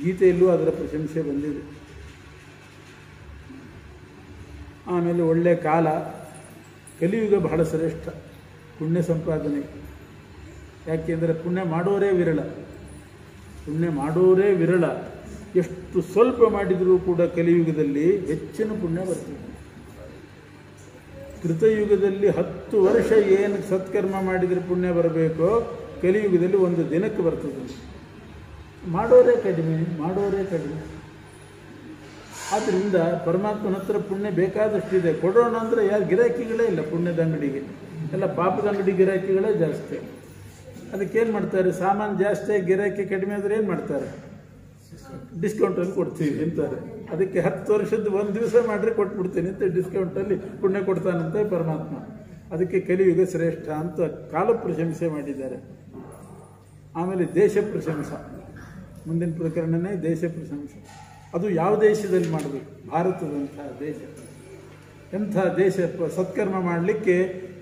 ಗೀತೆಯಲ್ಲೂ ಅದರ ಪ್ರಶಂಸೆ ಬಂದಿದೆ. ಆಮೇಲೆ ಒಳ್ಳೆಯ ಕಾಲ, ಕಲಿಯುಗ ಬಹಳ ಶ್ರೇಷ್ಠ ಪುಣ್ಯ ಸಂಪಾದನೆ. ಯಾಕೆಂದರೆ ಪುಣ್ಯ ಮಾಡೋರೇ ವಿರಳ. ಪುಣ್ಯ ಮಾಡೋರೇ ವಿರಳ. ಎಷ್ಟು ಸ್ವಲ್ಪ ಮಾಡಿದರೂ ಕೂಡ ಕಲಿಯುಗದಲ್ಲಿ ಹೆಚ್ಚಿನ ಪುಣ್ಯ ಬರ್ತದೆ. ಕೃತಯುಗದಲ್ಲಿ 10 ವರ್ಷ ಏನು ಸತ್ಕರ್ಮ ಮಾಡಿದರೆ ಪುಣ್ಯ ಬರಬೇಕೋ, ಕಲಿಯುಗದಲ್ಲಿ 1 ದಿನಕ್ಕೆ ಬರ್ತದೆ. ಮಾಡೋರೇ ಕಡಿಮೆ. ಆದ್ದರಿಂದ ಪರಮಾತ್ಮನ ಹತ್ರ ಪುಣ್ಯ ಬೇಕಾದಷ್ಟಿದೆ. ಕೊಡೋಣ ಅಂದರೆ ಯಾರು ಗಿರಾಕಿಗಳೇ ಇಲ್ಲ ಪುಣ್ಯದ ಅಂಗಡಿಗೆ. ಎಲ್ಲ ಪಾಪದ ಅಂಗಡಿ ಗಿರಾಕಿಗಳೇ ಜಾಸ್ತಿ. ಅದಕ್ಕೇನು ಮಾಡ್ತಾರೆ? ಸಾಮಾನು ಜಾಸ್ತಿ, ಗಿರಾಕಿ ಕಡಿಮೆ ಆದರೆ ಏನು ಮಾಡ್ತಾರೆ? ಡಿಸ್ಕೌಂಟಲ್ಲಿ ಕೊಡ್ತೀವಿ ಅಂತಾರೆ. ಅದಕ್ಕೆ 10 ವರ್ಷದ್ದು 1 ದಿವಸ ಮಾಡಿದ್ರೆ ಕೊಟ್ಬಿಡ್ತೀನಿ ಅಂತ ಡಿಸ್ಕೌಂಟಲ್ಲಿ ಪುಣ್ಯ ಕೊಡ್ತಾನಂತೆ ಪರಮಾತ್ಮ. ಅದಕ್ಕೆ ಕಲಿಯುಗ ಶ್ರೇಷ್ಠ ಅಂತ ಕಾಲ ಪ್ರಶಂಸೆ ಮಾಡಿದ್ದಾರೆ. ಆಮೇಲೆ ದೇಶ ಪ್ರಶಂಸೆ, ಮುಂದಿನ ಪ್ರಕರಣನೇ ದೇಶ ಪ್ರಶಂಸೆ. ಅದು ಯಾವ ದೇಶದಲ್ಲಿ ಮಾಡಬೇಕು? ಭಾರತದಂತಹ ದೇಶ. ಎಂಥ ದೇಶ! ಸತ್ಕರ್ಮ ಮಾಡಲಿಕ್ಕೆ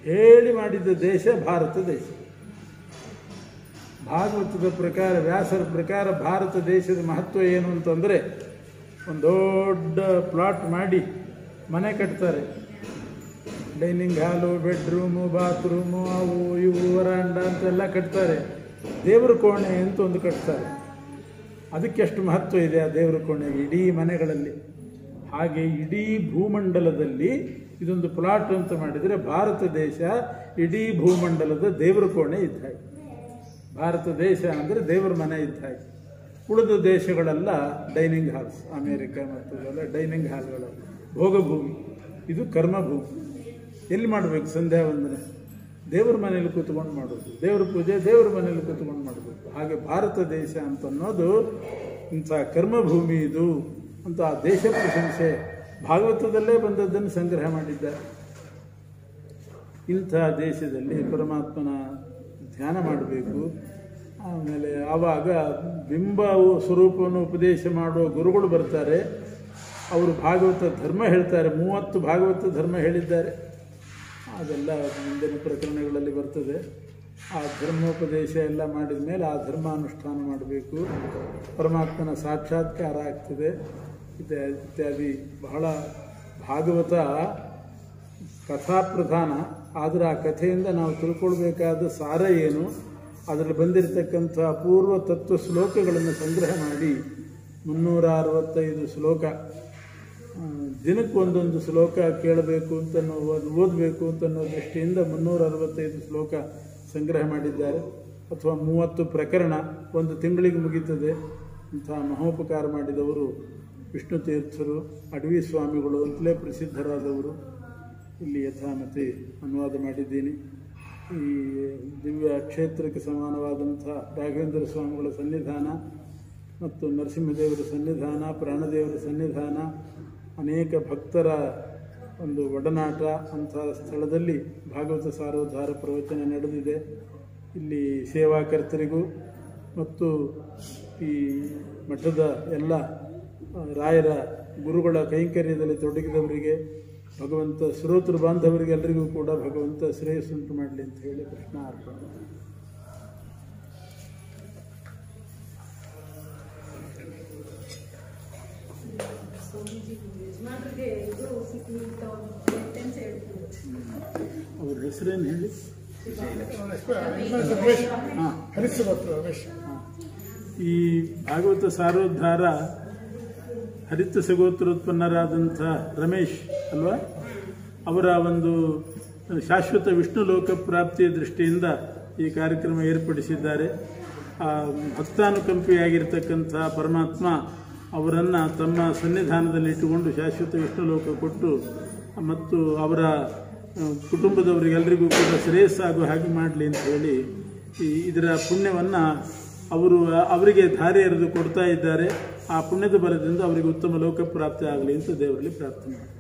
ಹೇಳಿ ಮಾಡಿದ ದೇಶ ಭಾರತ ದೇಶ. ಭಾಗವತದ ಪ್ರಕಾರ, ವ್ಯಾಸರ ಪ್ರಕಾರ ಭಾರತ ದೇಶದ ಮಹತ್ವ ಏನು ಅಂತಂದರೆ, ಒಂದು ದೊಡ್ಡ ಪ್ಲಾಟ್ ಮಾಡಿ ಮನೆ ಕಟ್ತಾರೆ. ಡೈನಿಂಗ್ ಹಾಲು, ಬೆಡ್ರೂಮು, ಬಾತ್ರೂಮು, ಅವು ಇವು ವರಾಂಡ ಅಂತೆಲ್ಲ ಕಟ್ತಾರೆ. ದೇವರ ಕೋಣೆ ಅಂತ ಒಂದು ಕಟ್ತಾರೆ. ಅದಕ್ಕೆ ಎಷ್ಟು ಮಹತ್ವ ಇದೆ ಆ ದೇವರ ಕೋಣೆಗೆ ಇಡೀ ಮನೆಗಳಲ್ಲಿ. ಹಾಗೆ ಇಡೀ ಭೂಮಂಡಲದಲ್ಲಿ ಇದೊಂದು ಪ್ಲಾಟ್ ಅಂತ ಮಾಡಿದರೆ ಭಾರತ ದೇಶ ಇಡೀ ಭೂಮಂಡಲದ ದೇವರ ಕೋಣೆ ಇದ್ದ ಹಾಗೆ. ಭಾರತ ದೇಶ ಅಂದರೆ ದೇವರ ಮನೆ ಇದ್ದ ಹಾಗೆ. ಉಳಿದ ದೇಶಗಳೆಲ್ಲ ಡೈನಿಂಗ್ ಹಾಲ್ಸ್, ಅಮೇರಿಕ ಮತ್ತು ಎಲ್ಲ ಡೈನಿಂಗ್ ಹಾಲ್ಗಳು, ಭೋಗಭೂಮಿ. ಇದು ಕರ್ಮಭೂಮಿ. ಎಲ್ಲಿ ಮಾಡಬೇಕು ಸಂಧ್ಯಾ ವಂದನೆ? ದೇವರ ಮನೆಯಲ್ಲಿ ಕೂತ್ಕೊಂಡು ಮಾಡೋದು. ದೇವರ ಪೂಜೆ ದೇವರ ಮನೆಯಲ್ಲಿ ಕೂತ್ಕೊಂಡು ಮಾಡಬೇಕು. ಹಾಗೆ ಭಾರತ ದೇಶ ಅಂತ ಅನ್ನೋದು ಇಂಥ ಕರ್ಮಭೂಮಿ ಇದು ಅಂತ ಆ ದೇಶ ಪ್ರಶಂಸೆ ಭಾಗವತದಲ್ಲೇ ಬಂದದ್ದನ್ನು ಸಂಗ್ರಹ ಮಾಡಿದ್ದಾರೆ. ಇಂಥ ದೇಶದಲ್ಲಿ ಪರಮಾತ್ಮನ ಧ್ಯಾನ ಮಾಡಬೇಕು. ಆಮೇಲೆ ಆವಾಗ ಬಿಂಬ ಸ್ವರೂಪವನ್ನು ಉಪದೇಶ ಮಾಡುವ ಗುರುಗಳು ಬರ್ತಾರೆ. ಅವರು ಭಾಗವತ ಧರ್ಮ ಹೇಳ್ತಾರೆ. 30 ಭಾಗವತ ಧರ್ಮ ಹೇಳಿದ್ದಾರೆ. ಅದೆಲ್ಲ ಮುಂದಿನ ಪ್ರಕರಣಗಳಲ್ಲಿ ಬರ್ತದೆ. ಆ ಧರ್ಮೋಪದೇಶ ಎಲ್ಲ ಮಾಡಿದ ಮೇಲೆ ಆ ಧರ್ಮಾನುಷ್ಠಾನ ಮಾಡಬೇಕು. ಪರಮಾತ್ಮನ ಸಾಕ್ಷಾತ್ಕಾರ ಆಗ್ತದೆ. ಇತ್ಯಾದಿ ಬಹಳ ಭಾಗವತ ಕಥಾಪ್ರಧಾನ. ಆದರೆ ಆ ಕಥೆಯಿಂದ ನಾವು ತಿಳ್ಕೊಳ್ಬೇಕಾದ ಸಾರ ಏನು, ಅದರಲ್ಲಿ ಬಂದಿರತಕ್ಕಂಥ ಅಪೂರ್ವ ತತ್ವ ಶ್ಲೋಕಗಳನ್ನು ಸಂಗ್ರಹ ಮಾಡಿ 365 ಶ್ಲೋಕ, ದಿನಕ್ಕೆ ಒಂದೊಂದು ಶ್ಲೋಕ ಕೇಳಬೇಕು ಅಂತ ಓದಬೇಕು ಅಂತನ್ನೋ ದೃಷ್ಟಿಯಿಂದ 365 ಶ್ಲೋಕ ಸಂಗ್ರಹ ಮಾಡಿದ್ದಾರೆ. ಅಥವಾ 30 ಪ್ರಕರಣ, 1 ತಿಂಗಳಿಗೆ ಮುಗೀತದೆ. ಇಂಥ ಮಹೋಪಕಾರ ಮಾಡಿದವರು ವಿಷ್ಣು ತೀರ್ಥರು, ಅಡವಿ ಸ್ವಾಮಿಗಳು ಅಂತಲೇ ಪ್ರಸಿದ್ಧರಾದವರು. ಇಲ್ಲಿ ಯಥಾಮತಿ ಅನುವಾದ ಮಾಡಿದ್ದೀನಿ. ಈ ದಿವ್ಯ ಕ್ಷೇತ್ರಕ್ಕೆ ಸಮಾನವಾದಂಥ ರಾಘವೇಂದ್ರ ಸ್ವಾಮಿಗಳ ಸನ್ನಿಧಾನ ಮತ್ತು ನರಸಿಂಹದೇವರ ಸನ್ನಿಧಾನ, ಪ್ರಾಣದೇವರ ಸನ್ನಿಧಾನ, ಅನೇಕ ಭಕ್ತರ ಒಂದು ಒಡನಾಟ ಅಂಥ ಸ್ಥಳದಲ್ಲಿ ಭಾಗವತ ಸಾರೋದ್ಧಾರ ಪ್ರವಚನ ನಡೆದಿದೆ. ಇಲ್ಲಿ ಸೇವಾಕರ್ತರಿಗೂ ಮತ್ತು ಈ ಮಠದ ಎಲ್ಲ ರಾಯರ ಗುರುಗಳ ಕೈಂಕರ್ಯದಲ್ಲಿ ತೊಡಗಿದವರಿಗೆ, ಭಗವಂತ ಶ್ರೋತೃ ಬಾಂಧವರಿಗೆ ಎಲ್ಲರಿಗೂ ಕೂಡ ಭಗವಂತ ಶ್ರೇಯಸ್ಸುಂಟು ಮಾಡಲಿ ಅಂತ ಹೇಳಿ ಕೃಷ್ಣ ಅರ್ಪಣೆ. ಯಜಮಾನರಿಗೆ ಇದು ಸಿಕ್ಕಿ ಹೆಸರೇನು ಹೇಳಿ? ಹಾಂ, ಈ ಭಾಗವತ ಸಾರೋದ್ಧಾರ ಹರಿತ ಸಗೋತ್ರೋತ್ಪನ್ನರಾದಂಥ ರಮೇಶ್ ಅಲ್ವಾ, ಅವರ ಒಂದು ಶಾಶ್ವತ ವಿಷ್ಣು ಲೋಕ ಪ್ರಾಪ್ತಿಯ ದೃಷ್ಟಿಯಿಂದ ಈ ಕಾರ್ಯಕ್ರಮ ಏರ್ಪಡಿಸಿದ್ದಾರೆ. ಭಕ್ತಾನುಕಂಪಿಯಾಗಿರ್ತಕ್ಕಂಥ ಪರಮಾತ್ಮ ಅವರನ್ನು ತಮ್ಮ ಸನ್ನಿಧಾನದಲ್ಲಿ ಇಟ್ಟುಕೊಂಡು ಶಾಶ್ವತ ವಿಷ್ಣು ಲೋಕ ಕೊಟ್ಟು ಮತ್ತು ಅವರ ಕುಟುಂಬದವರಿಗೆಲ್ಲರಿಗೂ ಕೂಡ ಶ್ರೇಯಸ್ಸಾಗುವ ಹಾಗೆ ಮಾಡಲಿ ಅಂತ ಹೇಳಿ ಇದರ ಪುಣ್ಯವನ್ನು ಅವರಿಗೆ ಧಾರೆ ಎರೆದು ಕೊಡ್ತಾ ಇದ್ದಾರೆ. ಆ ಪುಣ್ಯದ ಬಲದಿಂದ ಅವರಿಗೆ ಉತ್ತಮ ಲೋಕ ಪ್ರಾಪ್ತಿ ಆಗಲಿ ಅಂತ ದೇವರಲ್ಲಿ ಪ್ರಾರ್ಥನೆ ಮಾಡಿ.